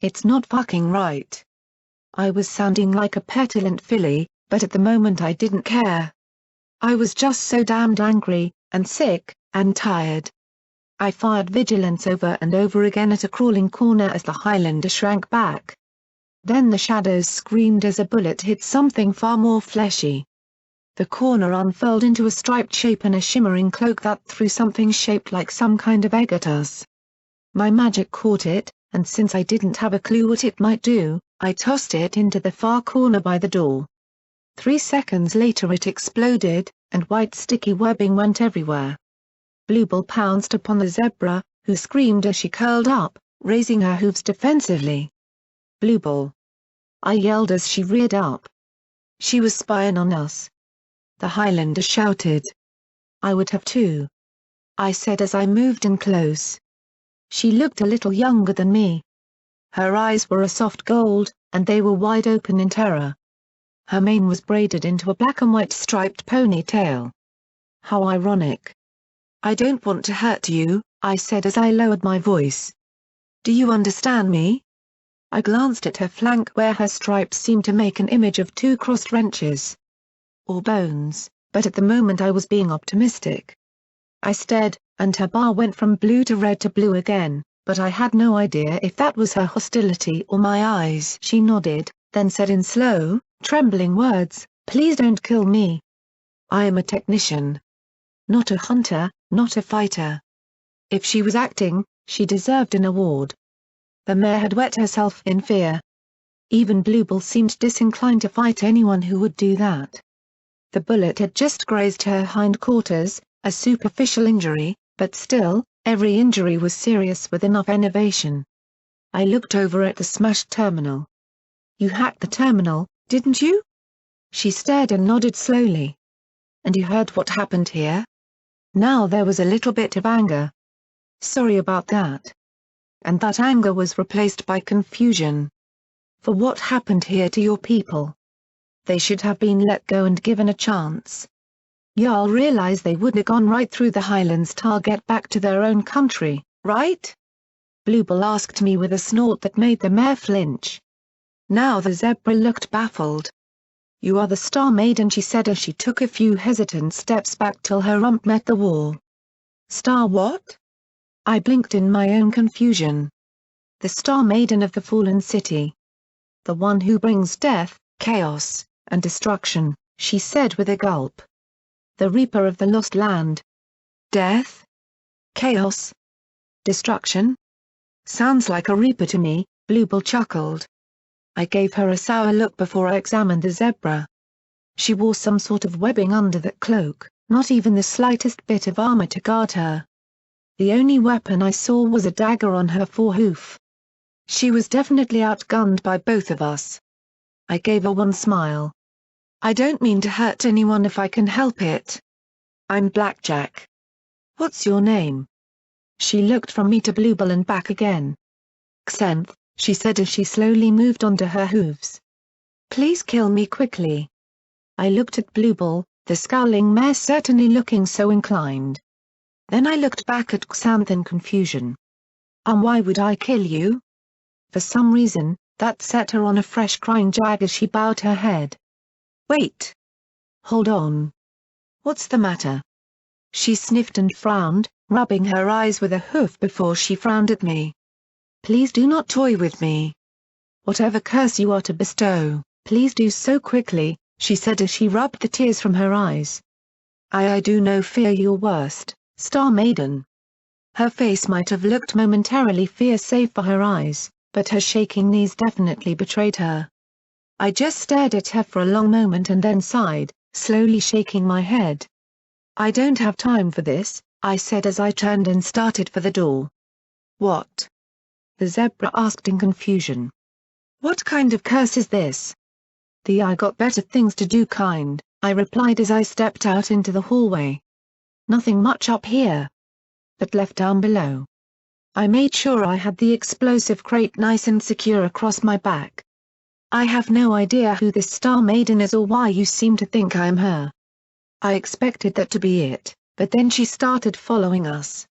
It's not fucking right. I was sounding like a petulant filly, but at the moment I didn't care. I was just so damned angry, and sick, and tired. I fired vigilance over and over again at a crawling corner as the Highlander shrank back. Then the shadows screamed as a bullet hit something far more fleshy. The corner unfurled into a striped shape and a shimmering cloak that threw something shaped like some kind of egg at us. My magic caught it, and since I didn't have a clue what it might do, I tossed it into the far corner by the door. 3 seconds later it exploded, and white sticky webbing went everywhere. Bluebell pounced upon the zebra, who screamed as she curled up, raising her hooves defensively. "Bluebell!" I yelled as she reared up. "She was spying on us!" the Highlander shouted. "I would have too," I said as I moved in close. She looked a little younger than me. Her eyes were a soft gold, and they were wide open in terror. Her mane was braided into a black and white striped ponytail. How ironic. I don't want to hurt you, I said as I lowered my voice. Do you understand me? I glanced at her flank where her stripes seemed to make an image of two crossed wrenches. Or bones, but at the moment I was being optimistic. I stared, and her bar went from blue to red to blue again, but I had no idea if that was her hostility or my eyes. She nodded, then said in slow, trembling words, "Please don't kill me. I am a technician. Not a hunter, not a fighter." If she was acting, she deserved an award. The mare had wet herself in fear. Even Bluebell seemed disinclined to fight anyone who would do that. The bullet had just grazed her hindquarters, a superficial injury, but still, every injury was serious with enough enervation. I looked over at the smashed terminal. "You hacked the terminal, didn't you?" She stared and nodded slowly. "And you heard what happened here?" Now there was a little bit of anger. "Sorry about that." And that anger was replaced by confusion. "For what happened here to your people? They should have been let go and given a chance. Y'all realize they would have gone right through the Highlands to get back to their own country, right?" Bluebell asked me with a snort that made the mare flinch. Now the zebra looked baffled. "You are the Star Maiden," she said as she took a few hesitant steps back till her rump met the wall. "Star what?" I blinked in my own confusion. "The Star Maiden of the Fallen City. The one who brings death, chaos, and destruction," she said with a gulp. "The Reaper of the Lost Land. Death? Chaos? Destruction? Sounds like a Reaper to me," Bluebell chuckled. I gave her a sour look before I examined the zebra. She wore some sort of webbing under that cloak, not even the slightest bit of armor to guard her. The only weapon I saw was a dagger on her forehoof. She was definitely outgunned by both of us. I gave her one smile. "I don't mean to hurt anyone if I can help it. I'm Blackjack. What's your name?" She looked from me to Bluebell and back again. "Xenth," she said as she slowly moved onto her hooves. "Please kill me quickly." I looked at Bluebell, the scowling mare certainly looking so inclined. Then I looked back at Xanth in confusion. Why would I kill you?" For some reason, that set her on a fresh crying jag as she bowed her head. "Wait. Hold on. What's the matter?" She sniffed and frowned, rubbing her eyes with a hoof before she frowned at me. "Please do not toy with me. Whatever curse you are to bestow, please do so quickly," she said as she rubbed the tears from her eyes. I do no fear your worst, Star Maiden." Her face might have looked momentarily fear save for her eyes, but her shaking knees definitely betrayed her. I just stared at her for a long moment and then sighed, slowly shaking my head. "I don't have time for this," I said as I turned and started for the door. "What?" the zebra asked in confusion. "What kind of curse is this?" "I got better things to do kind," I replied as I stepped out into the hallway. "Nothing much up here. But left down below." I made sure I had the explosive crate nice and secure across my back. "I have no idea who this Star Maiden is or why you seem to think I am her." I expected that to be it, but then she started following us.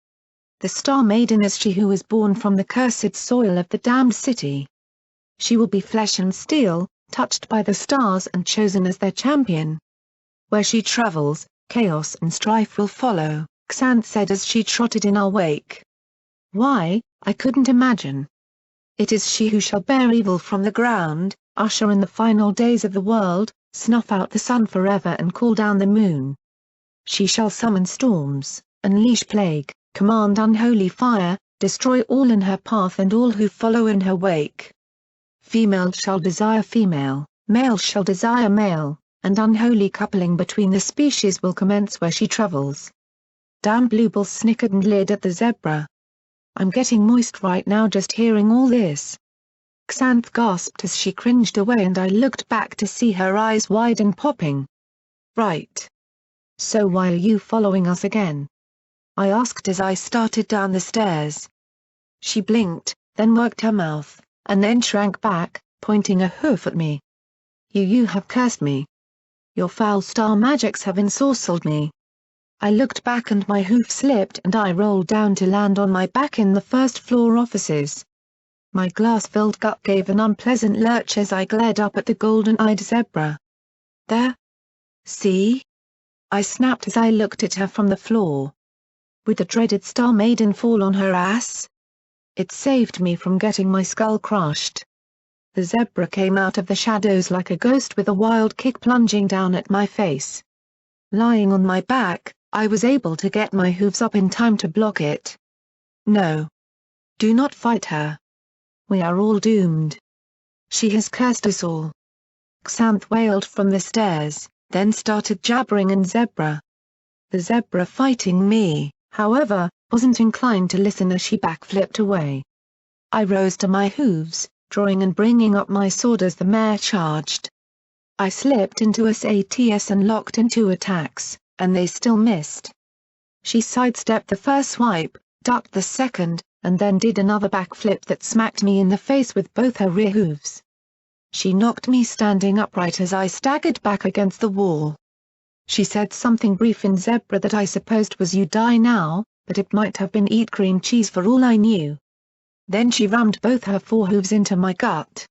"The Star Maiden is she who was born from the cursed soil of the damned city. She will be flesh and steel, touched by the stars and chosen as their champion. Where she travels, chaos and strife will follow," Xanth said as she trotted in our wake. Why, I couldn't imagine. "It is she who shall bear evil from the ground, usher in the final days of the world, snuff out the sun forever and call down the moon. She shall summon storms, unleash plague, command unholy fire, destroy all in her path and all who follow in her wake. Female shall desire female, male shall desire male, and unholy coupling between the species will commence where she travels." Dan Bluebell snickered and leered at the zebra. "I'm getting moist right now just hearing all this." Xanth gasped as she cringed away and I looked back to see her eyes wide and popping. "Right. So why are you following us again?" I asked as I started down the stairs. She blinked, then worked her mouth, and then shrank back, pointing a hoof at me. You have cursed me. Your foul star magics have ensorcelled me. I looked back and my hoof slipped and I rolled down to land on my back in the first-floor offices. My glass-filled gut gave an unpleasant lurch as I glared up at the golden-eyed zebra. There. See? I snapped as I looked at her from the floor. Would the dreaded Star Maiden fall on her ass? It saved me from getting my skull crushed. The zebra came out of the shadows like a ghost with a wild kick plunging down at my face. Lying on my back, I was able to get my hooves up in time to block it. No. Do not fight her. We are all doomed. She has cursed us all. Xanth wailed from the stairs, then started jabbering in zebra. The zebra fighting me, however, wasn't inclined to listen as she backflipped away. I rose to my hooves, drawing and bringing up my sword as the mare charged. I slipped into a SATS and locked in 2 attacks, and they still missed. She sidestepped the first swipe, ducked the second, and then did another backflip that smacked me in the face with both her rear hooves. She knocked me standing upright as I staggered back against the wall. She said something brief in zebra that I supposed was "you die now," but it might have been "eat cream cheese" for all I knew. Then she rammed both her forehooves into my gut.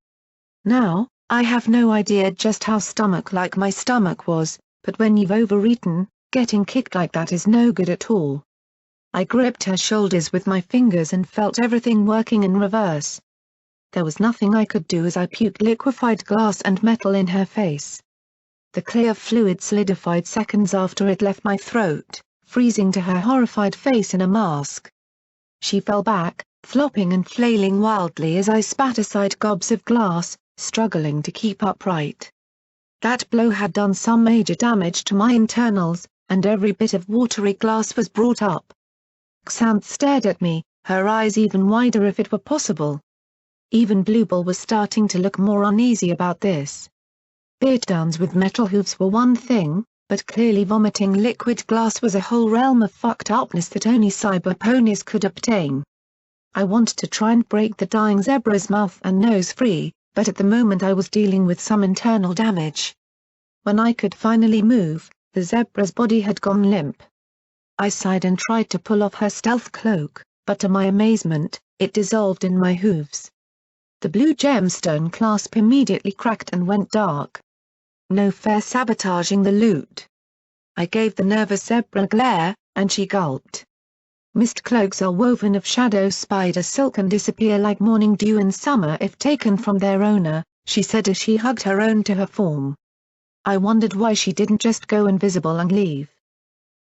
Now, I have no idea just how stomach-like my stomach was, but when you've overeaten, getting kicked like that is no good at all. I gripped her shoulders with my fingers and felt everything working in reverse. There was nothing I could do as I puked liquefied glass and metal in her face. The clear fluid solidified seconds after it left my throat, freezing to her horrified face in a mask. She fell back, flopping and flailing wildly as I spat aside gobs of glass, struggling to keep upright. That blow had done some major damage to my internals, and every bit of watery glass was brought up. Xanth stared at me, her eyes even wider if it were possible. Even Bluebell was starting to look more uneasy about this. Beatdowns with metal hooves were one thing, but clearly vomiting liquid glass was a whole realm of fucked upness that only cyber ponies could obtain. I wanted to try and break the dying zebra's mouth and nose free, but at the moment I was dealing with some internal damage. When I could finally move, the zebra's body had gone limp. I sighed and tried to pull off her stealth cloak, but to my amazement, it dissolved in my hooves. The blue gemstone clasp immediately cracked and went dark. No fair sabotaging the loot. I gave the nervous zebra a glare, and she gulped. Mist cloaks are woven of shadow spider silk and disappear like morning dew in summer if taken from their owner, she said as she hugged her own to her form. I wondered why she didn't just go invisible and leave.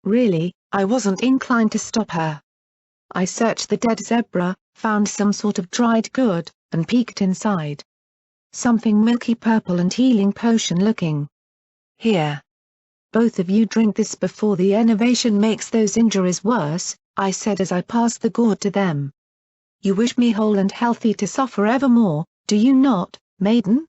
Really, I wasn't inclined to stop her. I searched the dead zebra, found some sort of dried good, and peeked inside. Something milky purple and healing potion looking. Here. Both of you drink this before the Enervation makes those injuries worse, I said as I passed the gourd to them. You wish me whole and healthy to suffer evermore, do you not, maiden?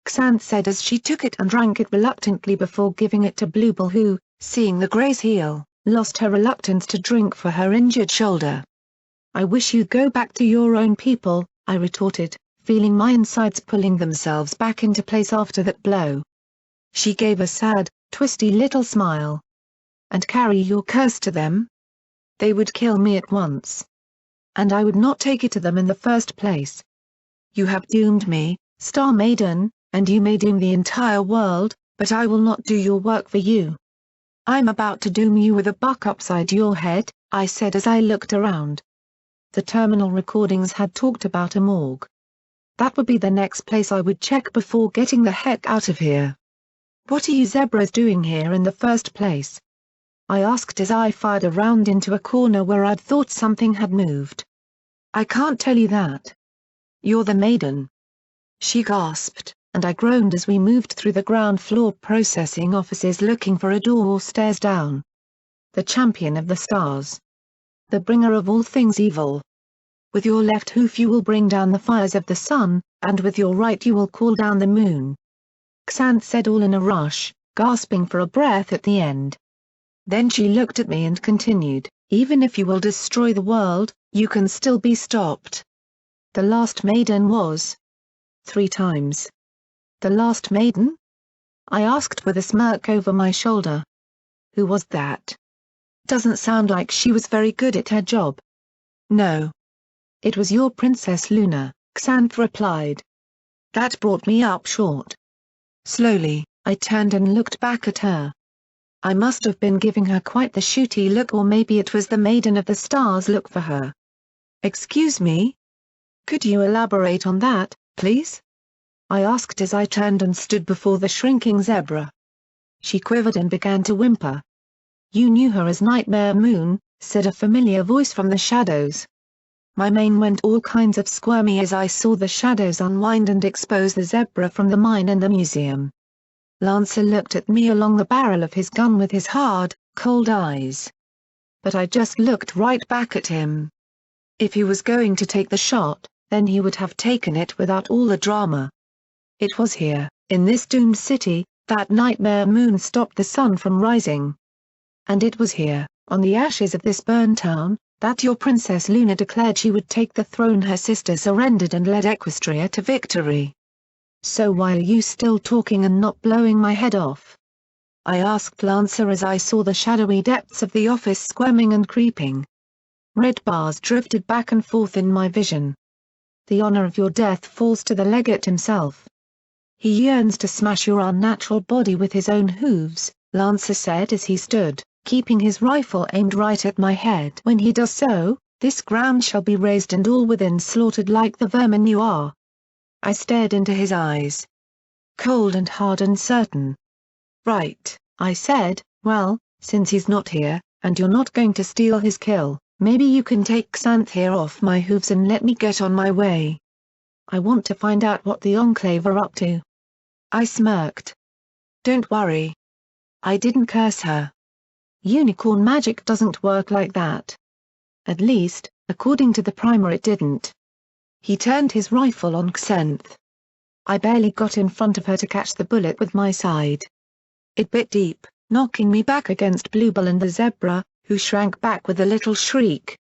Xanth said as she took it and drank it reluctantly before giving it to Bluebell who, seeing the gray's heel, lost her reluctance to drink for her injured shoulder. I wish you'd go back to your own people, I retorted, feeling my insides pulling themselves back into place after that blow. She gave a sad, twisty little smile. And carry your curse to them? They would kill me at once. And I would not take it to them in the first place. You have doomed me, Star Maiden, and you may doom the entire world, but I will not do your work for you. I'm about to doom you with a buck upside your head, I said as I looked around. The terminal recordings had talked about a morgue. That would be the next place I would check before getting the heck out of here. What are you zebras doing here in the first place? I asked as I fired a round into a corner where I'd thought something had moved. I can't tell you that. You're the maiden. She gasped, and I groaned as we moved through the ground floor processing offices looking for a door or stairs down. The champion of the stars. The bringer of all things evil. With your left hoof you will bring down the fires of the sun, and with your right you will call down the moon. Xanth said all in a rush, gasping for a breath at the end. Then she looked at me and continued, even if you will destroy the world, you can still be stopped. The last maiden was. 3 times. The last maiden? I asked with a smirk over my shoulder. Who was that? Doesn't sound like she was very good at her job. No. It was your Princess Luna, Xanth replied. That brought me up short. Slowly, I turned and looked back at her. I must have been giving her quite the shooty look, or maybe it was the Maiden of the Stars look for her. Excuse me? Could you elaborate on that, please? I asked as I turned and stood before the shrinking zebra. She quivered and began to whimper. You knew her as Nightmare Moon, said a familiar voice from the shadows. My mane went all kinds of squirmy as I saw the shadows unwind and expose the zebra from the mine and the museum. Lancer looked at me along the barrel of his gun with his hard, cold eyes. But I just looked right back at him. If he was going to take the shot, then he would have taken it without all the drama. It was here, in this doomed city, that Nightmare Moon stopped the sun from rising. And it was here, on the ashes of this burned town, that your Princess Luna declared she would take the throne her sister surrendered and led Equestria to victory. So why are you still talking and not blowing my head off? I asked Lancer as I saw the shadowy depths of the office squirming and creeping. Red bars drifted back and forth in my vision. The honor of your death falls to the legate himself. He yearns to smash your unnatural body with his own hooves, Lancer said as he stood, keeping his rifle aimed right at my head. When he does so, this ground shall be razed and all within slaughtered like the vermin you are. I stared into his eyes. Cold and hard and certain. Right, I said, well, since he's not here, and you're not going to steal his kill, maybe you can take Xanth here off my hooves and let me get on my way. I want to find out what the Enclave are up to. I smirked. Don't worry. I didn't curse her. Unicorn magic doesn't work like that. At least, according to the primer it didn't. He turned his rifle on Xanth. I barely got in front of her to catch the bullet with my side. It bit deep, knocking me back against Bluebell and the zebra, who shrank back with a little shriek.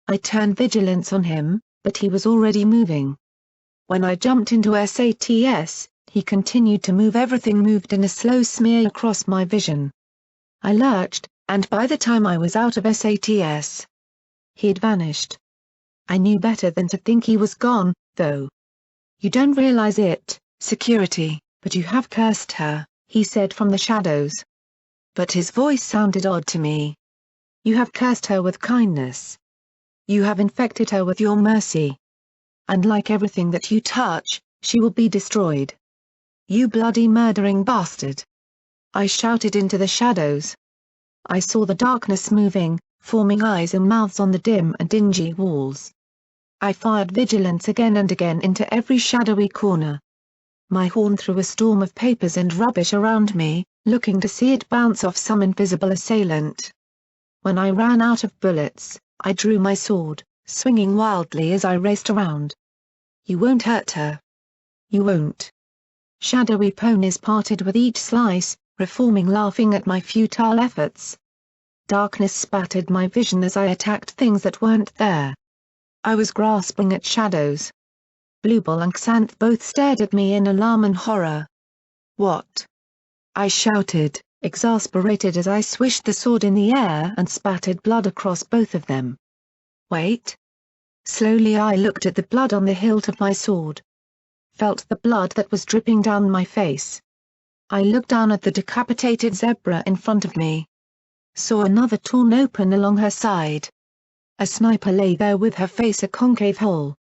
I turned vigilance on him, but he was already moving. When I jumped into SATS, he continued to move. Everything moved in a slow smear across my vision. I lurched, and by the time I was out of SATS, he had vanished. I knew better than to think he was gone, though. You don't realize it, Security, but you have cursed her, he said from the shadows. But his voice sounded odd to me. You have cursed her with kindness. You have infected her with your mercy. And like everything that you touch, she will be destroyed. You bloody murdering bastard! I shouted into the shadows. I saw the darkness moving, forming eyes and mouths on the dim and dingy walls. I fired vigilance again and again into every shadowy corner. My horn threw a storm of papers and rubbish around me, looking to see it bounce off some invisible assailant. When I ran out of bullets, I drew my sword, swinging wildly as I raced around. You won't hurt her. You won't. Shadowy ponies parted with each slice, reforming, laughing at my futile efforts. Darkness spattered my vision as I attacked things that weren't there. I was grasping at shadows. Bluebell and Xanth both stared at me in alarm and horror. What? I shouted, exasperated as I swished the sword in the air and spattered blood across both of them. Wait. Slowly I looked at the blood on the hilt of my sword. Felt the blood that was dripping down my face. I looked down at the decapitated zebra in front of me. Saw another torn open along her side. A sniper lay there with her face a concave hole.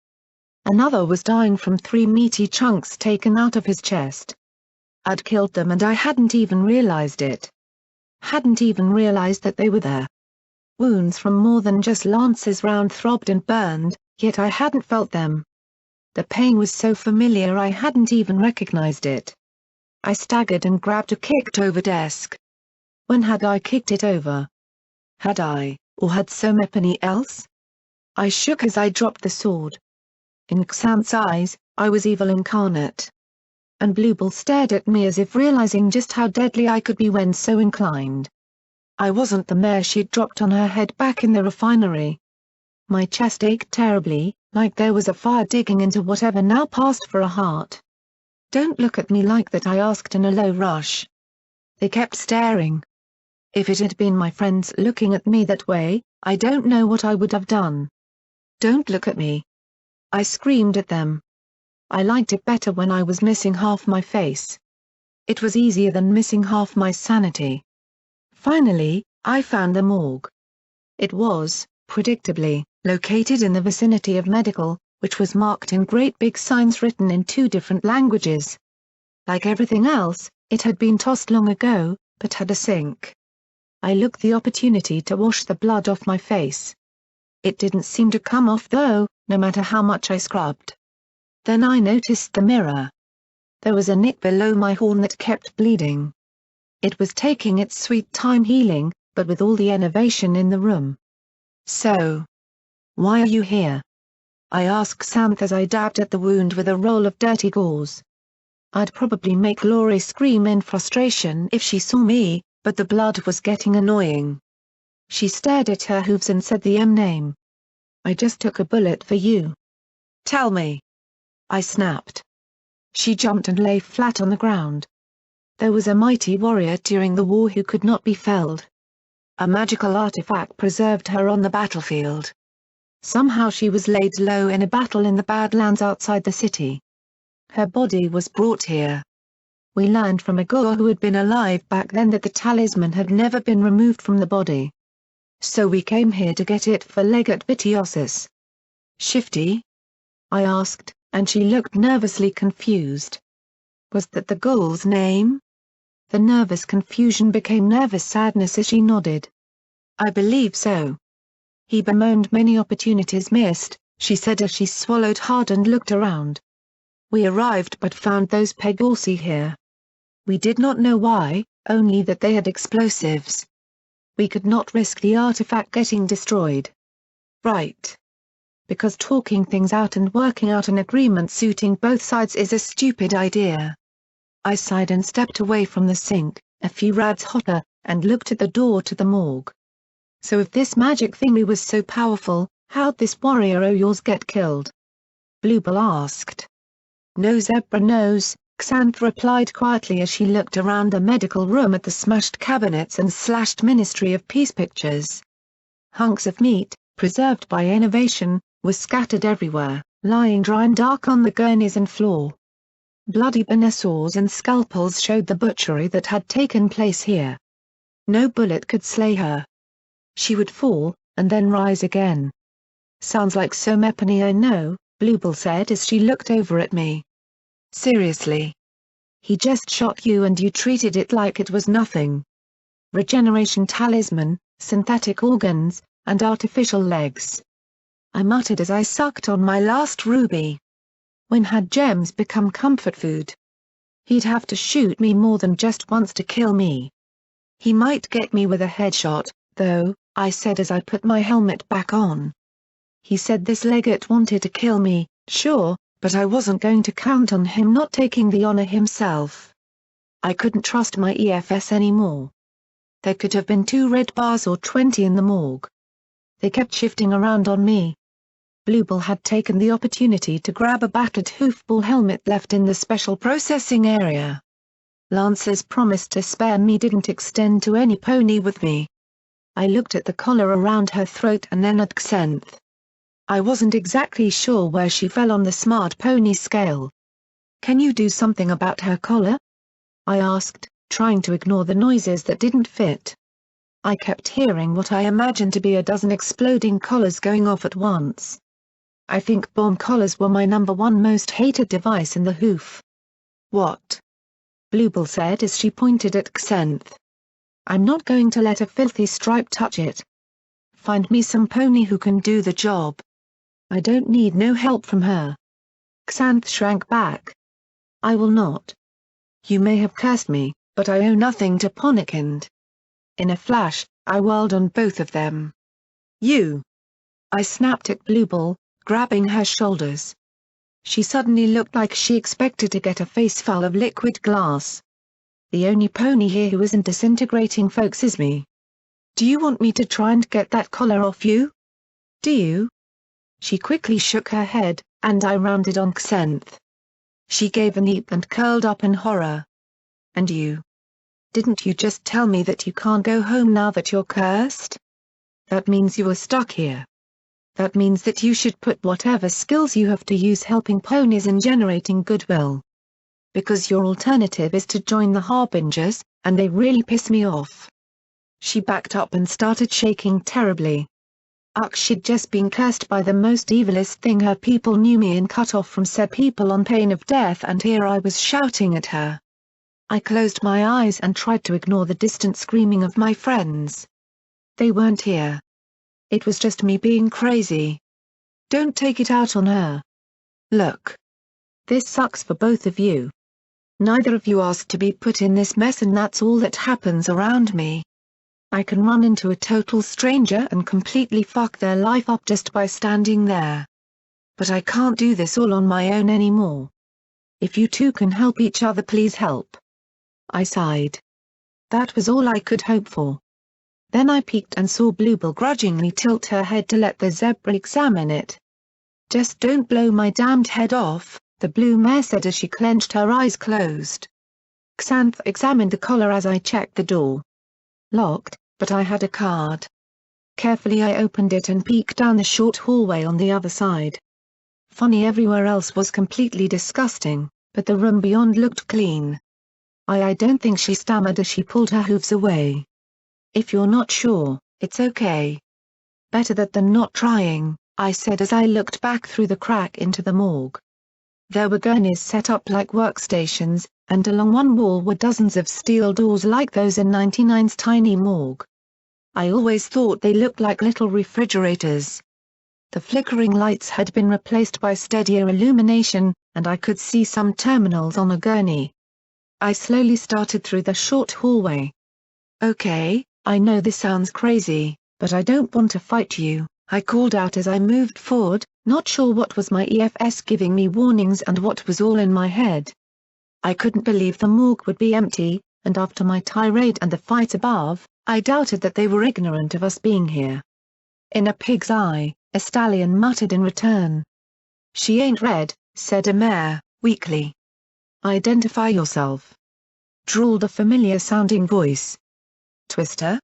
Another was dying from 3 meaty chunks taken out of his chest. I'd killed them and I hadn't even realized it. Hadn't even realized that they were there. Wounds from more than just Lance's round throbbed and burned, yet I hadn't felt them. The pain was so familiar I hadn't even recognized it. I staggered and grabbed a kicked-over desk. When had I kicked it over? Had I, or had somebody else? I shook as I dropped the sword. In Xanth's eyes, I was evil incarnate. And Bluebell stared at me as if realizing just how deadly I could be when so inclined. I wasn't the mare she'd dropped on her head back in the refinery. My chest ached terribly, like there was a fire digging into whatever now passed for a heart. Don't look at me like that, I asked in a low rush. They kept staring. If it had been my friends looking at me that way, I don't know what I would have done. "Don't look at me!" I screamed at them. I liked it better when I was missing half my face. It was easier than missing half my sanity. Finally, I found the morgue. It was, predictably, located in the vicinity of medical, which was marked in great big signs written in 2 different languages. Like everything else, it had been tossed long ago, but had a sink. I looked the opportunity to wash the blood off my face. It didn't seem to come off though, no matter how much I scrubbed. Then I noticed the mirror. There was a nick below my horn that kept bleeding. It was taking its sweet time healing, but with all the enervation in the room. "So, why are you here?" I asked Xanth as I dabbed at the wound with a roll of dirty gauze. I'd probably make Laurie scream in frustration if she saw me, but the blood was getting annoying. She stared at her hooves and said the name. "I just took a bullet for you." "Tell me." I snapped. She jumped and lay flat on the ground. There was a mighty warrior during the war who could not be felled. A magical artifact preserved her on the battlefield. Somehow she was laid low in a battle in the Badlands outside the city. Her body was brought here. We learned from a Goa who had been alive back then that the talisman had never been removed from the body. So we came here to get it for Legate Vitiosus. "Shifty?" I asked, and she looked nervously confused. Was that the Ghoul's name? The nervous confusion became nervous sadness as she nodded. "I believe so." "He bemoaned many opportunities missed," she said as she swallowed hard and looked around. "We arrived but found those Pegorsi here. We did not know why, only that they had explosives. We could not risk the artifact getting destroyed." "Right. Because talking things out and working out an agreement suiting both sides is a stupid idea." I sighed and stepped away from the sink, a few rads hotter, and looked at the door to the morgue. "So if this magic thingy was so powerful, how'd this warrior o' yours get killed?" Bluebell asked. "No zebra knows," Xanth replied quietly as she looked around the medical room at the smashed cabinets and slashed Ministry of Peace pictures. Hunks of meat, preserved by Enervation, were scattered everywhere, lying dry and dark on the gurneys and floor. Bloody banessaws and scalpels showed the butchery that had taken place here. No bullet could slay her. She would fall, and then rise again. "Sounds like Somepony I know," Bluebell said as she looked over at me. "Seriously? He just shot you and you treated it like it was nothing. Regeneration talisman, synthetic organs, and artificial legs." I muttered as I sucked on my last ruby. When had gems become comfort food? He'd have to shoot me more than just once to kill me. "He might get me with a headshot, though," I said as I put my helmet back on. "He said this legate wanted to kill me, sure, but I wasn't going to count on him not taking the honor himself." I couldn't trust my EFS anymore. There could have been 2 red bars or 20 in the morgue. They kept shifting around on me. Bluebell had taken the opportunity to grab a battered hoofball helmet left in the special processing area. Lance's promise to spare me didn't extend to any pony with me. I looked at the collar around her throat and then at Xanth. I wasn't exactly sure where she fell on the smart pony scale. "Can you do something about her collar?" I asked, trying to ignore the noises that didn't fit. I kept hearing what I imagined to be a dozen exploding collars going off at once. I think bomb collars were my #1 most hated device in the hoof. "What?" Bluebell said as she pointed at Xanth. "I'm not going to let a filthy stripe touch it. Find me some pony who can do the job. I don't need no help from her." Xanth shrank back. "I will not. You may have cursed me, but I owe nothing to Ponikind." In a flash, I whirled on both of them. "You!" I snapped at Bluebell, grabbing her shoulders. She suddenly looked like she expected to get a faceful of liquid glass. "The only pony here who isn't disintegrating folks is me. Do you want me to try and get that collar off you? Do you?" She quickly shook her head, and I rounded on Xanth. She gave a neep and curled up in horror. "And you? Didn't you just tell me that you can't go home now that you're cursed? That means you are stuck here. That means that you should put whatever skills you have to use helping ponies and generating goodwill. Because your alternative is to join the Harbingers, and they really piss me off." She backed up and started shaking terribly. She'd just been cursed by the most evilest thing her people knew me and cut off from said people on pain of death, and here I was shouting at her. I closed my eyes and tried to ignore the distant screaming of my friends. They weren't here. It was just me being crazy. Don't take it out on her. Look. This sucks for both of you. Neither of you asked to be put in this mess, and that's all that happens around me. I can run into a total stranger and completely fuck their life up just by standing there. But I can't do this all on my own anymore. If you two can help each other, please help. I sighed. That was all I could hope for. Then I peeked and saw Bluebell grudgingly tilt her head to let the zebra examine it. "Just don't blow my damned head off," the blue mare said as she clenched her eyes closed. Xanth examined the collar as I checked the door. Locked, but I had a card. Carefully I opened it and peeked down the short hallway on the other side. Funny, everywhere else was completely disgusting, but the room beyond looked clean. I don't think," she stammered as she pulled her hooves away. "If you're not sure, it's okay. Better that than not trying," I said as I looked back through the crack into the morgue. There were gurneys set up like workstations, and along one wall were dozens of steel doors like those in 99's tiny morgue. I always thought they looked like little refrigerators. The flickering lights had been replaced by steadier illumination, and I could see some terminals on a gurney. I slowly started through the short hallway. "Okay, I know this sounds crazy, but I don't want to fight you," I called out as I moved forward, not sure what was my EFS giving me warnings and what was all in my head. I couldn't believe the morgue would be empty, and after my tirade and the fight above, I doubted that they were ignorant of us being here. "In a pig's eye," a stallion muttered in return. "She ain't red," said a mare, weakly. "Identify yourself," drawled a familiar-sounding voice. "Twister?"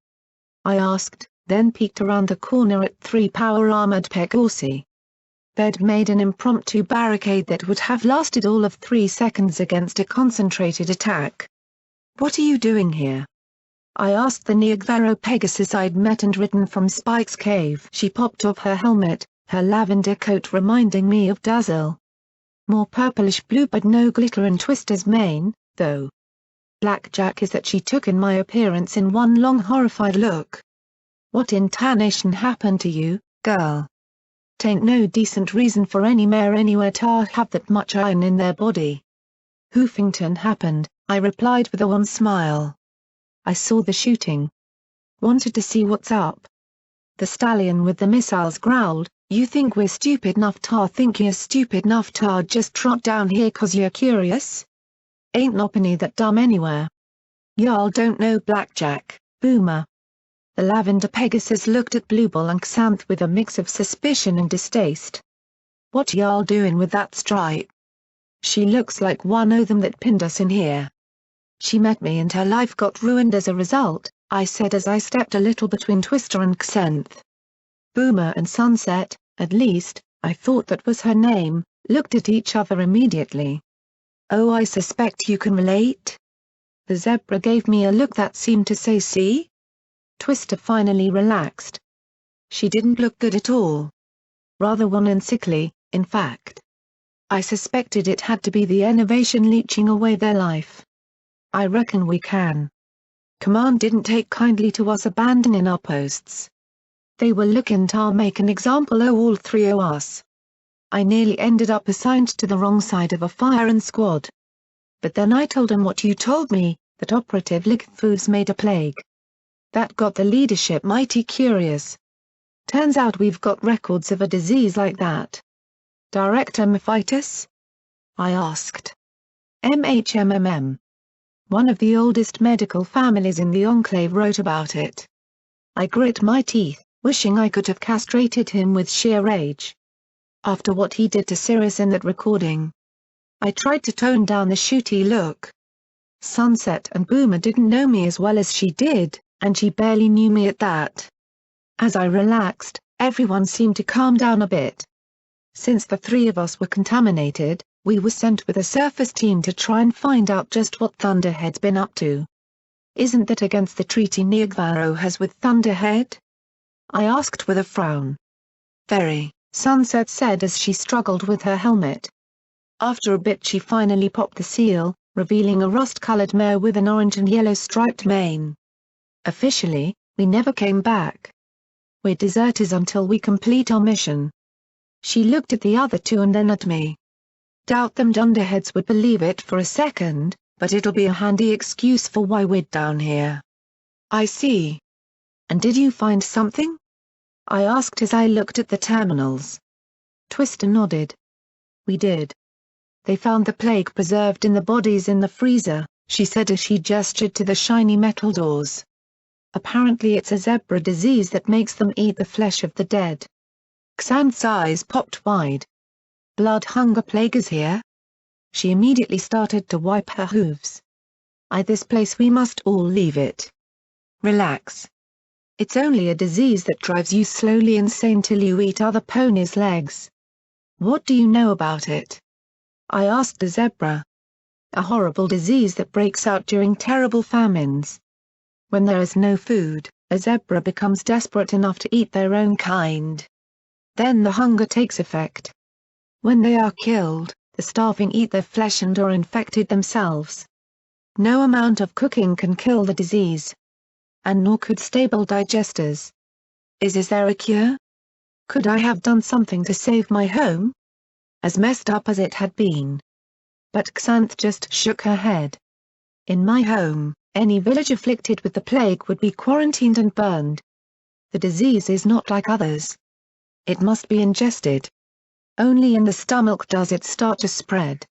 I asked, then peeked around the corner at 3 power-armored Pegorsi. They'd made an impromptu barricade that would have lasted all of 3 seconds against a concentrated attack. "What are you doing here?" I asked the Niagvero Pegasus I'd met and ridden from Spike's cave. She popped off her helmet, her lavender coat reminding me of Dazzle. More purplish-blue but no glitter in Twister's mane, though. Blackjack is that she took in my appearance in one long horrified look. "What in tarnation happened to you, girl? Tain't no decent reason for any mare anywhere to have that much iron in their body." "Hoofington happened," I replied with a wan smile. "I saw the shooting. Wanted to see what's up." The stallion with the missiles growled, "You think we're stupid enough to think you're stupid enough to just trot down here 'cause you're curious? Ain't nopenny that dumb anywhere. Y'all don't know Blackjack, Boomer." The lavender Pegasus looked at Bluebell and Xanth with a mix of suspicion and distaste. "What y'all doing with that stripe? She looks like one o' them that pinned us in here." "She met me and her life got ruined as a result," I said as I stepped a little between Twister and Xanth. Boomer and Sunset, at least, I thought that was her name, looked at each other immediately. "Oh, I suspect you can relate?" The zebra gave me a look that seemed to say see? Twister finally relaxed. She didn't look good at all. Rather wan and sickly, in fact. I suspected it had to be the Enervation leeching away their life. "I reckon we can." Command didn't take kindly to us abandoning our posts. They were looking to make an example o' all 3 o' us. I nearly ended up assigned to the wrong side of a firing squad. But then I told 'em what you told me, that Operative Lickfoods made a plague. That got the leadership mighty curious. Turns out we've got records of a disease like that. "Director Mephitis?" I asked. "MHMMM. One of the oldest medical families in the Enclave wrote about it." I grit my teeth, wishing I could have castrated him with sheer rage. After what he did to Sirius in that recording. I tried to tone down the shooty look. Sunset and Boomer didn't know me as well as she did, and she barely knew me at that. As I relaxed, everyone seemed to calm down a bit. Since the three of us were contaminated, we were sent with a surface team to try and find out just what Thunderhead's been up to. Isn't that against the treaty Niagvaro has with Thunderhead? I asked with a frown. Very, Sunset said as she struggled with her helmet. After a bit she finally popped the seal, revealing a rust-colored mare with an orange and yellow striped mane. Officially, we never came back. We're deserters until we complete our mission. She looked at the other two and then at me. Doubt them dunderheads would believe it for a second, but it'll be a handy excuse for why we're down here. I see. And did you find something? I asked as I looked at the terminals. Twister nodded. We did. They found the plague preserved in the bodies in the freezer, she said as she gestured to the shiny metal doors. Apparently it's a zebra disease that makes them eat the flesh of the dead. Xanth's eyes popped wide. Blood hunger plague is here? She immediately started to wipe her hooves. This place we must all leave it. Relax. It's only a disease that drives you slowly insane till you eat other ponies' legs. What do you know about it? I asked the zebra. A horrible disease that breaks out during terrible famines. When there is no food, a zebra becomes desperate enough to eat their own kind. Then the hunger takes effect. When they are killed, the starving eat their flesh and are infected themselves. No amount of cooking can kill the disease. And nor could stable digesters. Is there a cure? Could I have done something to save my home? As messed up as it had been. But Xanth just shook her head. In my home, any village afflicted with the plague would be quarantined and burned. The disease is not like others. It must be ingested. Only in the stomach does it start to spread.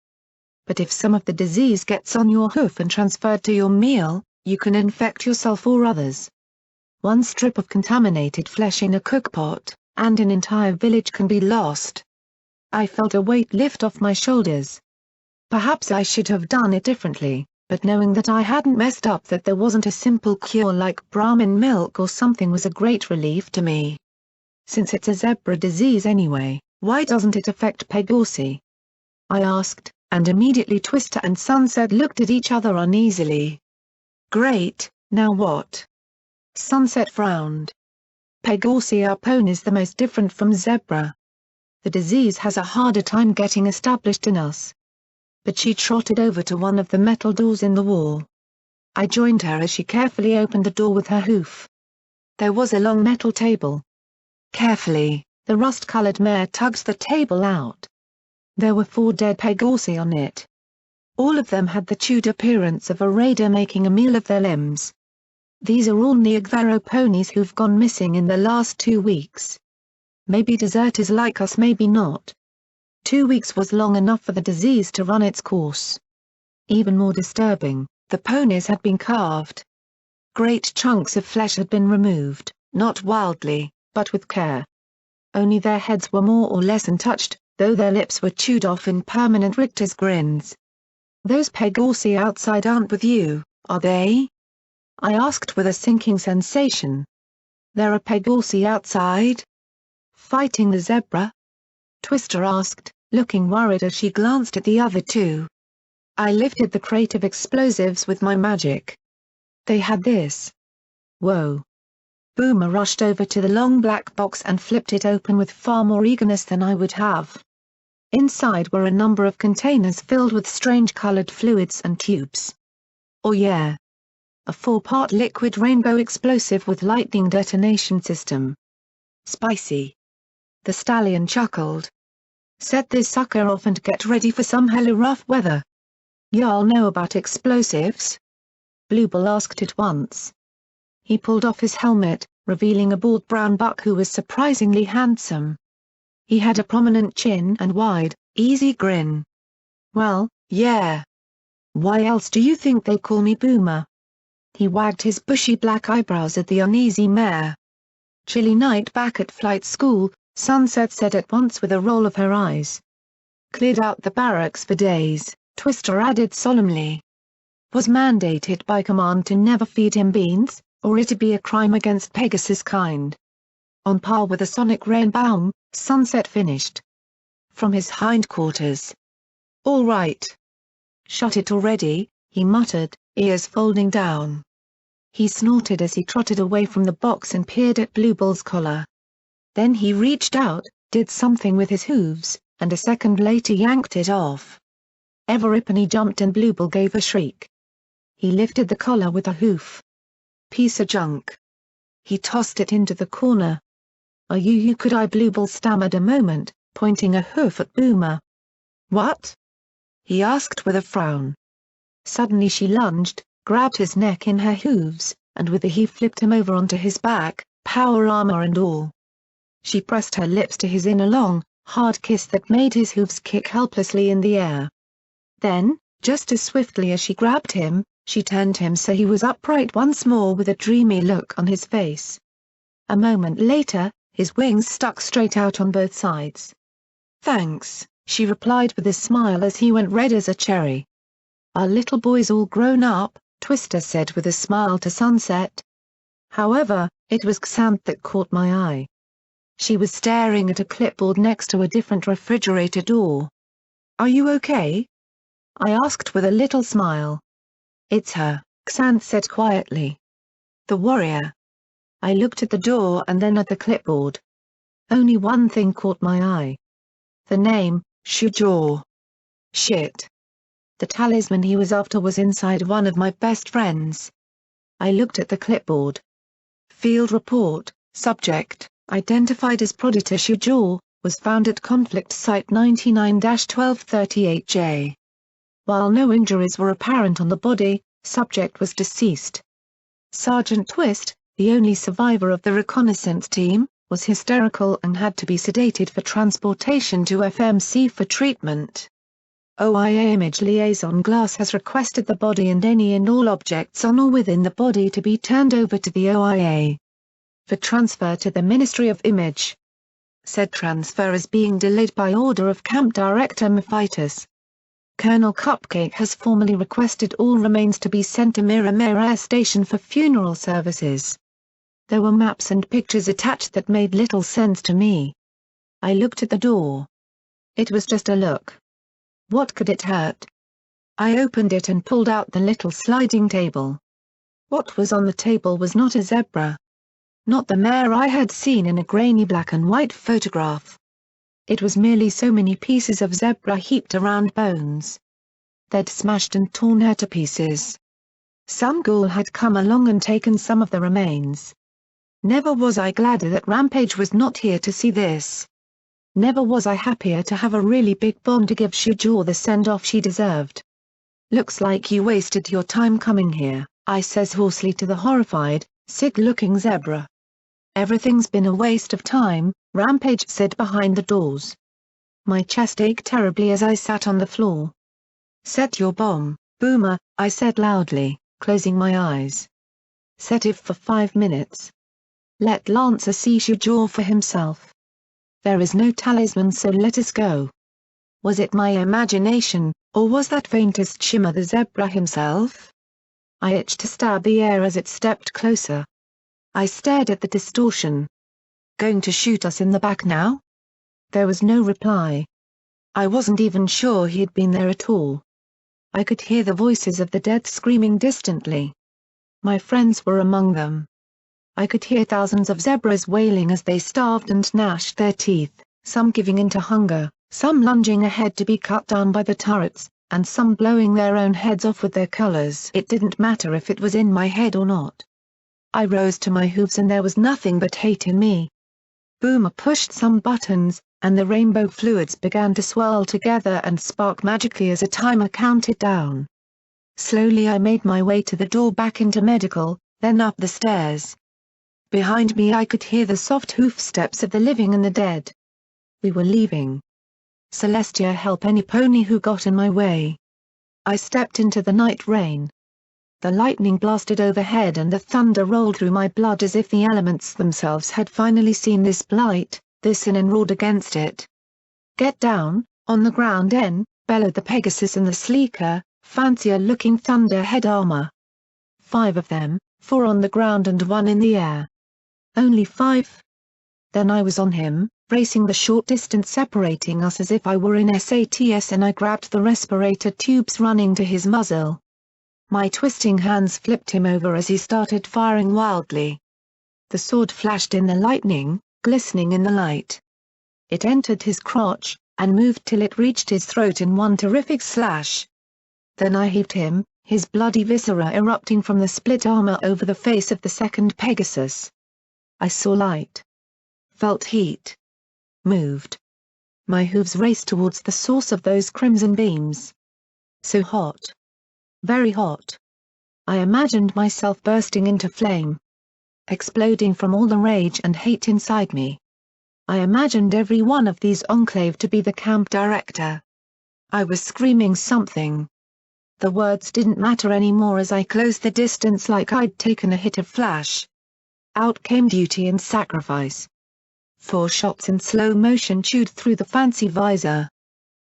But if some of the disease gets on your hoof and transferred to your meal, you can infect yourself or others. One strip of contaminated flesh in a cookpot, and an entire village can be lost. I felt a weight lift off my shoulders. Perhaps I should have done it differently, but knowing that I hadn't messed up, that there wasn't a simple cure like Brahmin milk or something, was a great relief to me. Since it's a zebra disease anyway, why doesn't it affect Pegorsi? I asked, and immediately Twister and Sunset looked at each other uneasily. Great, now what? Sunset frowned. Pegorsi are ponies the most different from zebra. The disease has a harder time getting established in us. But she trotted over to one of the metal doors in the wall. I joined her as she carefully opened the door with her hoof. There was a long metal table. Carefully, the rust-colored mare tugged the table out. There were 4 dead Pegorsi on it. All of them had the chewed appearance of a raider making a meal of their limbs. These are all Niagvaro ponies who've gone missing in the last 2 weeks. Maybe deserters like us, maybe not. 2 weeks was long enough for the disease to run its course. Even more disturbing, the ponies had been carved. Great chunks of flesh had been removed, not wildly, but with care. Only their heads were more or less untouched, though their lips were chewed off in permanent Richter's grins. Those Pegorsi outside aren't with you, are they? I asked with a sinking sensation. There are Pegorsi outside? Fighting the zebra? Twister asked, looking worried as she glanced at the other two. I lifted the crate of explosives with my magic. They had this. Whoa. Boomer rushed over to the long black box and flipped it open with far more eagerness than I would have. Inside were a number of containers filled with strange-colored fluids and tubes. Oh yeah. A 4-part liquid rainbow explosive with lightning detonation system. Spicy. The stallion chuckled. Set this sucker off and get ready for some hella rough weather. Y'all know about explosives? Bluebell asked at once. He pulled off his helmet, revealing a bald brown buck who was surprisingly handsome. He had a prominent chin and wide, easy grin. Well, yeah. Why else do you think they call me Boomer? He wagged his bushy black eyebrows at the uneasy mare. Chilly night back at flight school, Sunset said at once with a roll of her eyes. Cleared out the barracks for days, Twister added solemnly. was mandated by command to never feed him beans, or it'd be a crime against Pegasus kind. On par with a sonic rainbow, Sunset finished. From his hindquarters. All right. Shut it already, he muttered, ears folding down. He snorted as he trotted away from the box and peered at Bluebell's collar. Then he reached out, did something with his hooves, and a second later yanked it off. Everipany jumped and Bluebell gave a shriek. He lifted the collar with a hoof. Piece of junk. He tossed it into the corner. Are you could I? Bluebell stammered a moment, pointing a hoof at Boomer. What? He asked with a frown. Suddenly she lunged, grabbed his neck in her hooves, and with a heave flipped him over onto his back, power armor and all. She pressed her lips to his inner long, hard kiss that made his hooves kick helplessly in the air. Then, just as swiftly as she grabbed him, she turned him so he was upright once more with a dreamy look on his face. A moment later, his wings stuck straight out on both sides. Thanks, she replied with a smile as he went red as a cherry. Our little boy's all grown up, Twister said with a smile to Sunset. However, it was Xanth that caught my eye. She was staring at a clipboard next to a different refrigerator door. Are you okay? I asked with a little smile. It's her, Xanth said quietly. The warrior. I looked at the door and then at the clipboard. Only one thing caught my eye. The name, Shujaw. Shit. The talisman he was after was inside one of my best friends. I looked at the clipboard. Field report, subject, identified as Predator Shujaw, was found at conflict site 99-1238J. While no injuries were apparent on the body, subject was deceased. Sergeant Twist, the only survivor of the reconnaissance team, was hysterical and had to be sedated for transportation to FMC for treatment. OIA Image Liaison Glass has requested the body and any and all objects on or within the body to be turned over to the OIA for transfer to the Ministry of Image. Said transfer is being delayed by order of Camp Director Mephitis. Colonel Cupcake has formally requested all remains to be sent to Mare Air Station for funeral services. There were maps and pictures attached that made little sense to me. I looked at the door. It was just a look. What could it hurt? I opened it and pulled out the little sliding table. What was on the table was not a zebra. Not the mare I had seen in a grainy black and white photograph. It was merely so many pieces of zebra heaped around bones. They'd smashed and torn her to pieces. Some ghoul had come along and taken some of the remains. Never was I gladder that Rampage was not here to see this. Never was I happier to have a really big bomb to give Shujaw the send-off she deserved. Looks like you wasted your time coming here, I says hoarsely to the horrified, sick-looking zebra. Everything's been a waste of time, Rampage said behind the doors. My chest ached terribly as I sat on the floor. Set your bomb, Boomer, I said loudly, closing my eyes. Set it for 5 minutes. Let Lancer see Shujaw for himself. There is no talisman, so let us go. Was it my imagination, or was that faintest shimmer the zebra himself? I itched to stab the air as it stepped closer. I stared at the distortion. Going to shoot us in the back now? There was no reply. I wasn't even sure he'd been there at all. I could hear the voices of the dead screaming distantly. My friends were among them. I could hear thousands of zebras wailing as they starved and gnashed their teeth, some giving in to hunger, some lunging ahead to be cut down by the turrets, and some blowing their own heads off with their colors. It didn't matter if it was in my head or not. I rose to my hooves and there was nothing but hate in me. Boomer pushed some buttons, and the rainbow fluids began to swirl together and spark magically as a timer counted down. Slowly I made my way to the door back into medical, then up the stairs. Behind me I could hear the soft hoofsteps of the living and the dead. We were leaving. Celestia, help any pony who got in my way. I stepped into the night rain. The lightning blasted overhead and the thunder rolled through my blood as if the elements themselves had finally seen this blight, this sin, and roared against it. Get down, on the ground, bellowed the Pegasus and the Sleeker, fancier-looking Thunderhead armor. 5 of them, 4 on the ground and 1 in the air. Only 5? Then I was on him, racing the short distance separating us as if I were in SATS, and I grabbed the respirator tubes running to his muzzle. My twisting hands flipped him over as he started firing wildly. The sword flashed in the lightning, glistening in the light. It entered his crotch, and moved till it reached his throat in one terrific slash. Then I heaved him, his bloody viscera erupting from the split armor over the face of the second Pegasus. I saw light. Felt heat. Moved. My hooves raced towards the source of those crimson beams. So hot. Very hot. I imagined myself bursting into flame. Exploding from all the rage and hate inside me. I imagined every one of these enclave to be the camp director. I was screaming something. The words didn't matter anymore as I closed the distance like I'd taken a hit of flash. Out came duty and sacrifice. 4 shots in slow motion chewed through the fancy visor.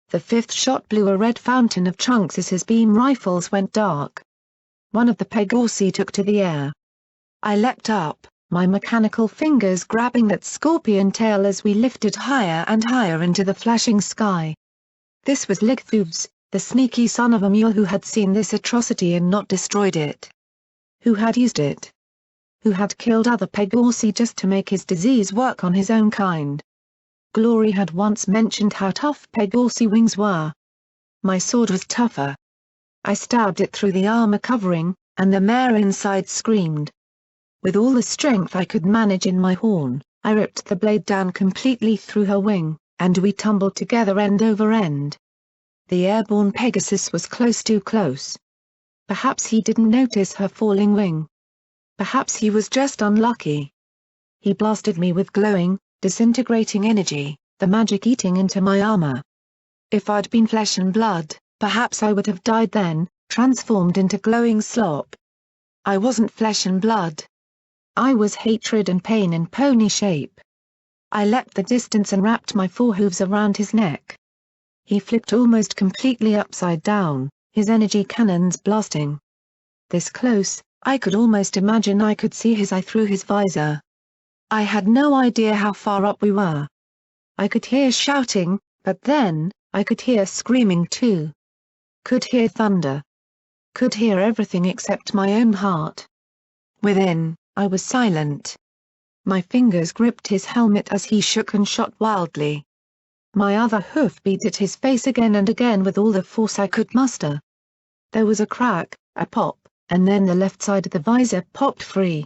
The 5th shot blew a red fountain of chunks as his beam rifles went dark. One of the Pegasus took to the air. I leapt up, my mechanical fingers grabbing that scorpion tail as we lifted higher and higher into the flashing sky. This was Lichthuves, the sneaky son of a mule who had seen this atrocity and not destroyed it. Who had used it. Who had killed other Pegasus just to make his disease work on his own kind. Glory had once mentioned how tough Pegasus wings were. My sword was tougher. I stabbed it through the armor covering, and the mare inside screamed. With all the strength I could manage in my horn, I ripped the blade down completely through her wing, and we tumbled together end over end. The airborne Pegasus was close, too close. Perhaps he didn't notice her falling wing. Perhaps he was just unlucky. He blasted me with glowing, disintegrating energy, the magic eating into my armor. If I'd been flesh and blood, perhaps I would have died then, transformed into glowing slop. I wasn't flesh and blood. I was hatred and pain in pony shape. I leapt the distance and wrapped my 4 hooves around his neck. He flipped almost completely upside down, his energy cannons blasting. This close, I could almost imagine I could see his eye through his visor. I had no idea how far up we were. I could hear shouting, but then, I could hear screaming too. Could hear thunder. Could hear everything except my own heart. Within, I was silent. My fingers gripped his helmet as he shook and shot wildly. My other hoof beat at his face again and again with all the force I could muster. There was a crack, a pop, and then the left side of the visor popped free.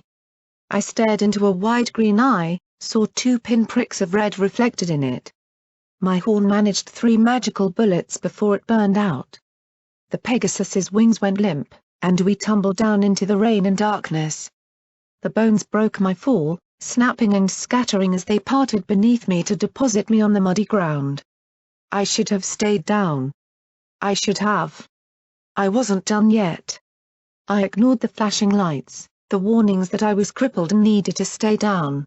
I stared into a wide green eye, saw 2 pinpricks of red reflected in it. My horn managed 3 magical bullets before it burned out. The Pegasus's wings went limp, and we tumbled down into the rain and darkness. The bones broke my fall, snapping and scattering as they parted beneath me to deposit me on the muddy ground. I should have stayed down. I should have. I wasn't done yet. I ignored the flashing lights, the warnings that I was crippled and needed to stay down.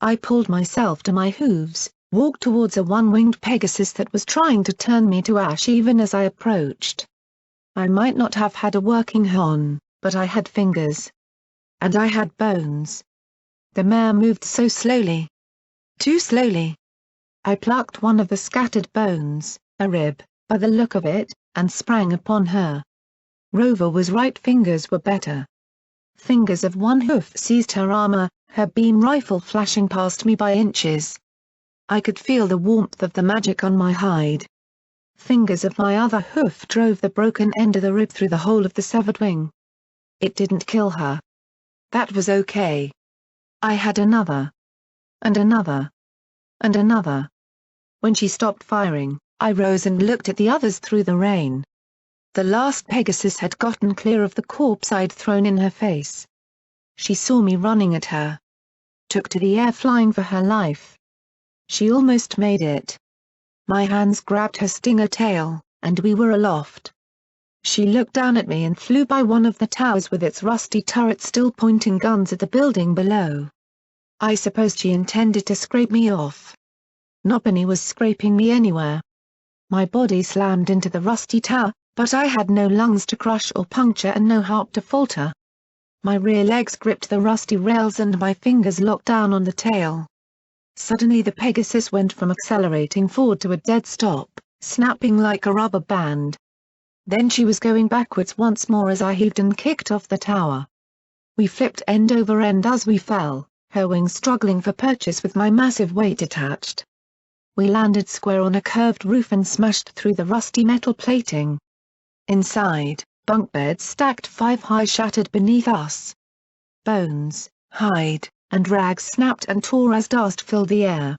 I pulled myself to my hooves, walked towards a one-winged Pegasus that was trying to turn me to ash even as I approached. I might not have had a working horn, but I had fingers. And I had bones. The mare moved so slowly. Too slowly. I plucked one of the scattered bones, a rib, by the look of it, and sprang upon her. Rover was right, fingers were better. Fingers of one hoof seized her armor, her beam rifle flashing past me by inches. I could feel the warmth of the magic on my hide. Fingers of my other hoof drove the broken end of the rib through the hole of the severed wing. It didn't kill her. That was okay. I had another. And another. And another. When she stopped firing, I rose and looked at the others through the rain. The last Pegasus had gotten clear of the corpse I'd thrown in her face. She saw me running at her. Took to the air, flying for her life. She almost made it. My hands grabbed her stinger tail, and we were aloft. She looked down at me and flew by one of the towers with its rusty turret still pointing guns at the building below. I suppose she intended to scrape me off. Nobody was scraping me anywhere. My body slammed into the rusty tower, But I had no lungs to crush or puncture and no heart to falter. My rear legs gripped the rusty rails and my fingers locked down on the tail. Suddenly the Pegasus went from accelerating forward to a dead stop, snapping like a rubber band. Then she was going backwards once more as I heaved and kicked off the tower. We flipped end over end as we fell, her wings struggling for purchase with my massive weight attached. We landed square on a curved roof and smashed through the rusty metal plating. Inside, bunk beds stacked 5 high shattered beneath us. Bones, hide, and rags snapped and tore as dust filled the air.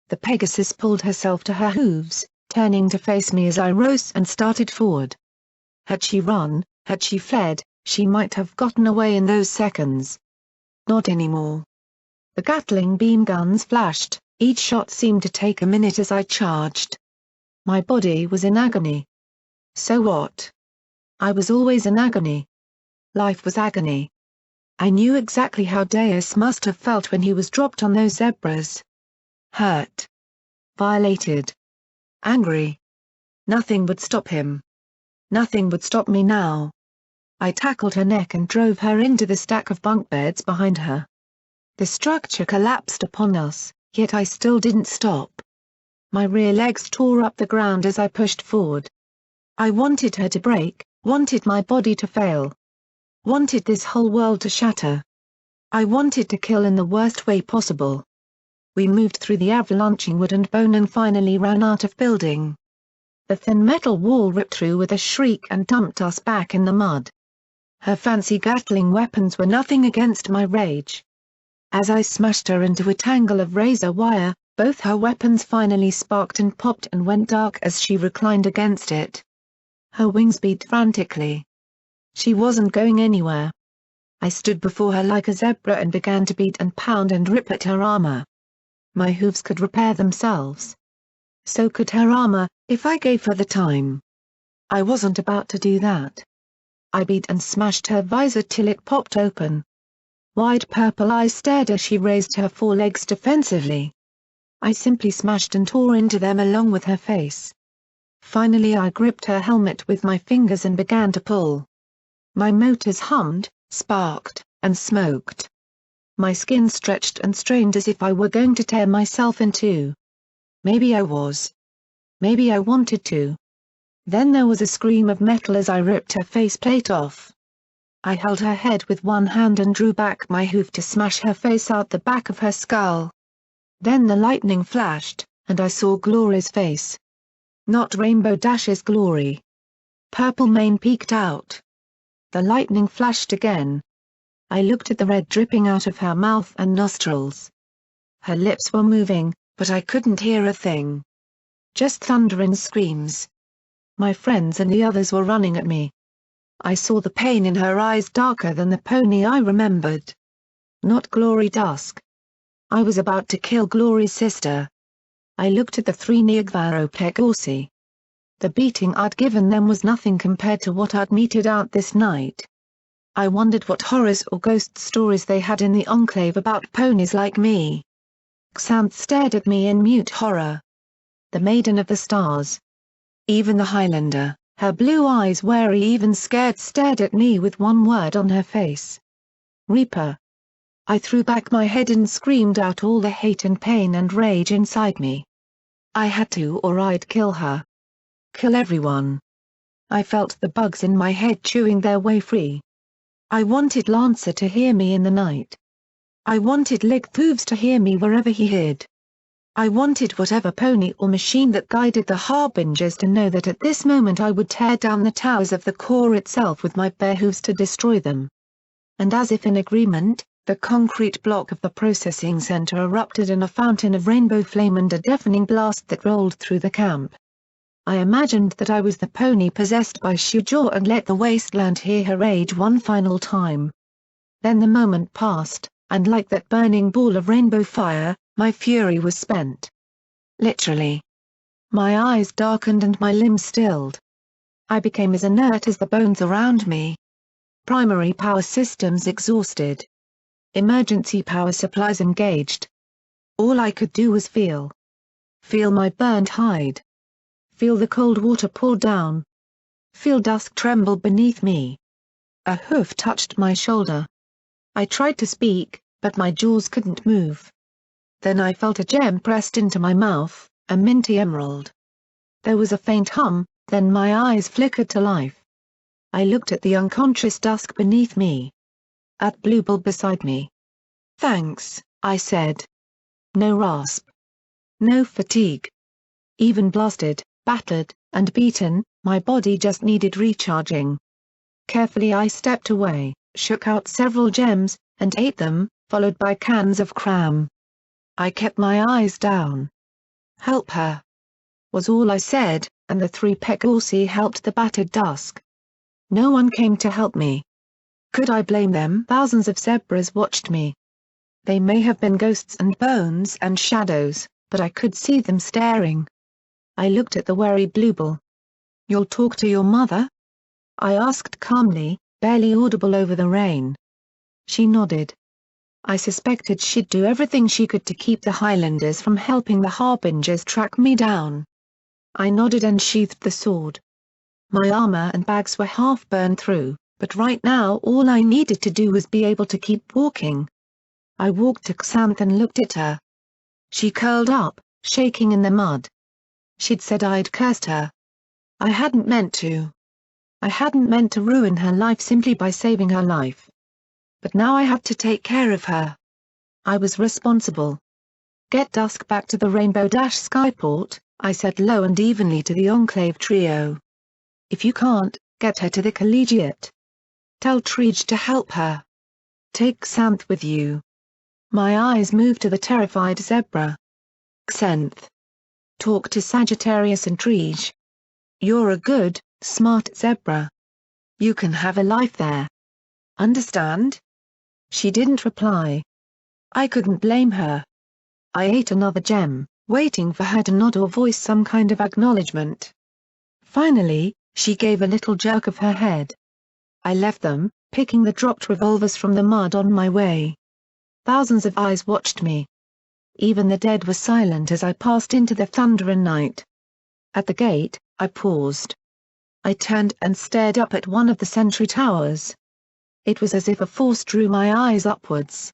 The Pegasus pulled herself to her hooves, turning to face me as I rose and started forward. Had she run, had she fled, she might have gotten away in those seconds. Not anymore. The Gatling beam guns flashed, each shot seemed to take a minute as I charged. My body was in agony. So what? I was always in agony. Life was agony. I knew exactly how Deus must have felt when he was dropped on those zebras. Hurt. Violated. Angry. Nothing would stop him. Nothing would stop me now. I tackled her neck and drove her into the stack of bunk beds behind her. The structure collapsed upon us, yet I still didn't stop. My rear legs tore up the ground as I pushed forward. I wanted her to break, wanted my body to fail. Wanted this whole world to shatter. I wanted to kill in the worst way possible. We moved through the avalanching wood and bone and finally ran out of building. The thin metal wall ripped through with a shriek and dumped us back in the mud. Her fancy Gatling weapons were nothing against my rage. As I smashed her into a tangle of razor wire, both her weapons finally sparked and popped and went dark as she reclined against it. Her wings beat frantically. She wasn't going anywhere. I stood before her like a zebra and began to beat and pound and rip at her armor. My hooves could repair themselves. So could her armor, if I gave her the time. I wasn't about to do that. I beat and smashed her visor till it popped open. Wide purple eyes stared as she raised her forelegs defensively. I simply smashed and tore into them along with her face. Finally I gripped her helmet with my fingers and began to pull. My motors hummed, sparked, and smoked. My skin stretched and strained as if I were going to tear myself in two. Maybe I was. Maybe I wanted to. Then there was a scream of metal as I ripped her faceplate off. I held her head with one hand and drew back my hoof to smash her face out the back of her skull. Then the lightning flashed, and I saw Glory's face. Not Rainbow Dash's Glory. Purple mane peeked out. The lightning flashed again. I looked at the red dripping out of her mouth and nostrils. Her lips were moving, but I couldn't hear a thing. Just thunder and screams. My friends and the others were running at me. I saw the pain in her eyes darker than the pony I remembered. Not Glory Dusk. I was about to kill Glory's sister. I looked at the 3 Neogvaropegorsi. The beating I'd given them was nothing compared to what I'd meted out this night. I wondered what horrors or ghost stories they had in the Enclave about ponies like me. Xanth stared at me in mute horror. The Maiden of the Stars. Even the Highlander, her blue eyes wary even scared, stared at me with one word on her face. Reaper. I threw back my head and screamed out all the hate and pain and rage inside me. I had to, or I'd kill her. Kill everyone. I felt the bugs in my head chewing their way free. I wanted Lancer to hear me in the night. I wanted Ligthooves to hear me wherever he hid. I wanted whatever pony or machine that guided the Harbingers to know that at this moment I would tear down the towers of the core itself with my bare hooves to destroy them. And as if in agreement, the concrete block of the processing center erupted in a fountain of rainbow flame and a deafening blast that rolled through the camp. I imagined that I was the pony possessed by Shuja and let the wasteland hear her rage one final time. Then the moment passed, and like that burning ball of rainbow fire, my fury was spent. Literally. My eyes darkened and my limbs stilled. I became as inert as the bones around me. Primary power systems exhausted. Emergency power supplies engaged. All I could do was feel. Feel my burnt hide. Feel the cold water pour down. feel dusk tremble beneath me. A hoof touched my shoulder. I tried to speak, but my jaws couldn't move. Then I felt a gem pressed into my mouth, a minty emerald. There was a faint hum, then my eyes flickered to life. I looked at the unconscious dusk beneath me. At Bluebell beside me. "Thanks," I said. No rasp. No fatigue. Even blasted, battered, and beaten, my body just needed recharging. Carefully I stepped away, shook out several gems, and ate them, followed by cans of cram. I kept my eyes down. "Help her," was all I said, and the 3 Pegorsi helped the battered dusk. No one came to help me. Could I blame them? Thousands of zebras watched me. They may have been ghosts and bones and shadows, but I could see them staring. I looked at the wary Bluebell. "You'll talk to your mother?" I asked calmly, barely audible over the rain. She nodded. I suspected she'd do everything she could to keep the Highlanders from helping the Harbingers track me down. I nodded and sheathed the sword. My armor and bags were half burned through, but right now all I needed to do was be able to keep walking. I walked to Xanth and looked at her. She curled up, shaking in the mud. She'd said I'd cursed her. I hadn't meant to. I hadn't meant to ruin her life simply by saving her life. But now I had to take care of her. I was responsible. "Get Dusk back to the Rainbow-Skyport," I said low and evenly to the Enclave trio. "If you can't, get her to the Collegiate. Tell Treege to help her. Take Xanth with you." My eyes moved to the terrified zebra. "Xanth. Talk to Sagittarius and Treege. You're a good, smart zebra. You can have a life there. Understand?" She didn't reply. I couldn't blame her. I ate another gem, waiting for her to nod or voice some kind of acknowledgement. Finally, she gave a little jerk of her head. I left them, picking the dropped revolvers from the mud on my way. Thousands of eyes watched me. Even the dead were silent as I passed into the thunder and night. At the gate, I paused. I turned and stared up at one of the sentry towers. It was as if a force drew my eyes upwards.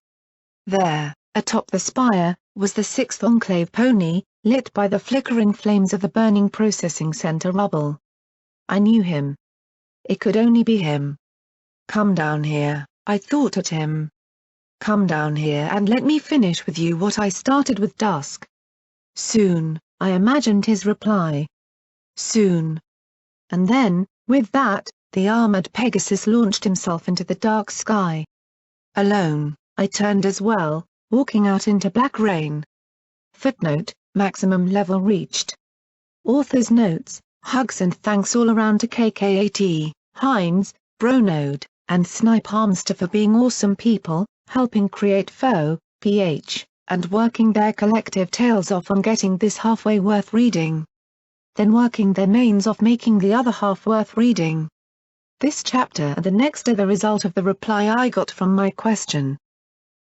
There, atop the spire, was the 6th Enclave pony, lit by the flickering flames of the burning processing center rubble. I knew him. It could only be him. "Come down here," I thought at him. "Come down here and let me finish with you what I started with Dusk." "Soon," I imagined his reply. "Soon." And then, with that, the armored Pegasus launched himself into the dark sky. Alone, I turned as well, walking out into black rain. Footnote: maximum level reached. Author's notes: hugs and thanks all around to KKAT, Hines, Bronode, and Snipe Armster for being awesome people, helping create Foe, PH, and working their collective tails off on getting this halfway worth reading. Then working their mains off making the other half worth reading. This chapter and the next are the result of the reply I got from my question.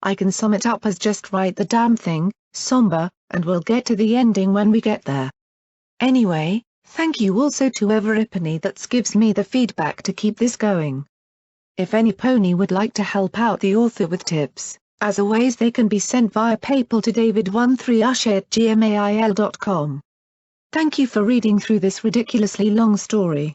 I can sum it up as just write the damn thing, somber, and we'll get to the ending when we get there. Anyway, thank you also to everypony that gives me the feedback to keep this going. If any pony would like to help out the author with tips, as always they can be sent via PayPal to david13usher@gmail.com. Thank you for reading through this ridiculously long story.